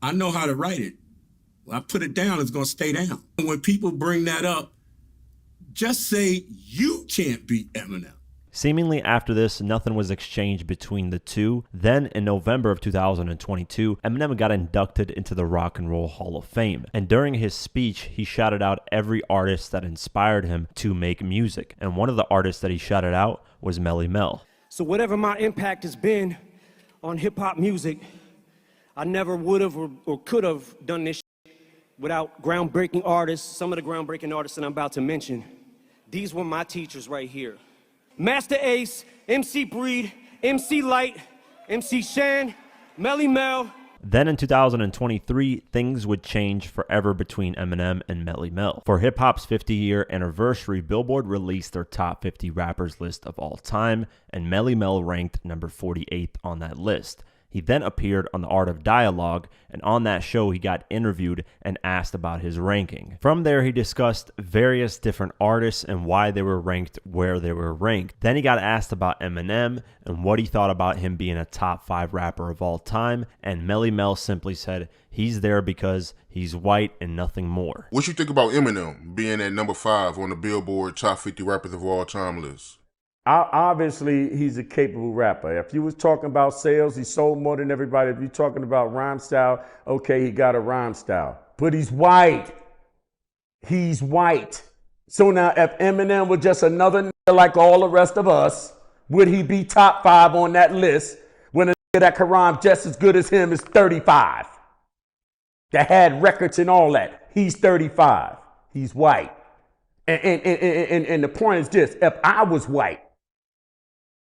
I know how to write it. When I put it down, it's going to stay down. And when people bring that up, just say you can't beat Eminem. Seemingly after this, nothing was exchanged between the two. Then in November of 2022, Eminem got inducted into the Rock and Roll Hall of Fame. And during his speech, he shouted out every artist that inspired him to make music. And one of the artists that he shouted out was Melly Mel. So whatever my impact has been on hip-hop music, I never would have or could have done this without groundbreaking artists, some of the groundbreaking artists that I'm about to mention. These were my teachers right here. Master Ace, MC Breed, MC Light, MC Shan, Melly Mel. Then in 2023, things would change forever between Eminem and Melly Mel. For hip-hop's 50-year anniversary, Billboard released their top 50 rappers list of all time, and Melly Mel ranked number 48th on that list. He then appeared on The Art of Dialogue, and on that show he got interviewed and asked about his ranking. From there, he discussed various different artists and why they were ranked where they were ranked. Then he got asked about Eminem and what he thought about him being a top 5 rapper of all time, and Melly Mel simply said he's there because he's white and nothing more. What you think about Eminem being at number 5 on the Billboard Top 50 Rappers of All Time list? Obviously, he's a capable rapper. If you was talking about sales, he sold more than everybody. If you're talking about rhyme style, okay, he got a rhyme style. But he's white. He's white. So now if Eminem was just another nigga like all the rest of us, would he be top 5 on that list when a nigga that can rhyme just as good as him is 35? That had records and all that. He's 35. He's white. And the point is this, if I was white,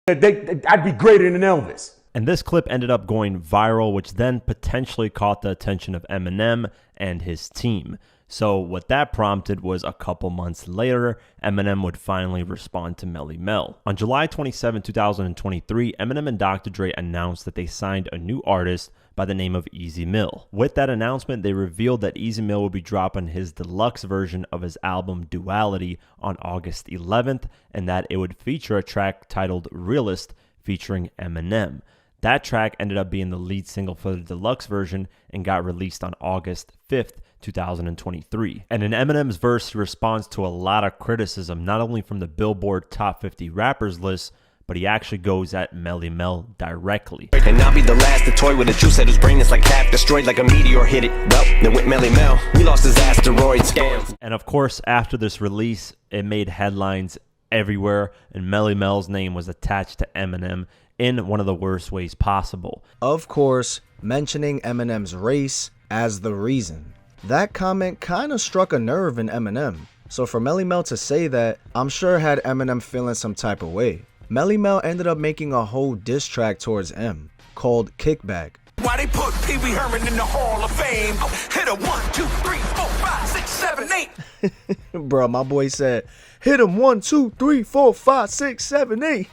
I'd be greater than Elvis. And this clip ended up going viral, which then potentially caught the attention of Eminem and his team. So what that prompted was a couple months later, Eminem would finally respond to Melly Mel. On July 27, 2023, Eminem and Dr. Dre announced that they signed a new artist by the name of Easy Mill. With that announcement, they revealed that Easy Mill would be dropping his deluxe version of his album Duality on August 11th, and that it would feature a track titled Realist featuring Eminem. That track ended up being the lead single for the deluxe version and got released on August 5th, 2023. And in Eminem's verse, he responds to a lot of criticism, not only from the Billboard Top 50 Rappers list, but he actually goes at Melly Mel directly. And I'll be the last to toy with a juice that whose brain is like half destroyed, like a meteor hit it. Well, then with Melly Mel, we lost his asteroid scams. And of course, after this release, it made headlines everywhere, and Melly Mel's name was attached to Eminem in one of the worst ways possible. Of course, mentioning Eminem's race as the reason. That comment kind of struck a nerve in Eminem. So for Melly Mel to say that, I'm sure had Eminem feeling some type of way. Melly Mel ended up making a whole diss track towards M called Kickback. Why they put Pee Wee Herman in the Hall of Fame? Hit a 1, 2, 3, 4, 5, 6, 7, 8. Bro, my boy said, hit him 1, 2, 3, 4, 5, 6, 7, 8.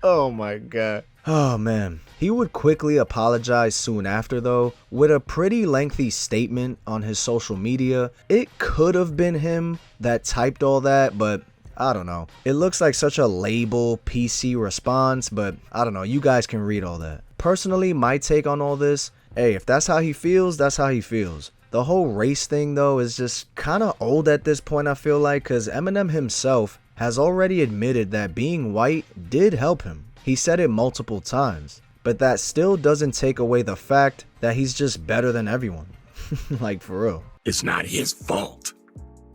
Oh my God. Oh man. He would quickly apologize soon after though, with a pretty lengthy statement on his social media. It could have been him that typed all that, but I don't know. It looks like such a label PC response, but I don't know. You guys can read all that. Personally, my take on all this, hey, if that's how he feels, that's how he feels. The whole race thing though is just kind of old at this point, I feel like, because Eminem himself has already admitted that being white did help him. He said it multiple times, but that still doesn't take away the fact that he's just better than everyone. Like, for real. It's not his fault.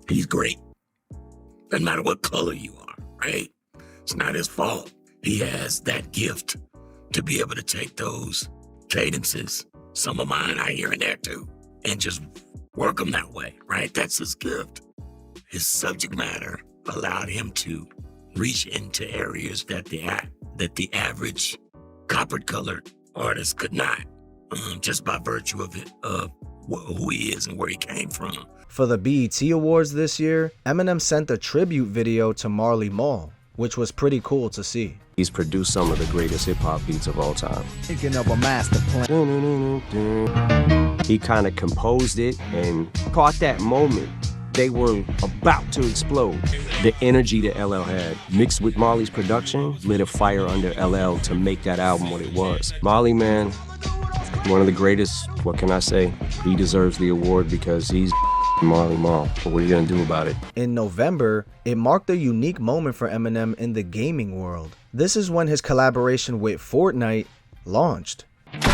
He's great. Doesn't matter what color you are, right? It's not his fault. He has that gift to be able to take those cadences, some of mine are here and there too, and just work them that way, right? That's his gift. His subject matter allowed him to reach into areas that the average copper-colored artist could not, just by virtue of it, of who he is and where he came from. For the BET Awards this year, Eminem sent a tribute video to Marley Marl, which was pretty cool to see. He's produced some of the greatest hip-hop beats of all time. Thinking of a master plan. He kind of composed it and caught that moment. They were about to explode. The energy that LL had, mixed with Marley's production, lit a fire under LL to make that album what it was. Marley, man, one of the greatest, what can I say? He deserves the award because he's Marley Marl. But what are you gonna do about it? In November, it marked a unique moment for Eminem in the gaming world. This is when his collaboration with Fortnite launched. His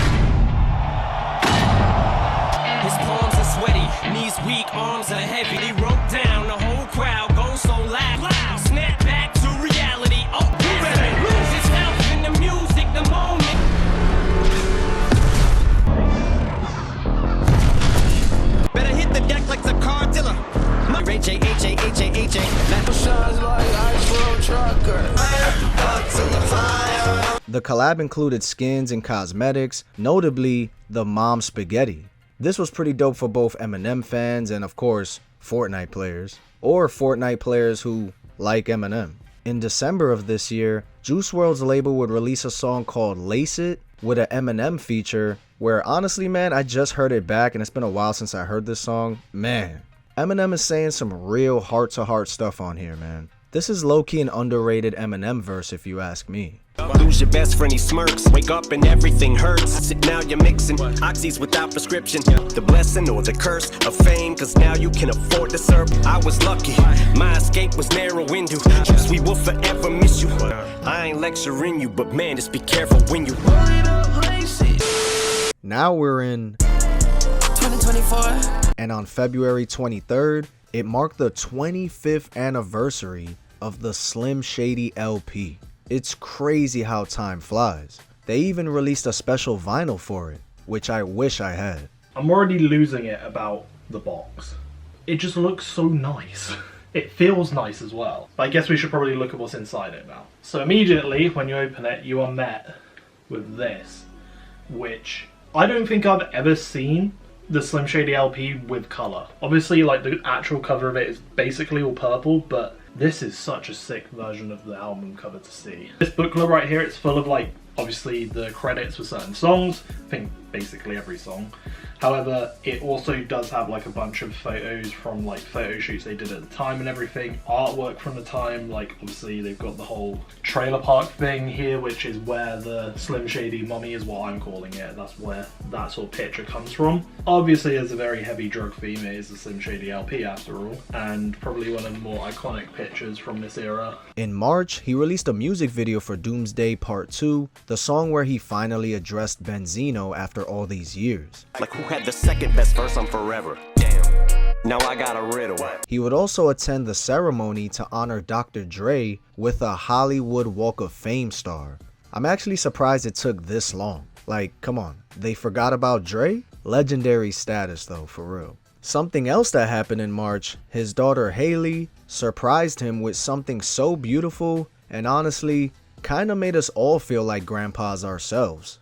palms are sweaty, knees weak, arms are heavy. He wrote down, the whole crowd goes so loud. Snap back to reality. Oh, you better lose yourself in the music, the moment. Better hit the deck like the car dealer. My H-A-H-A-H-A-H-A. That shines like ice from trucker. The collab included skins and cosmetics, notably the mom spaghetti. This was pretty dope for both Eminem fans and, of course, Fortnite players, or Fortnite players who like Eminem. In December of this year, Juice WRLD's label would release a song called Lace It with an Eminem feature, where honestly, man, I just heard it back and it's been a while since I heard this song. Man, Eminem is saying some real heart-to-heart stuff on here, man. This is low-key an underrated Eminem verse if you ask me. Lose your best friend, he smirks. Wake up and everything hurts. Now you're mixing oxys without prescription. The blessing or the curse of fame, cause now you can afford to serve. I was lucky, my escape was narrow window. Juice, we will forever miss you. I ain't lecturing you, but man, just be careful when you Now we're in 2024. And on February 23rd, it marked the 25th anniversary of the Slim Shady LP. It's crazy how time flies. They even released a special vinyl for it, which I wish I had. I'm already losing it about the box. It just looks so nice. It feels nice as well. But I guess we should probably look at what's inside it now. So immediately when you open it, you are met with this, which I don't think I've ever seen the Slim Shady LP with color. Obviously, like, the actual cover of it is basically all purple, but this is such a sick version of the album cover to see. This booklet right here, it's full of, like, obviously the credits for certain songs. I think basically every song. However, it also does have like a bunch of photos from like photo shoots they did at the time and everything, artwork from the time. Like obviously they've got the whole trailer park thing here, which is where the Slim Shady mommy is what I'm calling it. That's where that sort of picture comes from. Obviously there's a very heavy drug theme. It is the Slim Shady LP after all, and probably one of the more iconic pictures from this era. In March, he released a music video for Doomsday Part 2, the song where he finally addressed Benzino after all these years. like who had the second best verse on Forever. Damn. Now I got a riddle. He would also attend the ceremony to honor Dr. Dre with a Hollywood Walk of Fame star. I'm actually surprised it took this long. Like, come on, they forgot about Dre? Legendary status though, for real. Something else that happened in March, his daughter Haley surprised him with something so beautiful and honestly kinda made us all feel like grandpas ourselves.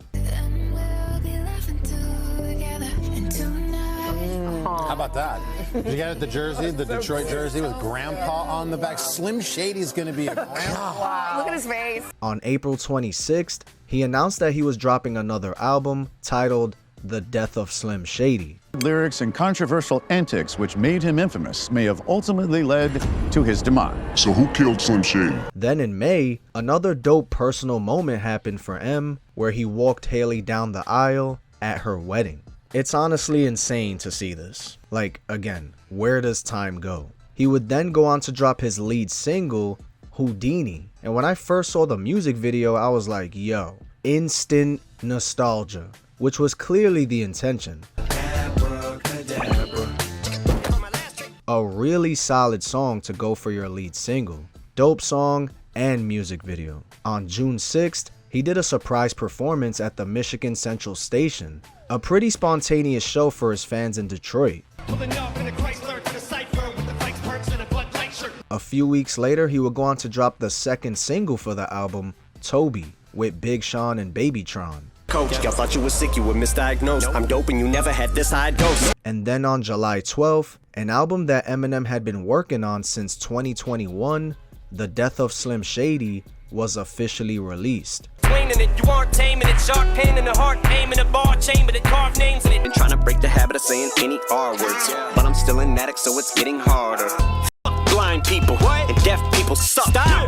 How about that? Did you get the jersey, the Detroit jersey with grandpa on the back? Slim Shady's gonna be a grandpa. Wow. Look at his face. On April 26th, he announced that he was dropping another album titled The Death of Slim Shady. Lyrics and controversial antics which made him infamous may have ultimately led to his demise. So who killed Slim Shady? Then in May, another dope personal moment happened for M, where he walked Haley down the aisle at her wedding. It's honestly insane to see this. Like, again, where does time go? He would then go on to drop his lead single, Houdini. And when I first saw the music video, I was like, yo, instant nostalgia, which was clearly the intention. A really solid song to go for your lead single. Dope song and music video. On June 6th, he did a surprise performance at the Michigan Central Station, a pretty spontaneous show for his fans in Detroit. A few weeks later, he would go on to drop the second single for the album, Toby, with Big Sean and Babytron. Coach, y'all thought you was sick, you were misdiagnosed. I'm dope and you never had this high dose. And then on July 12th, an album that Eminem had been working on since 2021, The Death of Slim Shady, was officially released. It, you aren't taming it, sharp pain in the heart, aim in a bar chamber that carve names in it. Been trying to break the habit of saying any R words, but I'm still an addict, so it's getting harder. Blind people and deaf people suck.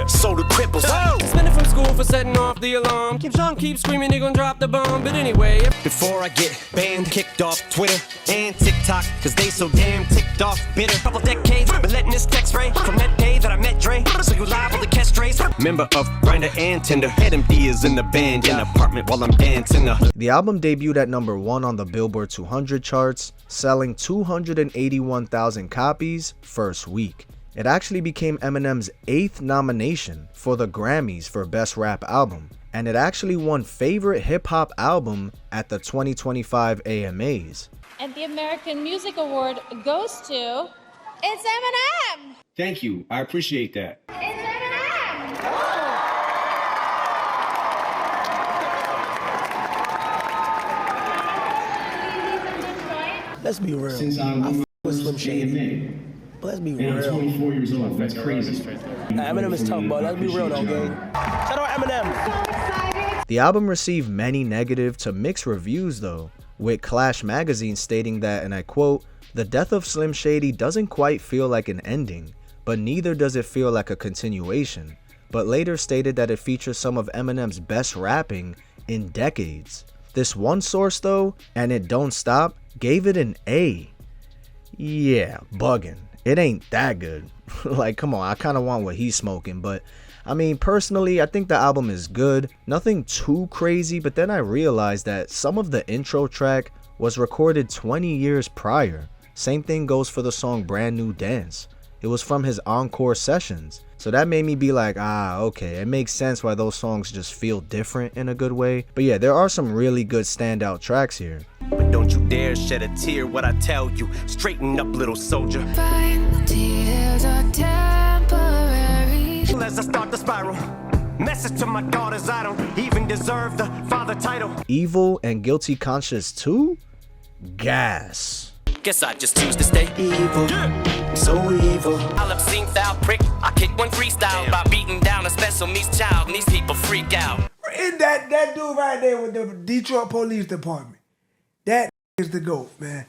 So do cripples. Suspended from school for setting off the alarm. Kim Jong keeps screaming they gon' drop the bomb. But anyway, before I get banned, kicked off Twitter and TikTok, cause they so damn ticked off, bitter. Couple decades, been letting this text ray from that day that I met Dre. So you liable to catch strays. Member of Grindr and Tinder. MD is in the band, in the apartment while I'm dancing. The album debuted at #1 on the Billboard 200 charts, selling 281,000 copies first week. It actually became Eminem's 8th nomination for the Grammys for Best Rap Album, and it actually won Favorite Hip Hop Album at the 2025 AMAs. And the American Music Award goes to... It's Eminem! Thank you, I appreciate that. It's Eminem! Let's be real. Since I I'm with Slim Shady. But let's be real. I'm 24 years old. That's crazy. Eminem is tough, but let's be real though, gang. Shout out Eminem. The album received many negative to mixed reviews though, with Clash magazine stating that, and I quote, "The death of Slim Shady doesn't quite feel like an ending, but neither does it feel like a continuation," but later stated that it features some of Eminem's best rapping in decades. This one source though, and it don't stop, gave it an A. Yeah, bugging. It ain't that good. Like, come on, I kind of want what he's smoking, but I mean, personally, I think the album is good. Nothing too crazy, but then I realized that some of the intro track was recorded 20 years prior. Same thing goes for the song Brand New Dance. It was from his encore sessions. So that made me be like, okay, it makes sense why those songs just feel different in a good way. But yeah, there are some really good standout tracks here. But don't you dare shed a tear, what I tell you. Straighten up, little soldier. Tears are temporary. As I start the spiral. Message to my daughters, I don't even deserve the father title. Evil and Guilty Conscious 2? Gas. Guess I just choose to stay evil. Yeah. So evil. I'll obscene foul prick. I kick one freestyle by beating down a special needs child, and these people freak out. And that dude right there with the Detroit Police Department. That is the GOAT, man.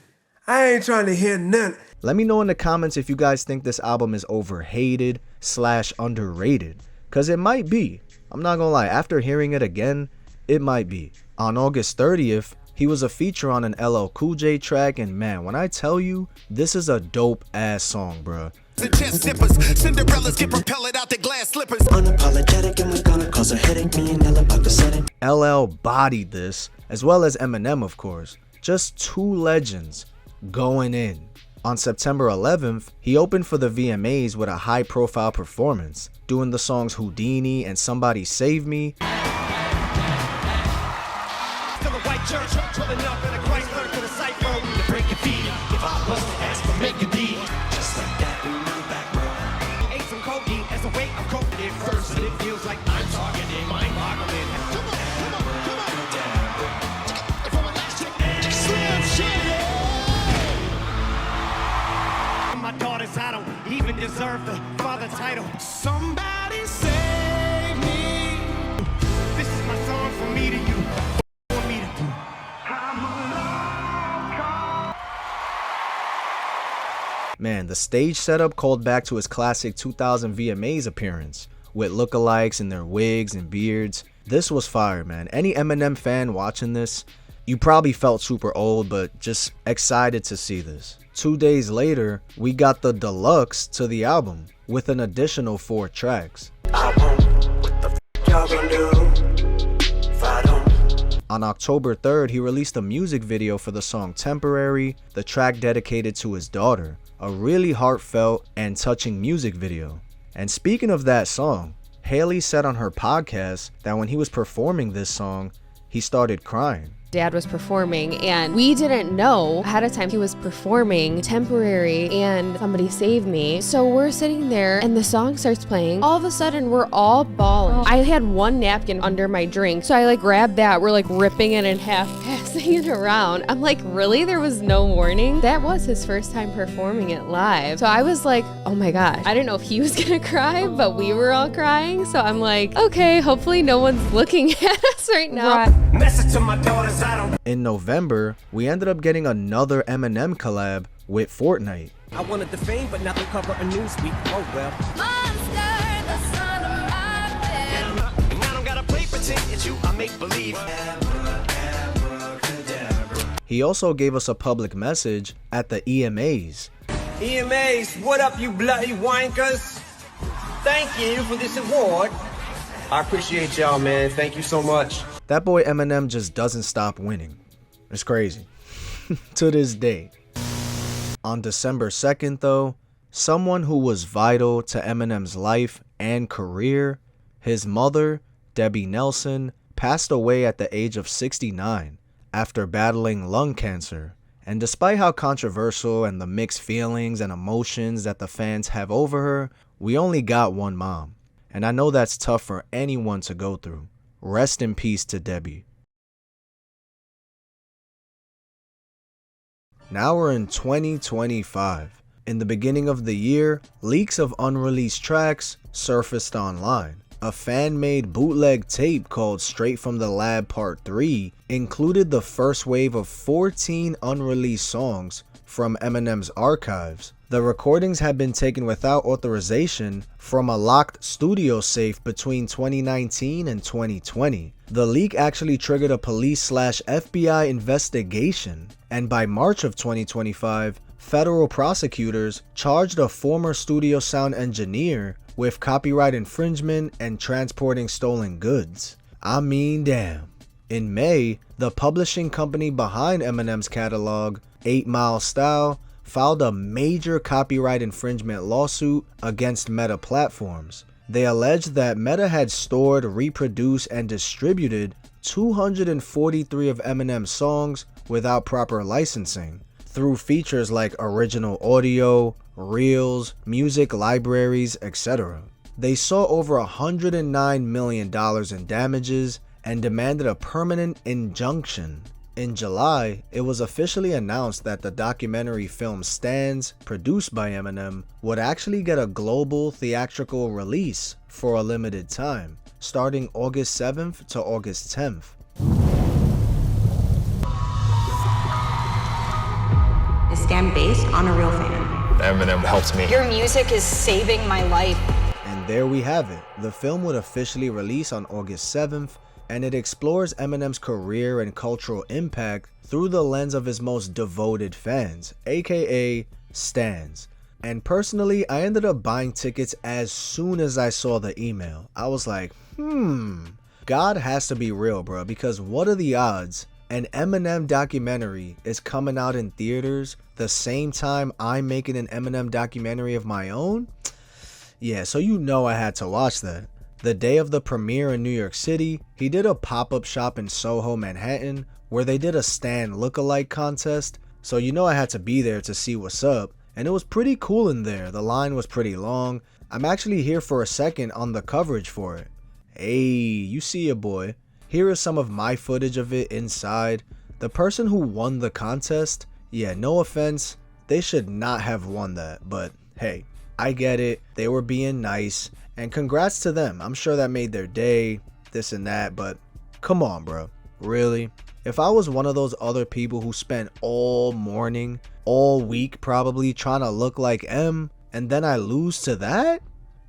I ain't trying to hear none. Let me know in the comments if you guys think this album is overhated / underrated. Cause it might be. I'm not gonna lie, after hearing it again, it might be. On August 30th, he was a feature on an LL Cool J track, and man, when I tell you, this is a dope ass song, bruh. Cinderellas get propelled out the glass slippers. Unapologetic and we're gonna cause a headache. Me and Ella about to set it. LL bodied this, as well as Eminem of course. Just two legends going in. On September 11th, he opened for the VMAs with a high profile performance, doing the songs Houdini and Somebody Save Me. Still a white church, pulling up in a Chrysler to the cypher to break your feet. If I was to ask for make a deed, just like that in my back row. Ate some codeine as a way of coping it first, and it feels like I'm talking in mind boggling. Slim Shady. My daughters, I don't even deserve the father title. Somebody save me. This is my song from me to you. Man, the stage setup called back to his classic 2000 VMAs appearance, with lookalikes and their wigs and beards. This was fire, man. Any Eminem fan watching this, you probably felt super old, but just excited to see this. 2 days later, we got the deluxe to the album, with an additional 4 tracks. On October 3rd, he released a music video for the song Temporary, the track dedicated to his daughter. A really heartfelt and touching music video. And speaking of that song, Haley said on her podcast that when he was performing this song, he started crying. Dad was performing and we didn't know ahead of time he was performing Temporary and Somebody Save Me. So we're sitting there and the song starts playing. All of a sudden we're all bawling. I had one napkin under my drink, so I like grabbed that. We're like ripping it in half, passing it around. I'm like, really? There was no warning? That was his first time performing it live. So I was like, oh my gosh. I didn't know if he was gonna cry, but we were all crying. So I'm like, okay, hopefully no one's looking at us right now. Message to my daughters. In November, we ended up getting another Eminem collab with Fortnite. I wanted the fame, but not the cover of Newsweek. Oh well. Monster, the son of my bed. And I don't gotta play make believe. He also gave us a public message at the EMAs. EMAs, what up, you bloody wankers? Thank you for this award. I appreciate y'all, man. Thank you so much. That boy Eminem just doesn't stop winning. It's crazy. To this day. On December 2nd, though, someone who was vital to Eminem's life and career, his mother, Debbie Nelson, passed away at the age of 69 after battling lung cancer. And despite how controversial and the mixed feelings and emotions that the fans have over her, we only got one mom. And I know that's tough for anyone to go through. Rest in peace to Debbie. Now we're in 2025. In the beginning of the year, leaks of unreleased tracks surfaced online. A fan-made bootleg tape called Straight from the Lab Part 3 included the first wave of 14 unreleased songs from Eminem's archives. The recordings had been taken without authorization from a locked studio safe between 2019 and 2020. The leak actually triggered a police/FBI investigation, and by March of 2025, federal prosecutors charged a former studio sound engineer with copyright infringement and transporting stolen goods. I mean, damn. In May, the publishing company behind Eminem's catalog, 8 Mile Style, filed a major copyright infringement lawsuit against Meta Platforms. They alleged that Meta had stored, reproduced, and distributed 243 of Eminem's songs without proper licensing, through features like original audio, reels, music libraries, etc. They saw over $109 million in damages and demanded a permanent injunction. In July, it was officially announced that the documentary film Stans, produced by Eminem, would actually get a global theatrical release for a limited time, starting August 7th to August 10th. Is Stan based on a real fan? Eminem helped me. Your music is saving my life. And there we have it. The film would officially release on August 7th, and it explores Eminem's career and cultural impact through the lens of his most devoted fans, aka stans. And personally, I ended up buying tickets as soon as I saw the email. I was like, God has to be real, bro, because what are the odds an Eminem documentary is coming out in theaters the same time I'm making an Eminem documentary of my own? Yeah, so you know I had to watch that. The day of the premiere in New York City, he did a pop-up shop in Soho, Manhattan, where they did a Stan lookalike contest, so you know I had to be there to see what's up, and it was pretty cool in there. The line was pretty long. I'm actually here for a second on the coverage for it. Hey, you see your boy. Here is some of my footage of it inside. The person who won the contest, yeah, no offense, they should not have won that, but hey, I get it. They were being nice. And congrats to them. I'm sure that made their day, this and that, but come on, bro. Really? If I was one of those other people who spent all morning, all week probably trying to look like M, and then I lose to that?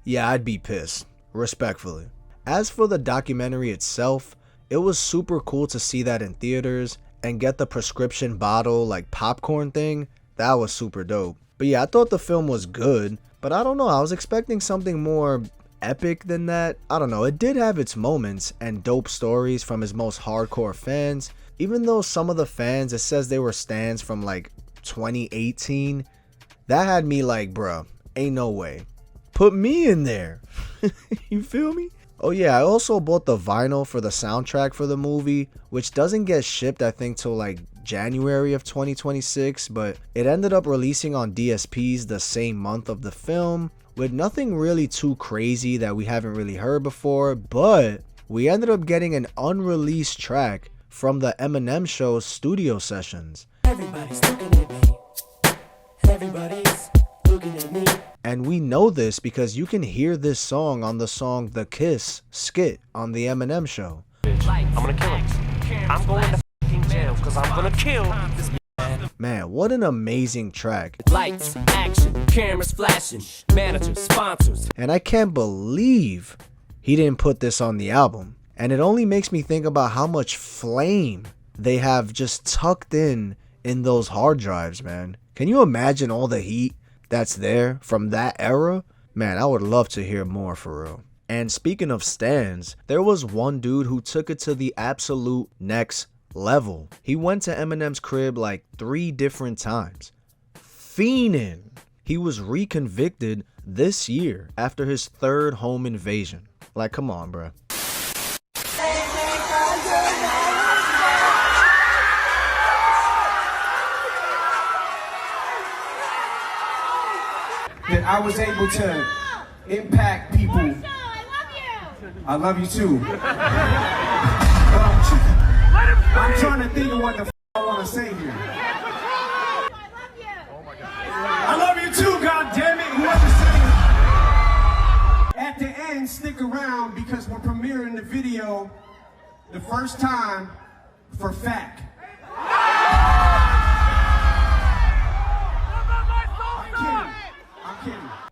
Yeah, I'd be pissed. Respectfully. As for the documentary itself, it was super cool to see that in theaters and get the prescription bottle like popcorn thing. That was super dope. But yeah, I thought the film was good, but I don't know. I was expecting something more epic than that. I don't know. It did have its moments and dope stories from his most hardcore fans, even though some of the fans, it says they were stans from like 2018. That had me like, bruh, ain't no way. Put me in there. You feel me? Oh yeah, I also bought the vinyl for the soundtrack for the movie, which doesn't get shipped I think till like January of 2026, but it ended up releasing on DSPs the same month of the film, with nothing really too crazy that we haven't really heard before, but we ended up getting an unreleased track from the Eminem Show's studio sessions. Everybody's looking at me. Everybody's looking at me. And we know this because you can hear this song on the song The Kiss skit on the Eminem Show. I'm gonna kill him. I'm going to f***ing jail because I'm gonna kill this man. Man, what an amazing track. Lights, action, cameras flashing, managers, sponsors. And I can't believe he didn't put this on the album. And it only makes me think about how much flame they have just tucked in those hard drives, man. Can you imagine all the heat that's there from that era? Man, I would love to hear more for real. And speaking of stans, there was one dude who took it to the absolute next level. He went to Eminem's crib like 3 different times. Fiending. He was reconvicted this year after his 3rd home invasion. Like, come on, bruh. That I was able to impact people. I love you too. I'm trying to think of what the I want to say here. I love you too, goddammit. Whoever said it. At the end, stick around because we're premiering the video the first time for fact.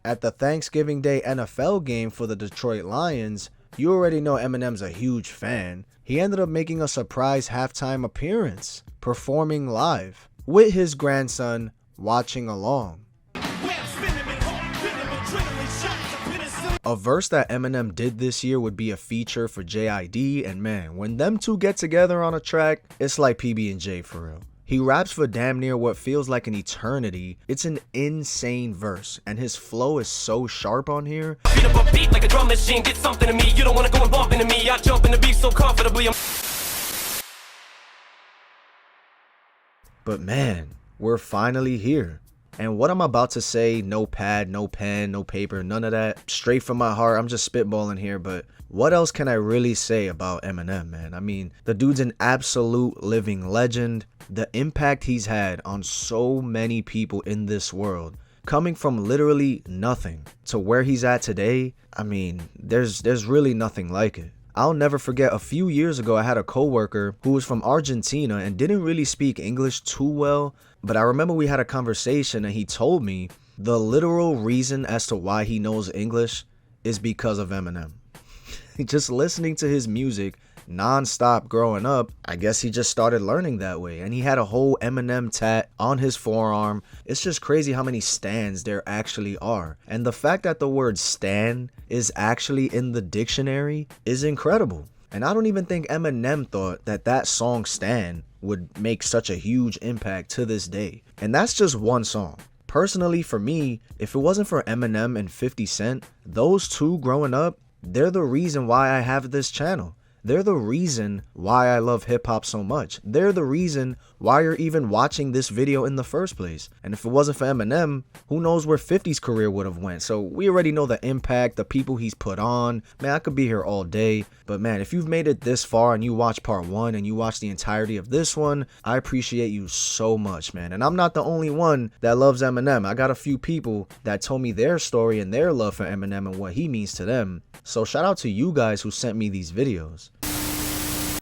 At the Thanksgiving Day NFL game for the Detroit Lions, you already know Eminem's a huge fan. He ended up making a surprise halftime appearance, performing live, with his grandson watching along. A verse that Eminem did this year would be a feature for JID, and man, when them two get together on a track, it's like PB&J for real. He raps for damn near what feels like an eternity. It's an insane verse, and his flow is so sharp on here. Beat up a beat like a drum machine, get something to me. You don't wanna go and bump into me. I jump in the beat so comfortably. But man, we're finally here. And what I'm about to say, no pad, no pen, no paper, none of that. Straight from my heart, I'm just spitballing here, but what else can I really say about Eminem, man? I mean, the dude's an absolute living legend. The impact he's had on so many people in this world, coming from literally nothing to where he's at today, I mean, there's really nothing like it. I'll never forget, a few years ago I had a coworker who was from Argentina and didn't really speak English too well, but I remember we had a conversation and he told me the literal reason as to why he knows English is because of Eminem. Just listening to his music non-stop growing up, I guess he just started learning that way, and he had a whole Eminem tat on his forearm. It's just crazy how many stans there actually are, and the fact that the word stan is actually in the dictionary is incredible. And I don't even think Eminem thought that that song Stan would make such a huge impact to this day, and that's just one song. Personally, for me, if it wasn't for Eminem and 50 Cent, those two growing up, they're the reason why I have this channel. They're the reason why I love hip-hop so much. They're the reason why you're even watching this video in the first place. And if it wasn't for Eminem, who knows where 50's career would have went. So we already know the impact, the people he's put on. Man, I could be here all day. But man, if you've made it this far and you watch part 1 and you watch the entirety of this one, I appreciate you so much, man. And I'm not the only one that loves Eminem. I got a few people that told me their story and their love for Eminem and what he means to them. So shout out to you guys who sent me these videos.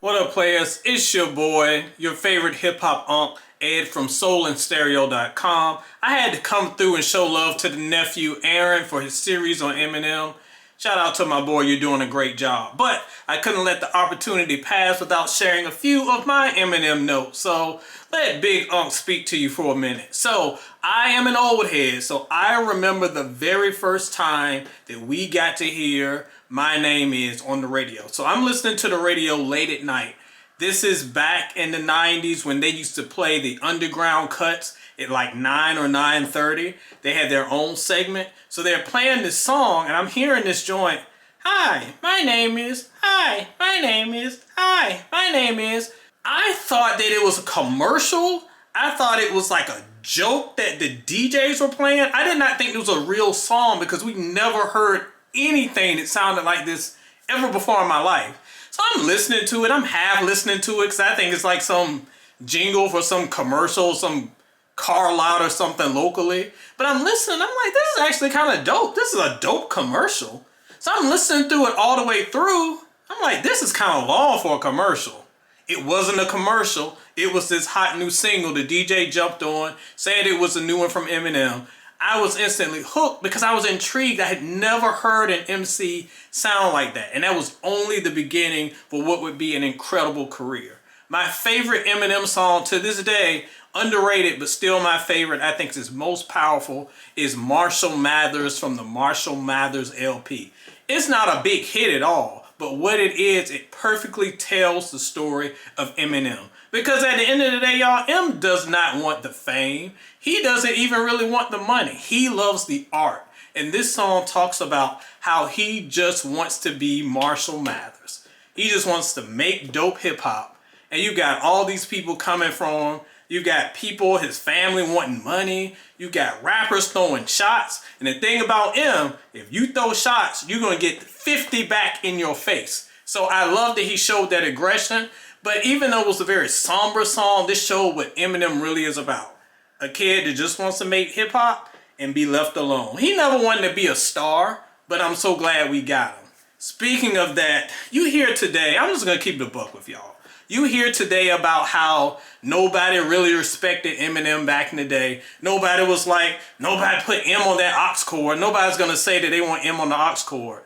What up, players? It's your boy, your favorite hip-hop unk, Ed from soulandstereo.com. I had to come through and show love to the nephew, Aaron, for his series on Eminem. Shout out to my boy, you're doing a great job. But I couldn't let the opportunity pass without sharing a few of my Eminem notes. So let Big Unk speak to you for a minute. So I am an old head, so I remember the very first time that we got to hear My Name Is on the radio. So I'm listening to the radio late at night. This is back in the 90s when they used to play the underground cuts at like 9 or 9:30. They had their own segment. So they're playing this song and I'm hearing this joint. Hi, my name is. Hi, my name is. Hi, my name is. I thought that it was a commercial. I thought it was like a joke that the DJs were playing. I did not think it was a real song because we never heard anything that sounded like this ever before in my life. So I'm listening to it. I'm half listening to it because I think it's like some jingle for some commercial, some car lot or something locally. But I'm listening. I'm like, this is actually kind of dope. This is a dope commercial. So I'm listening through it all the way through. I'm like, this is kind of long for a commercial. It wasn't a commercial. It was this hot new single the DJ jumped on, said it was a new one from Eminem. I was instantly hooked because I was intrigued. I had never heard an MC sound like that. And that was only the beginning for what would be an incredible career. My favorite Eminem song to this day, underrated but still my favorite, I think is most powerful, is Marshall Mathers from the Marshall Mathers LP. It's not a big hit at all, but what it is, it perfectly tells the story of Eminem. Because at the end of the day, y'all, M does not want the fame. He doesn't even really want the money. He loves the art. And this song talks about how he just wants to be Marshall Mathers. He just wants to make dope hip hop. And you got all these people coming from him. You got people, his family wanting money. You got rappers throwing shots. And the thing about M, if you throw shots, you're going to get 50 back in your face. So I love that he showed that aggression. But even though it was a very somber song, this showed what Eminem really is about. A kid that just wants to make hip hop and be left alone. He never wanted to be a star, but I'm so glad we got him. Speaking of that, you hear today, I'm just going to keep the buck with y'all. You hear today about how nobody really respected Eminem back in the day. Nobody was like, nobody put M on that aux cord. Nobody's going to say that they want M on the aux cord.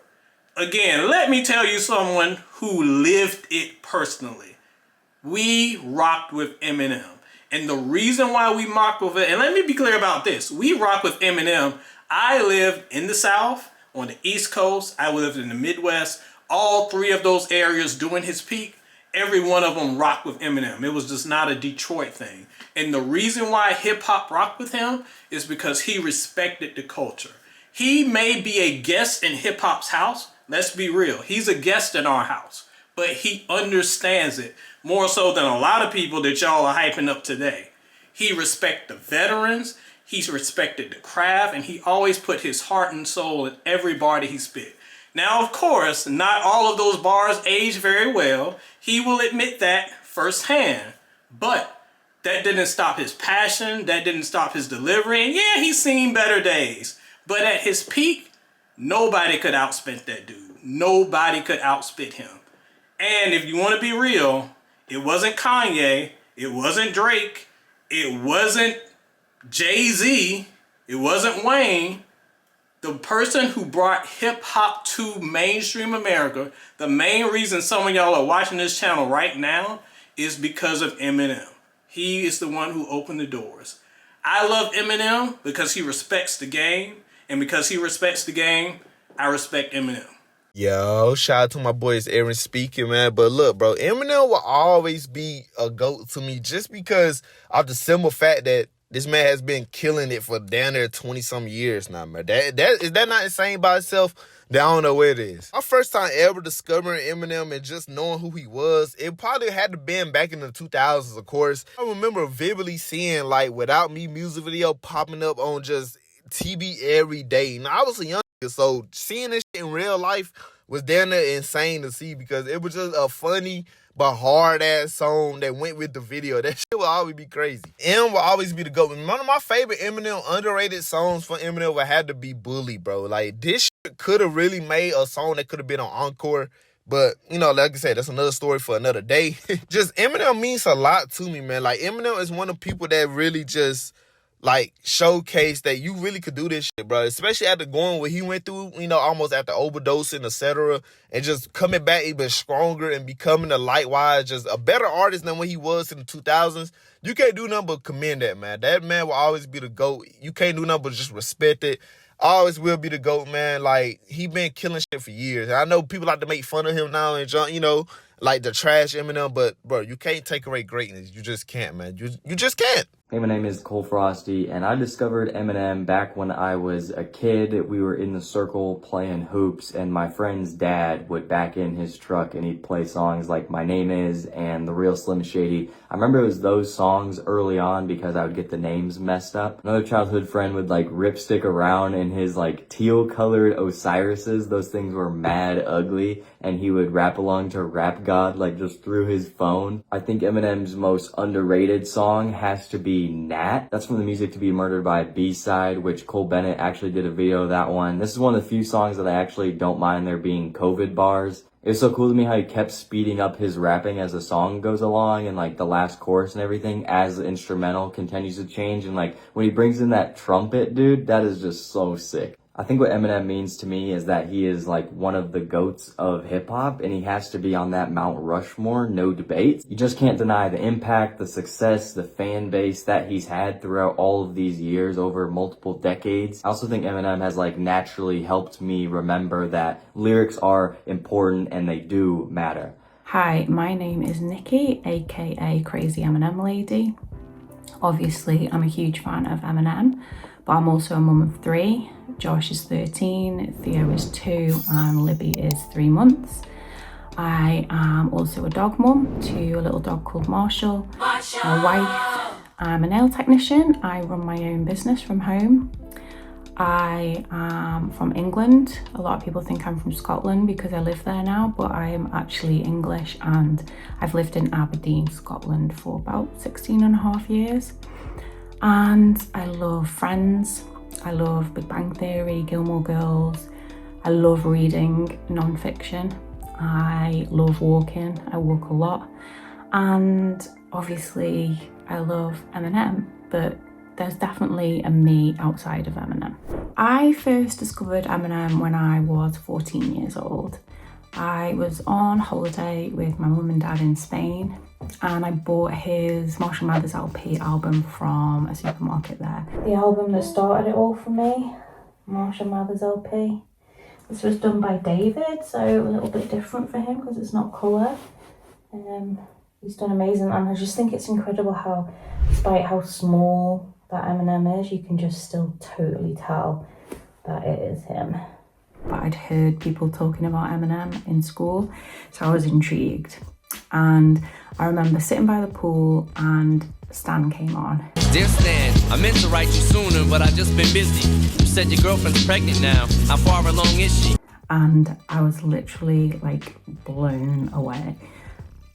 Again, let me tell you someone who lived it personally. We rocked with Eminem. And the reason why we rocked with it, and let me be clear about this. We rocked with Eminem. I lived in the South, on the East Coast. I lived in the Midwest. All three of those areas during his peak, every one of them rocked with Eminem. It was just not a Detroit thing. And the reason why hip-hop rocked with him is because he respected the culture. He may be a guest in hip-hop's house. Let's be real. He's a guest in our house. But he understands it more so than a lot of people that y'all are hyping up today. He respected the veterans, he respected the craft, and he always put his heart and soul in every bar that he spit. Now, of course, not all of those bars age very well. He will admit that firsthand. But that didn't stop his passion, that didn't stop his delivery, and yeah, he's seen better days. But at his peak, nobody could outspit that dude. Nobody could outspit him. And if you want to be real, it wasn't Kanye, it wasn't Drake, it wasn't Jay-Z, it wasn't Wayne. The person who brought hip-hop to mainstream America, the main reason some of y'all are watching this channel right now is because of Eminem. He is the one who opened the doors. I love Eminem because he respects the game, and because he respects the game, I respect Eminem. Yo, shout out to my boys Aaron speaking, man. But look, bro, Eminem will always be a GOAT to me just because of the simple fact that this man has been killing it for down there 20-some years now, man. Is that not insane by itself? I don't know where it is. My first time ever discovering Eminem and just knowing who he was, it probably had to been back in the 2000s, of course. I remember vividly seeing, like, Without Me music video popping up on just TV every day. Now, I was a young nigga, so seeing this shit in real life was damn near insane to see because it was just a funny but hard-ass song that went with the video. That shit will always be crazy. M will always be the GOAT. One of my favorite Eminem underrated songs for Eminem would have to be Bully, bro. Like, this shit could have really made a song that could have been on Encore. But, you know, like I said, that's another story for another day. Just Eminem means a lot to me, man. Like, Eminem is one of the people that really just, like, showcase that you really could do this shit, bro. Especially after going what he went through, you know, almost after overdosing, etc. And just coming back even stronger and becoming likewise just a better artist than what he was in the 2000s. You can't do nothing but commend that, man. That man will always be the GOAT. You can't do nothing but just respect it. Always will be the GOAT, man. Like, he been killing shit for years. And I know people like to make fun of him now and, you know, like the trash Eminem, but, bro, you can't take away greatness. You just can't, man. You just can't. Hey, my name is Cole Frosty, and I discovered Eminem back when I was a kid. We were in the circle playing hoops, and my friend's dad would back in his truck, and he'd play songs like My Name Is and The Real Slim Shady. I remember it was those songs early on because I would get the names messed up. Another childhood friend would, like, ripstick around in his, like, teal-colored Osiris's. Those things were mad ugly, and he would rap along to Rap God, like, just through his phone. I think Eminem's most underrated song has to be Nat. That's from the Music to Be Murdered by B-side, which Cole Bennett actually did a video of that one. This is one of the few songs that I actually don't mind there being COVID bars. It's so cool to me how he kept speeding up his rapping as the song goes along, and like the last chorus and everything as the instrumental continues to change. And like when he brings in that trumpet, dude, that is just so sick. I think what Eminem means to me is that he is like one of the GOATs of hip hop, and he has to be on that Mount Rushmore, no debate. You just can't deny the impact, the success, the fan base that he's had throughout all of these years over multiple decades. I also think Eminem has like naturally helped me remember that lyrics are important and they do matter. Hi, my name is Nikki, aka Crazy Eminem Lady. Obviously, I'm a huge fan of Eminem, but I'm also a mum of 3. Josh is 13, Theo is 2, and Libby is 3 months. I am also a dog mum to a little dog called Marshall. My wife, I'm a nail technician. I run my own business from home. I am from England. A lot of people think I'm from Scotland because I live there now, but I am actually English, and I've lived in Aberdeen, Scotland for about 16 and a half years. And I love Friends. I love Big Bang Theory, Gilmore Girls. I love reading non-fiction. I love walking. I walk a lot. And obviously I love Eminem, but there's definitely a me outside of Eminem. I first discovered Eminem when I was 14 years old. I was on holiday with my mum and dad in Spain, and I bought his Marshall Mathers LP album from a supermarket there. The album that started it all for me, Marshall Mathers LP. This was done by David, so a little bit different for him because it's not colour. He's done amazing, and I just think it's incredible how, despite how small that Eminem is, you can just still totally tell that it is him. But I'd heard people talking about Eminem in school, so I was intrigued. And I remember sitting by the pool and Stan came on. Dear Stan, I meant to write you sooner, but I've just been busy. You said your girlfriend's pregnant now. How far along is she? And I was literally like blown away.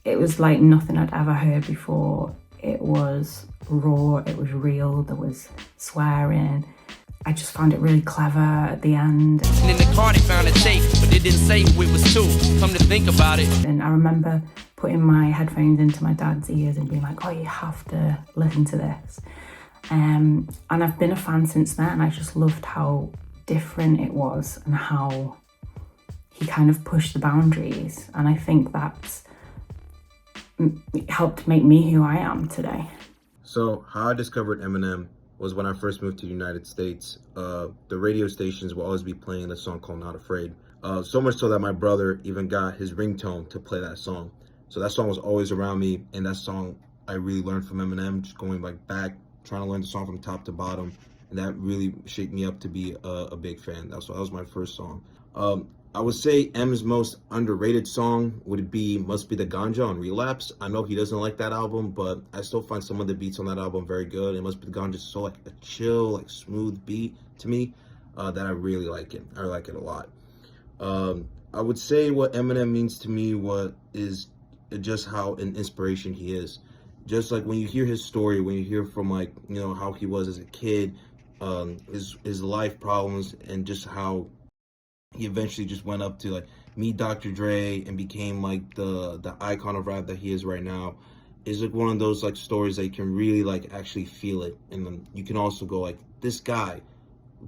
It was like nothing I'd ever heard before. It was raw, it was real, there was swearing. I just found it really clever at the end. And in the car they found a tape, but they didn't say who it was to. Come to think about it. And I remember putting my headphones into my dad's ears and being like, oh, you have to listen to this. And I've been a fan since then. I just loved how different it was and how he kind of pushed the boundaries. And I think that's helped make me who I am today. So how I discovered Eminem was when I first moved to the United States. The radio stations will always be playing a song called Not Afraid. So much so that my brother even got his ringtone to play that song. So that song was always around me, and that song I really learned from Eminem, just going like back, trying to learn the song from top to bottom, and that really shaped me up to be a big fan. That was my first song. I would say M's most underrated song must be the Ganja on Relapse. I know he doesn't like that album, but I still find some of the beats on that album very good. It Must Be the Ganja is so like a chill, like smooth beat to me that I really like it. I like it a lot. I would say what Eminem means to me is just how an inspiration he is. Just like when you hear his story, when you hear from like, you know, how he was as a kid, his life problems, and just how he eventually just went up to like meet Dr. Dre and became like the icon of rap that he is right now. Is like one of those like stories that you can really like actually feel it, and then you can also go like, this guy,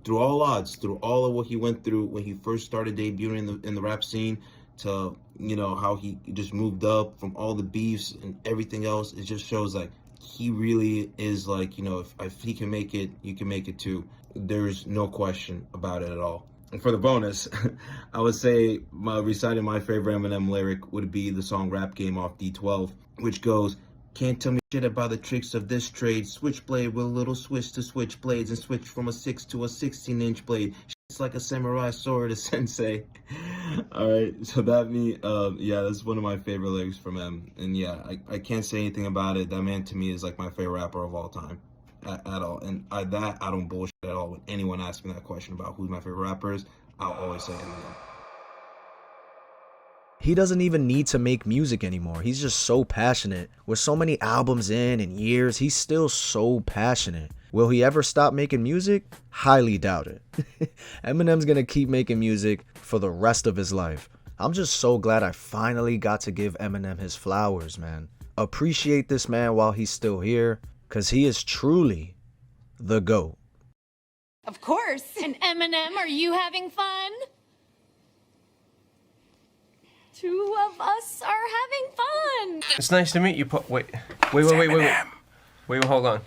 through all odds, through all of what he went through when he first started debuting in the rap scene, to, you know, how he just moved up from all the beefs and everything else. It just shows like he really is like, you know, if he can make it, you can make it too. There's no question about it at all. And for the bonus, I would say reciting my favorite Eminem lyric would be the song Rap Game off D12, which goes, can't tell me shit about the tricks of this trade. Switchblade with a little switch to switch blades and switch from a 6 to a 16-inch blade. It's like a samurai sword, a sensei. All right, so yeah, that's one of my favorite lyrics from him. And yeah, I can't say anything about it. That man to me is like my favorite rapper of all time. At all. And I don't bullshit at all. When anyone asks me that question about who's my favorite rapper is, I'll always say Eminem. He doesn't even need to make music anymore. He's just so passionate. With so many albums in and years, he's still so passionate. Will he ever stop making music? Highly doubt it. Eminem's gonna keep making music for the rest of his life. I'm just so glad I finally got to give Eminem his flowers, man. Appreciate this man while he's still here, cause he is truly the GOAT. Of course. And Eminem, are you having fun? Two of us are having fun. It's nice to meet you. Wait, hold on.